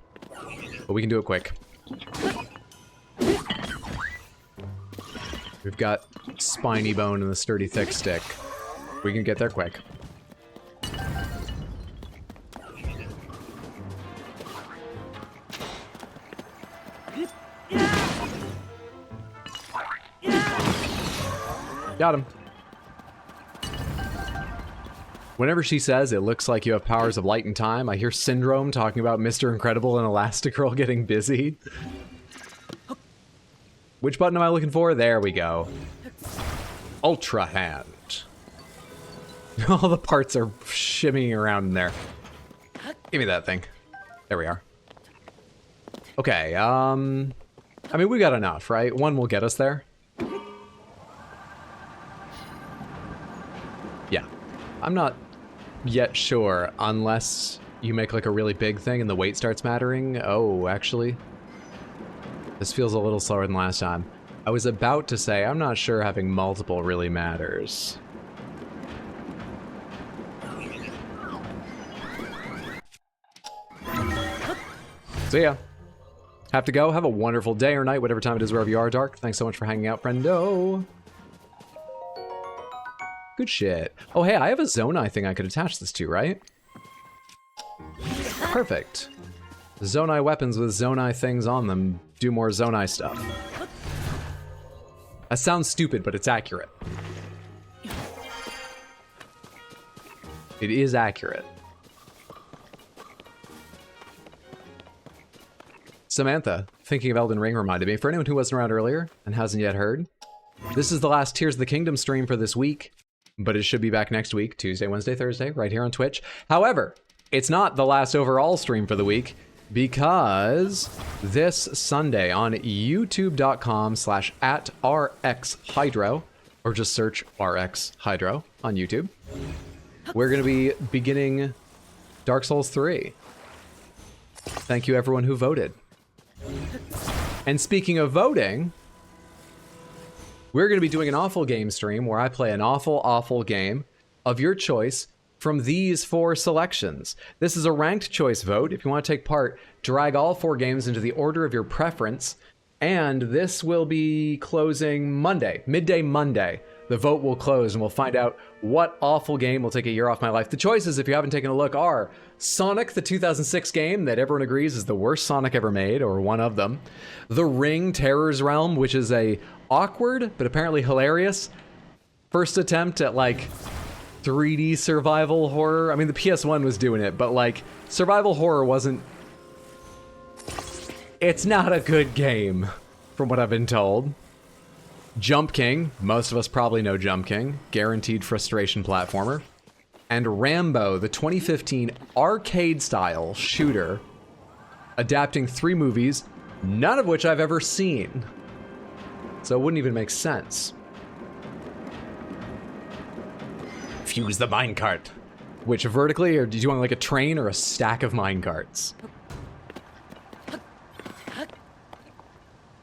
But we can do it quick. We've got spiny bone and the sturdy thick stick. We can get there quick. Got him. Whenever she says it looks like you have powers of light and time, I hear Syndrome talking about Mr. Incredible and Elastigirl getting busy. Which button am I looking for? There we go. Ultra Hand. All the parts are shimmying around in there. Give me that thing. There we are. Okay, I mean, we got enough, right? One will get us there. Yeah. I'm not yet sure, unless you make like a really big thing and the weight starts mattering. Oh, actually, this feels a little slower than last time. I was about to say, I'm not sure having multiple really matters. So yeah, have to go. Have a wonderful day or night, whatever time it is, wherever you are, Dark. Thanks so much for hanging out, friendo. Good shit. Oh, hey, I have a Zonai thing I could attach this to, right? Perfect. Zonai weapons with Zonai things on them do more Zonai stuff. That sounds stupid, but it's accurate. It is accurate. Samantha, thinking of Elden Ring reminded me, for anyone who wasn't around earlier and hasn't yet heard, this is the last Tears of the Kingdom stream for this week. But it should be back next week, Tuesday, Wednesday, Thursday, right here on Twitch. However, it's not the last overall stream for the week, because this Sunday on youtube.com/@rxhydro, or just search rxhydro on YouTube, we're going to be beginning Dark Souls 3. Thank you everyone who voted. And speaking of voting, we're going to be doing an awful game stream where I play an awful game of your choice from these 4 selections. This is a ranked choice vote. If you want to take part, drag all 4 games into the order of your preference. And this will be closing Monday, midday Monday. The vote will close and we'll find out what awful game will take a year off my life. The choices, if you haven't taken a look, are Sonic, the 2006 game that everyone agrees is the worst Sonic ever made, or one of them. The Ring Terror's Realm, which is a awkward but apparently hilarious first attempt at like 3D survival horror. I mean, the PS1 was doing it, but like survival horror wasn't. It's not a good game, from what I've been told. Jump King, most of us probably know Jump King, guaranteed frustration platformer. And Rambo, the 2015 arcade-style shooter, adapting 3 movies, none of which I've ever seen. So it wouldn't even make sense. Fuse the minecart. Which, vertically, or did you want like a train or a stack of minecarts?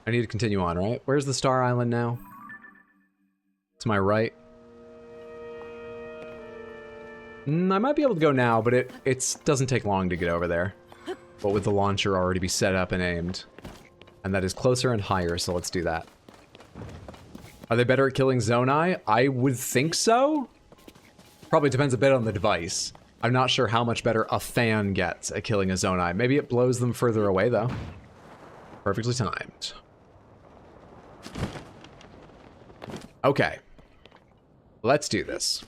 I need to continue on, right? Where's the Star Island now? To my right. I might be able to go now, but it doesn't take long to get over there. But with the launcher already be set up and aimed. And that is closer and higher, so let's do that. Are they better at killing Zonai? I would think so. Probably depends a bit on the device. I'm not sure how much better a fan gets at killing a Zonai. Maybe it blows them further away, though. Perfectly timed. Okay. Let's do this.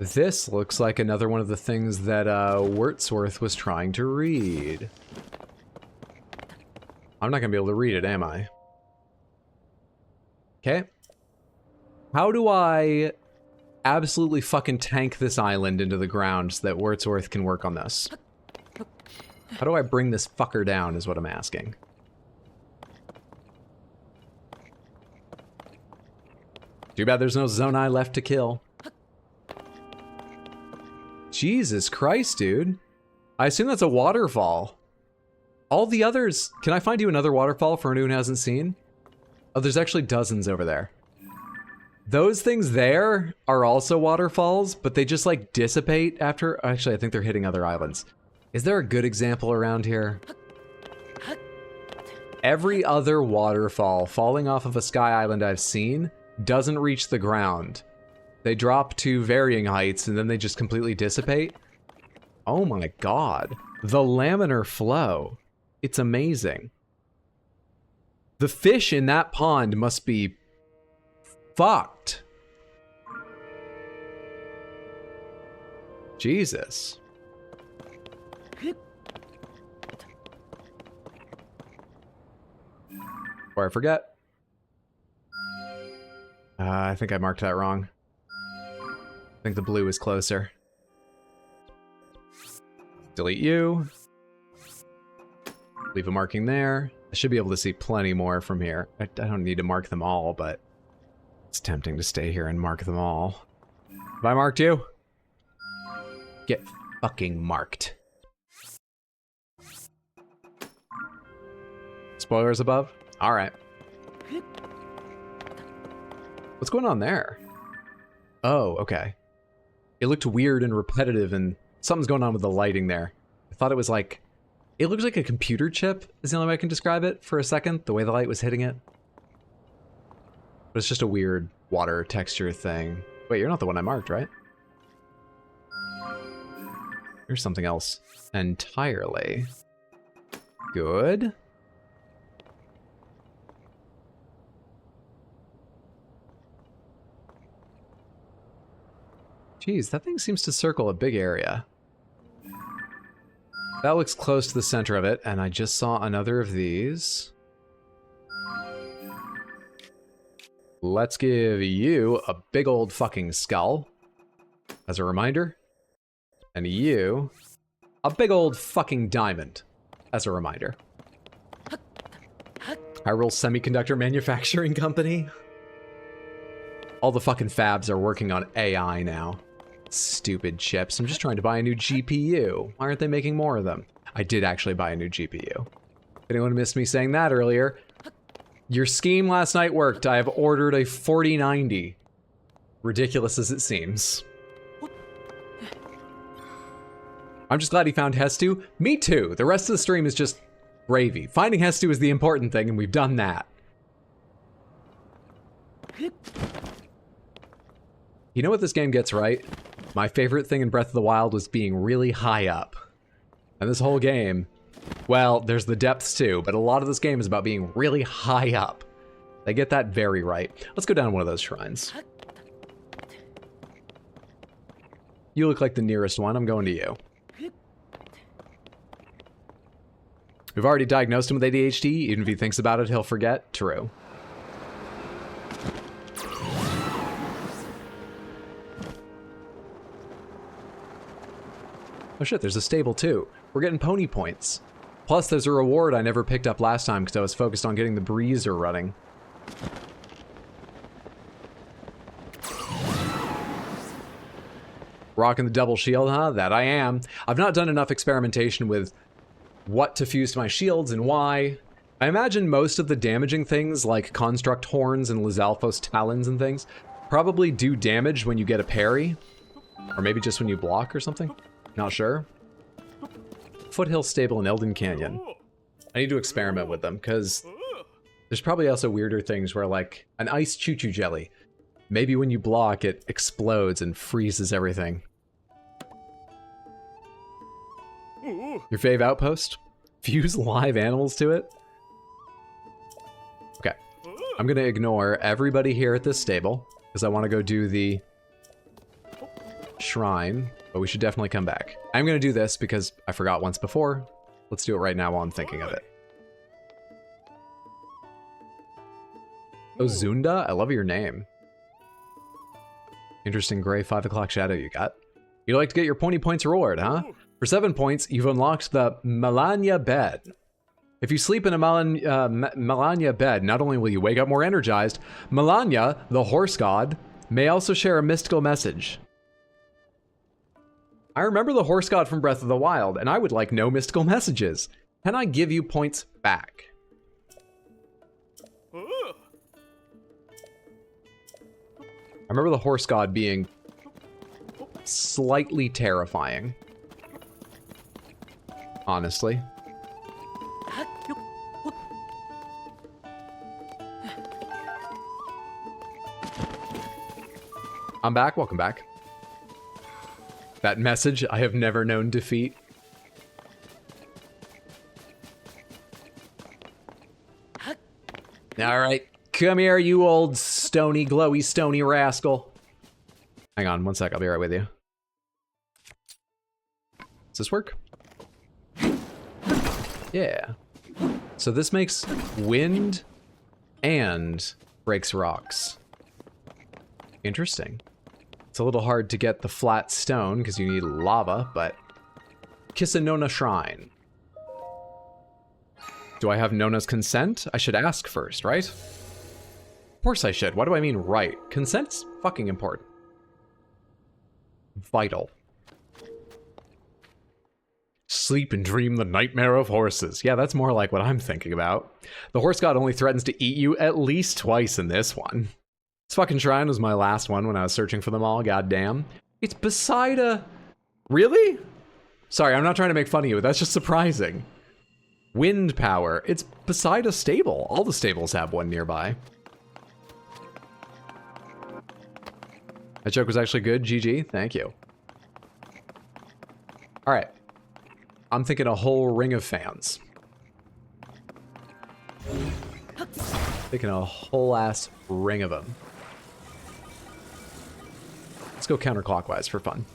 This looks like another one of the things that Wordsworth was trying to read. I'm not gonna be able to read it, am I? Okay. How do I absolutely fucking tank this island into the ground so that Wordsworth can work on this? How do I bring this fucker down is what I'm asking. Too bad there's no Zonai left to kill. Jesus Christ, dude. I assume that's a waterfall. All the others... Can I find you another waterfall for anyone who hasn't seen? Oh, there's actually dozens over there. Those things there are also waterfalls, but they just like dissipate after... Actually, I think they're hitting other islands. Is there a good example around here? Every other waterfall falling off of a sky island I've seen doesn't reach the ground. They drop to varying heights and then they just completely dissipate. Oh my god. The laminar flow. It's amazing. The fish in that pond must be fucked. Jesus. Or I forget. I think I marked that wrong. I think the blue is closer. Delete you. Leave a marking there. I should be able to see plenty more from here. I don't need to mark them all, but it's tempting to stay here and mark them all. Have I marked you? Get fucking marked. Spoilers above? Alright. What's going on there? Oh, okay. It looked weird and repetitive and something's going on with the lighting there. I thought it was like... It looks like a computer chip is the only way I can describe it for a second, the way the light was hitting it. But it's just a weird water texture thing. Wait, you're not the one I marked, right? Here's something else entirely. Good. Geez, that thing seems to circle a big area. That looks close to the center of it, and I just saw another of these. Let's give you a big old fucking skull, as a reminder. And you, a big old fucking diamond, as a reminder. Hyrule Semiconductor Manufacturing Company. All the fucking fabs are working on AI now. Stupid chips. I'm just trying to buy a new GPU. Why aren't they making more of them? I did actually buy a new GPU. Anyone missed me saying that earlier? Your scheme last night worked. I have ordered a 4090. Ridiculous as it seems. I'm just glad he found Hestu. Me too. The rest of the stream is just gravy. Finding Hestu is the important thing, and we've done that. You know what this game gets right? My favorite thing in Breath of the Wild was being really high up. And this whole game, well, there's the depths too, but a lot of this game is about being really high up. They get that very right. Let's go down one of those shrines. You look like the nearest one. I'm going to you. We've already diagnosed him with ADHD. Even if he thinks about it, he'll forget. True. Oh shit, there's a stable too. We're getting pony points. Plus, there's a reward I never picked up last time because I was focused on getting the breezer running. Rocking the double shield, huh? That I am. I've not done enough experimentation with what to fuse to my shields and why. I imagine most of the damaging things, like Construct Horns and Lizalfos Talons and things, probably do damage when you get a parry. Or maybe just when you block or something. Not sure. Foothill Stable in Elden Canyon. I need to experiment with them, because there's probably also weirder things where, like, an ice choo-choo jelly. Maybe when you block, it explodes and freezes everything. Your fave outpost? Fuse live animals to it? Okay. I'm gonna ignore everybody here at this stable, because I want to go do the shrine, but we should definitely come back. I'm gonna do this because I forgot once before. Let's do it right now while I'm thinking of it. Oh, Zunda? I love your name. Interesting gray 5 o'clock shadow you got. You'd like to get your pony points reward, huh? For 7 points, you've unlocked the Melania bed. If you sleep in a Melania bed, not only will you wake up more energized, Melania, the horse god, may also share a mystical message. I remember the horse god from Breath of the Wild, and I would like no mystical messages. Can I give you points back? I remember the horse god being slightly terrifying. Honestly. I'm back. Welcome back. That message I have never known defeat. Alright, come here, you old stony, glowy, stony rascal. Hang on, 1 sec, I'll be right with you. Does this work? Yeah. So this makes wind and breaks rocks. Interesting. It's a little hard to get the flat stone because you need lava, but kiss a Nona shrine. Do I have Nona's consent? I should ask first, right? Of course I should. What do I mean right? Consent's fucking important. Vital. Sleep and dream the nightmare of horses. Yeah, that's more like what I'm thinking about. The horse god only threatens to eat you at least twice in this one. This fucking shrine was my last one when I was searching for them all, goddamn. It's beside a... Really? Sorry, I'm not trying to make fun of you, but that's just surprising. Wind power. It's beside a stable. All the stables have one nearby. That joke was actually good, GG. Thank you. Alright. I'm thinking a whole ring of fans. Thinking a whole ass ring of them. Let's go counterclockwise for fun.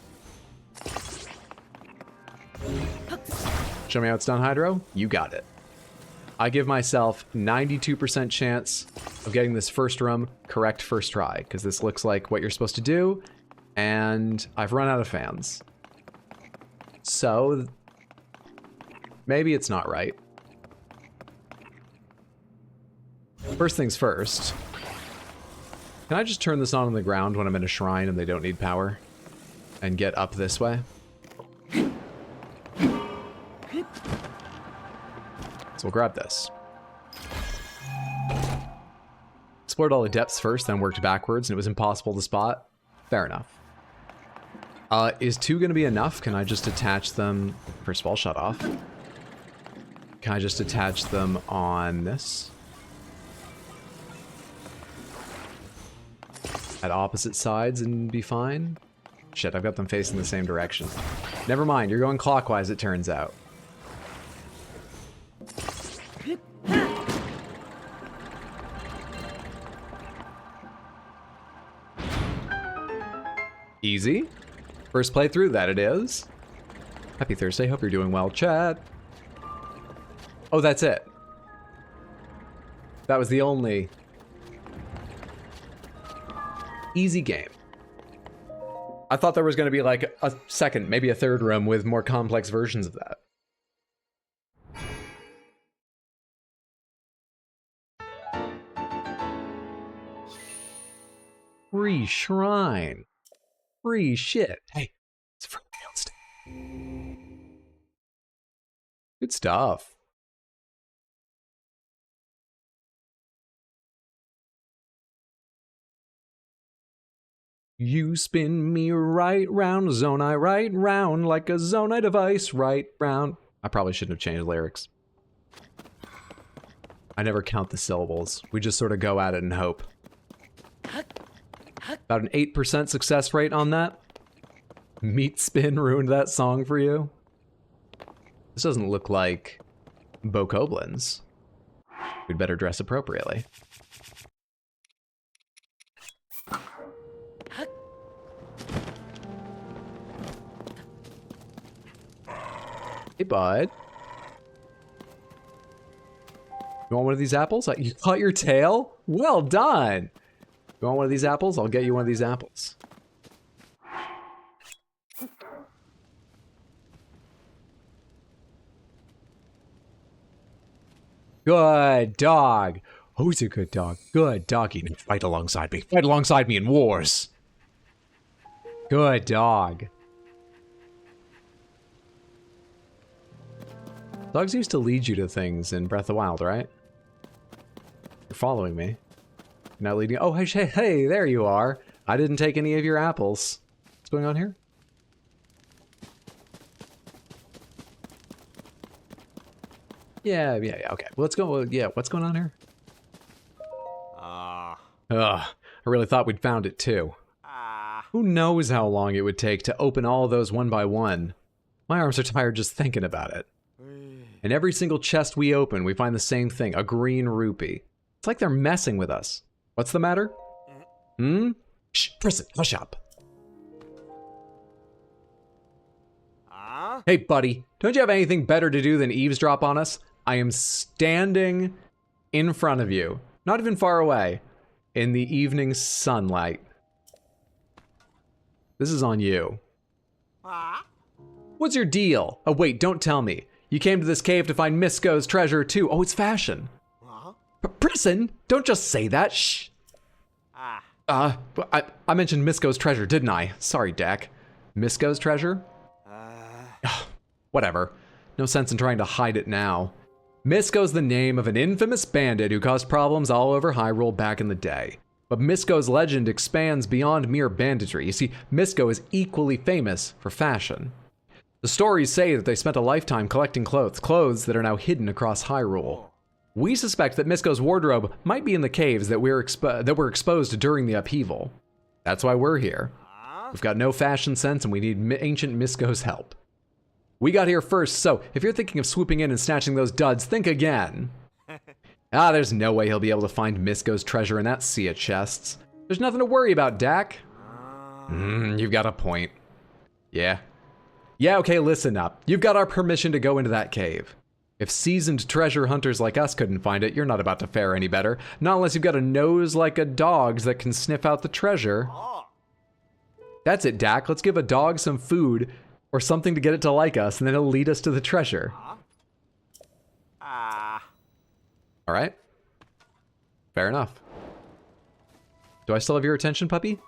Show me how it's done, Hydro. You got it. I give myself 92% chance of getting this first room correct first try, because this looks like what you're supposed to do, and I've run out of fans. So, maybe it's not right. First things first. Can I just turn this on the ground when I'm in a shrine and they don't need power? And get up this way? So we'll grab this. Explored all the depths first, then worked backwards, and it was impossible to spot. Fair enough. Is 2 gonna be enough? Can I just attach them... First of all, shut off. Can I just attach them on this? At opposite sides and be fine? Shit, I've got them facing the same direction. Never mind, you're going clockwise, it turns out. Easy. First playthrough, that it is. Happy Thursday, hope you're doing well, chat. Oh, that's it. That was the only easy game. I thought there was going to be like a second, maybe a third room with more complex versions of that. Free shrine. Free shit. Hey, it's for real estate. Good stuff. You spin me right round, Zonai right round, like a Zonai device right round. I probably shouldn't have changed lyrics. I never count the syllables. We just sort of go at it and hope. About an 8% success rate on that. Meat Spin ruined that song for you. This doesn't look like Bokoblins. We'd better dress appropriately. Hey, bud. You want one of these apples? You caught your tail? Well done! You want one of these apples? I'll get you one of these apples. Good dog. Who's a good dog? Good doggy. Fight alongside me. Fight alongside me in wars. Good dog. Dogs used to lead you to things in Breath of the Wild, right? You're following me. You're not leading. Oh, hey, there you are. I didn't take any of your apples. What's going on here? Yeah, okay. Well, let's go. Yeah, what's going on here? Ugh, I really thought we'd found it too. Who knows how long it would take to open all of those one by one? My arms are tired just thinking about it. In every single chest we open, we find the same thing, a green rupee. It's like they're messing with us. What's the matter? Hmm? Shh, Prison, hush up. Hey, buddy, don't you have anything better to do than eavesdrop on us? I am standing in front of you, not even far away, in the evening sunlight. This is on you. What's your deal? Oh, wait, don't tell me. You came to this cave to find Misko's treasure, too. Oh, it's fashion. Prison? Don't just say that. Shh. I mentioned Misko's treasure, didn't I? Sorry, Dak. Misko's treasure? Whatever. No sense in trying to hide it now. Misko's the name of an infamous bandit who caused problems all over Hyrule back in the day. But Misko's legend expands beyond mere banditry. You see, Misko is equally famous for fashion. The stories say that they spent a lifetime collecting clothes that are now hidden across Hyrule. We suspect that Misko's wardrobe might be in the caves that were exposed during the upheaval. That's why we're here. We've got no fashion sense and we need ancient Misko's help. We got here first, so if you're thinking of swooping in and snatching those duds, think again. There's no way he'll be able to find Misko's treasure in that sea of chests. There's nothing to worry about, Dak. You've got a point. Yeah, okay, listen up. You've got our permission to go into that cave. If seasoned treasure hunters like us couldn't find it, you're not about to fare any better. Not unless you've got a nose like a dog's that can sniff out the treasure. That's it, Dak. Let's give a dog some food or something to get it to like us, and then it'll lead us to the treasure. All right. Fair enough. Do I still have your attention, puppy?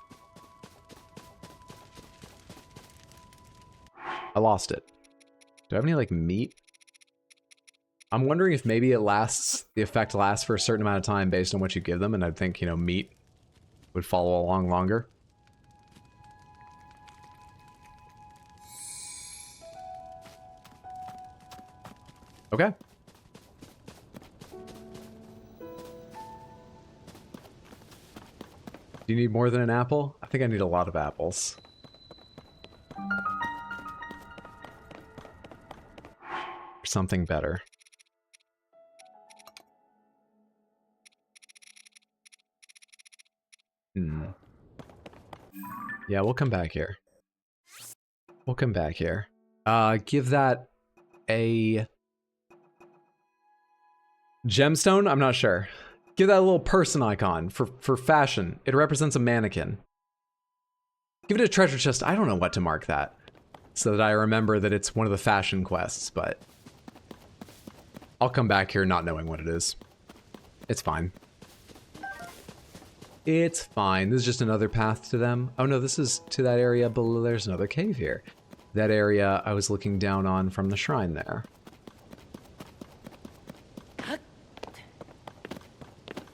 I lost it. Do I have any, like, meat? I'm wondering if maybe it lasts, the effect lasts for a certain amount of time based on what you give them, and I think, you know, meat would follow along longer. Okay. Do you need more than an apple? I think I need a lot of apples. something better. Yeah, we'll come back here. We'll come back here. Give that a gemstone? I'm not sure. Give that a little person icon for fashion. It represents a mannequin. Give it a treasure chest. I don't know what to mark that, so that I remember that it's one of the fashion quests, but I'll come back here not knowing what it is. It's fine. It's fine. This is just another path to them. Oh no, this is to that area below. There's another cave here. That area I was looking down on from the shrine there.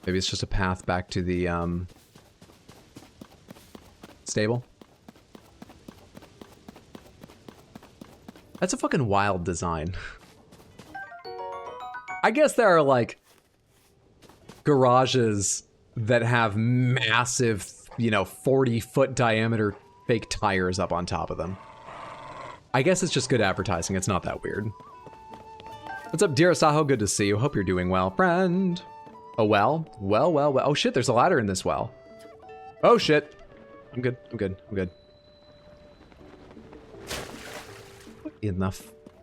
Maybe it's just a path back to the, stable. That's a fucking wild design. I guess there are, like, garages that have massive, you know, 40-foot diameter fake tires up on top of them. I guess it's just good advertising. It's not that weird. What's up, dear Asaho? Good to see you. Hope you're doing well, friend. Oh, well. Well. Oh, shit, there's a ladder in this well. Oh, shit. I'm good. What in the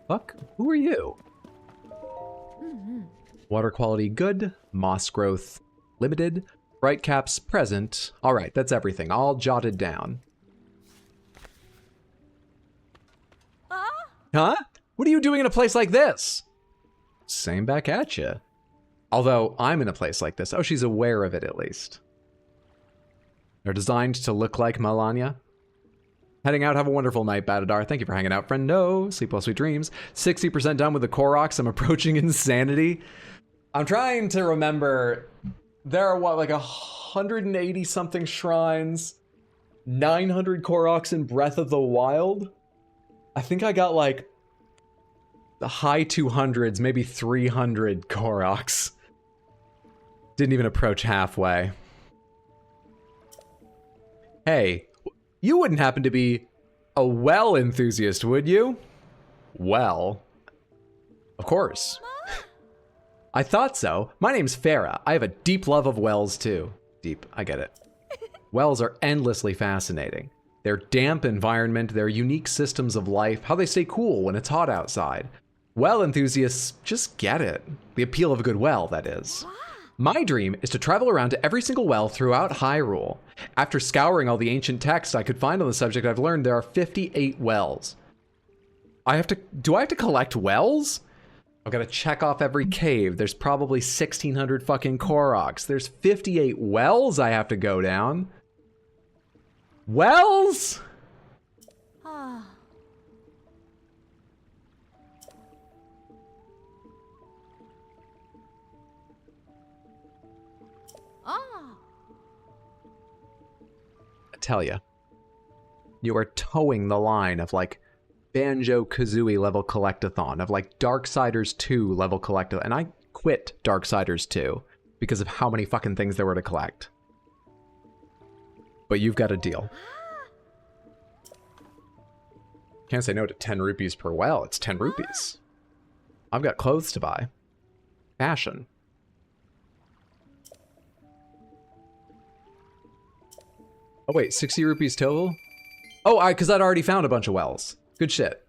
fuck? Who are you? Water quality good. Moss growth limited. Bright caps present. All right, that's everything. All jotted down. Huh? What are you doing in a place like this? Same back at you. Although, I'm in a place like this. Oh, she's aware of it at least. They're designed to look like Melania. Heading out, have a wonderful night, Batadar. Thank you for hanging out, friend. No, sleep well, sweet dreams. 60% done with the Koroks. I'm approaching insanity. I'm trying to remember. There are, what, like 180 something shrines, 900 Koroks in Breath of the Wild. I think I got like the high 200s, maybe 300 Koroks. Didn't even approach halfway. Hey, you wouldn't happen to be a well enthusiast, would you? Well, of course. I thought so. My name's Farah. I have a deep love of wells, too. Deep, I get it. Wells are endlessly fascinating. Their damp environment, their unique systems of life, how they stay cool when it's hot outside. Well enthusiasts just get it. The appeal of a good well, that is. My dream is to travel around to every single well throughout Hyrule. After scouring all the ancient texts I could find on the subject, I've learned there are 58 wells. Do I have to collect wells? I've got to check off every cave. There's probably 1,600 fucking Koroks. There's 58 wells I have to go down. Wells? I tell ya, you are towing the line of like Banjo-Kazooie level collectathon, of like Darksiders 2 level collectathon, and I quit Darksiders 2 because of how many fucking things there were to collect. But you've got a deal. Can't say no to 10 rupees per well. It's 10 rupees. I've got clothes to buy. Fashion. Oh wait, 60 rupees total? Oh, because I'd already found a bunch of wells. Good shit.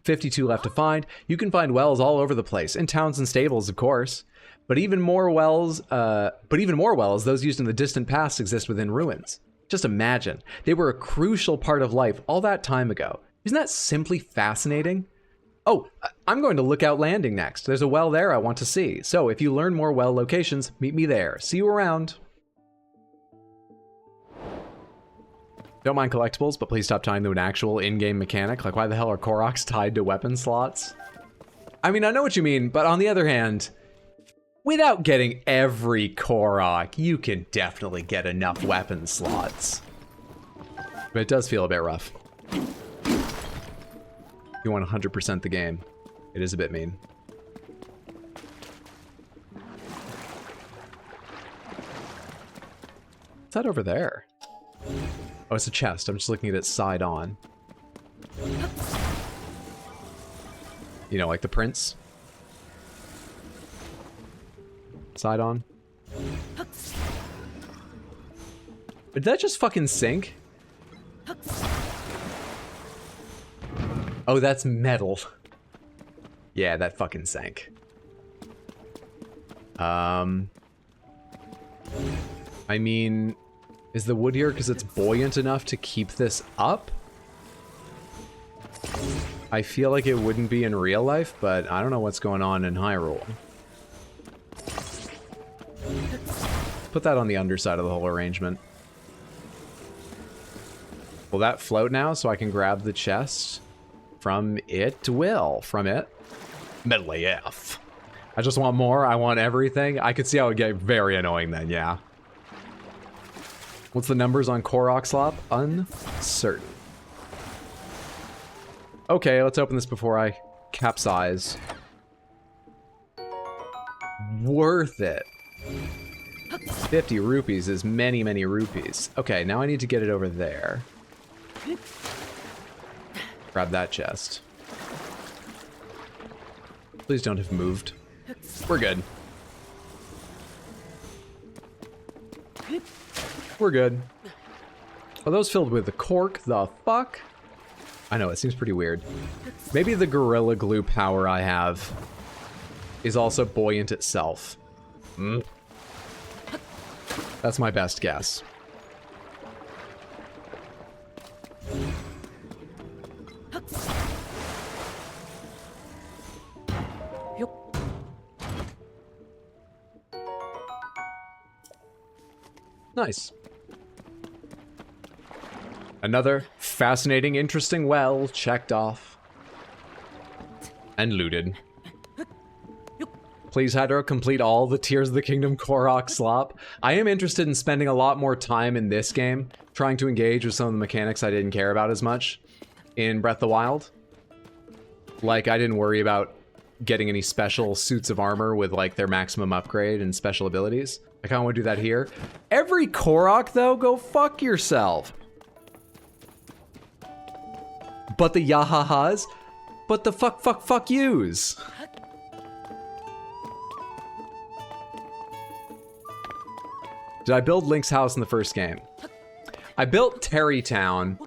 52 left to find. You can find wells all over the place, in towns and stables, of course. But even more wells, those used in the distant past exist within ruins. Just imagine, they were a crucial part of life all that time ago. Isn't that simply fascinating? Oh, I'm going to Lookout Landing next. There's a well there I want to see. So if you learn more well locations, meet me there. See you around. Don't mind collectibles, but please stop tying to an actual in-game mechanic. Like, why the hell are Koroks tied to weapon slots? I mean, I know what you mean, but on the other hand, without getting every Korok, you can definitely get enough weapon slots. But it does feel a bit rough. You want 100% the game. It is a bit mean. What's that over there? Oh, it's a chest. I'm just looking at it side on. You know, like the prince. Side on. Did that just fucking sink? Oh, that's metal. Yeah, that fucking sank. I mean, is the wood here because it's buoyant enough to keep this up? I feel like it wouldn't be in real life, but I don't know what's going on in Hyrule. Put that on the underside of the whole arrangement. Will that float now so I can grab the chest? From it will. From it. Metal AF. I just want more. I want everything. I could see how it would get very annoying then, yeah. What's the numbers on Korok Slop? Uncertain. Okay, let's open this before I capsize. Worth it. 50 rupees is many, many rupees. Okay, now I need to get it over there. Grab that chest. Please don't have moved. We're good. We're good. Are those filled with the cork? The fuck? I know, it seems pretty weird. Maybe the Gorilla Glue power I have is also buoyant itself. That's my best guess. Nice. Another fascinating, interesting well checked off. And looted. Please, Hydro, complete all the Tears of the Kingdom Korok Slop. I am interested in spending a lot more time in this game, trying to engage with some of the mechanics I didn't care about as much in Breath of the Wild. Like, I didn't worry about getting any special suits of armor with, like, their maximum upgrade and special abilities. I kind of want to do that here. Every Korok, though, go fuck yourself. But the yahahas, but the fuck yous. Did I build Link's house in the first game? I built Terrytown.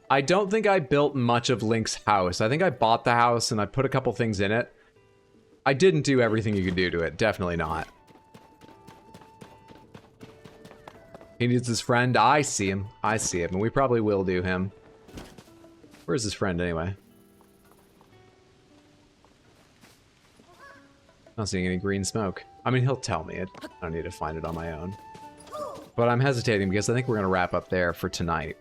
I don't think I built much of Link's house. I think I bought the house and I put a couple things in it. I didn't do everything you could do to it. Definitely not. He needs his friend. I see him. I see him. And we probably will do him. Where's his friend anyway? Not seeing any green smoke. I mean, he'll tell me. I don't need to find it on my own. But I'm hesitating because I think we're going to wrap up there for tonight.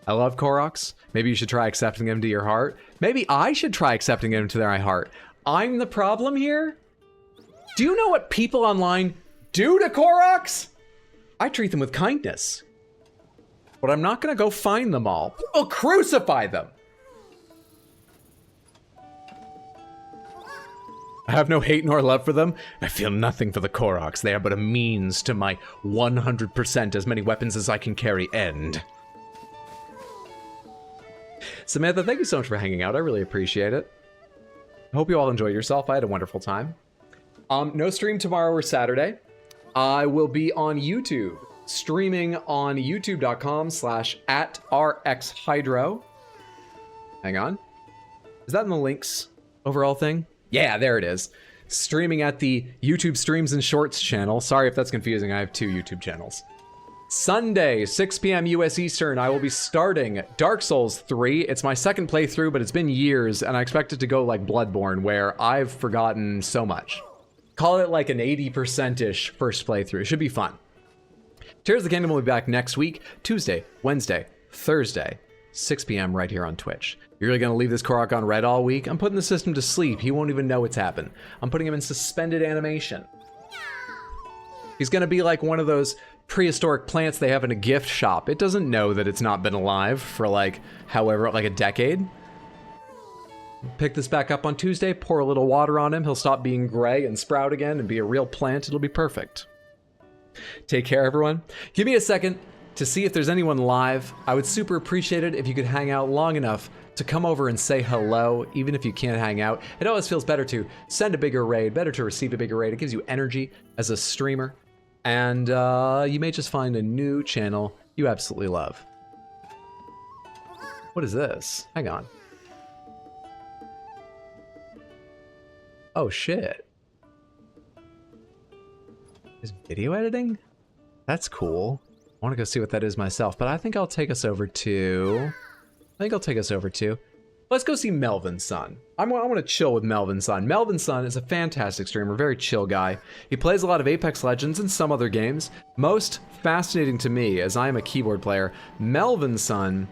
I love Koroks. Maybe you should try accepting them to your heart. Maybe I should try accepting them to their heart. I'm the problem here? Do you know what people online do to Koroks? I treat them with kindness. But I'm not going to go find them all. I'll crucify them. I have no hate nor love for them. I feel nothing for the Koroks. They are but a means to my 100% as many weapons as I can carry end. Samantha, thank you so much for hanging out. I really appreciate it. I hope you all enjoyed yourself. I had a wonderful time. No stream tomorrow or Saturday. I will be on YouTube, streaming on youtube.com/@rxhydro. Hang on. Is that in the links overall thing? Yeah, there it is. Streaming at the YouTube Streams and Shorts channel. Sorry if that's confusing. I have 2 YouTube channels. Sunday, 6 p.m. US Eastern, I will be starting Dark Souls 3. It's my second playthrough, but it's been years, and I expect it to go like Bloodborne, where I've forgotten so much. Call it like an 80%-ish first playthrough. It should be fun. Tears of the Kingdom will be back next week, Tuesday, Wednesday, Thursday, 6 p.m. right here on Twitch. You're really gonna leave this Korok on red all week? I'm putting the system to sleep. He won't even know it's happened. I'm putting him in suspended animation. He's gonna be like one of those prehistoric plants they have in a gift shop. It doesn't know that it's not been alive for like, however, like a decade. Pick this back up on Tuesday, pour a little water on him. He'll stop being gray and sprout again and be a real plant. It'll be perfect. Take care, everyone. Give me a second to see if there's anyone live. I would super appreciate it if you could hang out long enough to come over and say hello, even if you can't hang out. It always feels better to send a bigger raid, better to receive a bigger raid. It gives you energy as a streamer. And you may just find a new channel you absolutely love. What is this? Hang on. Oh, shit. Is video editing? That's cool. I want to go see what that is myself, but I think I'll take us over to... Let's go see Melvin's son. I want to chill with Melvin's son. Melvin's son is a fantastic streamer, very chill guy. He plays a lot of Apex Legends and some other games. Most fascinating to me, as I am a keyboard player, Melvin's son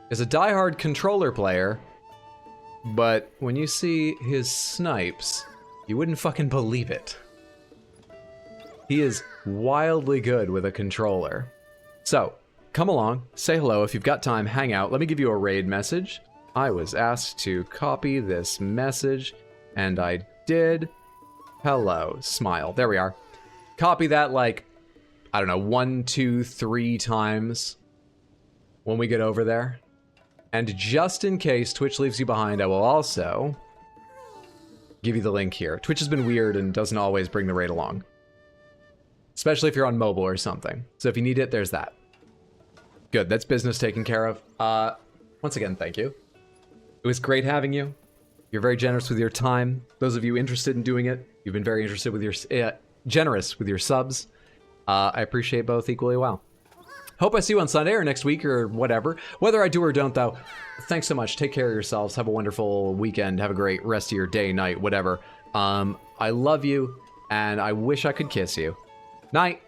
is a diehard controller player, but when you see his snipes, you wouldn't fucking believe it. He is wildly good with a controller. So, come along, say hello. If you've got time, hang out. Let me give you a raid message. I was asked to copy this message, and I did. Hello, smile. There we are. Copy that like, I don't know, 1, 2, 3 times when we get over there. And just in case Twitch leaves you behind, I will also give you the link here. Twitch has been weird and doesn't always bring the raid along. Especially if you're on mobile or something. So if you need it, there's that. Good, that's business taken care of. Once again, thank you. It was great having you. You're very generous with your time. Those of you interested in doing it, you've been very interested with your generous with your subs. I appreciate both equally well. Hope I see you on Sunday or next week or whatever. Whether I do or don't, though, thanks so much. Take care of yourselves. Have a wonderful weekend. Have a great rest of your day, night, whatever. I love you, and I wish I could kiss you. Night.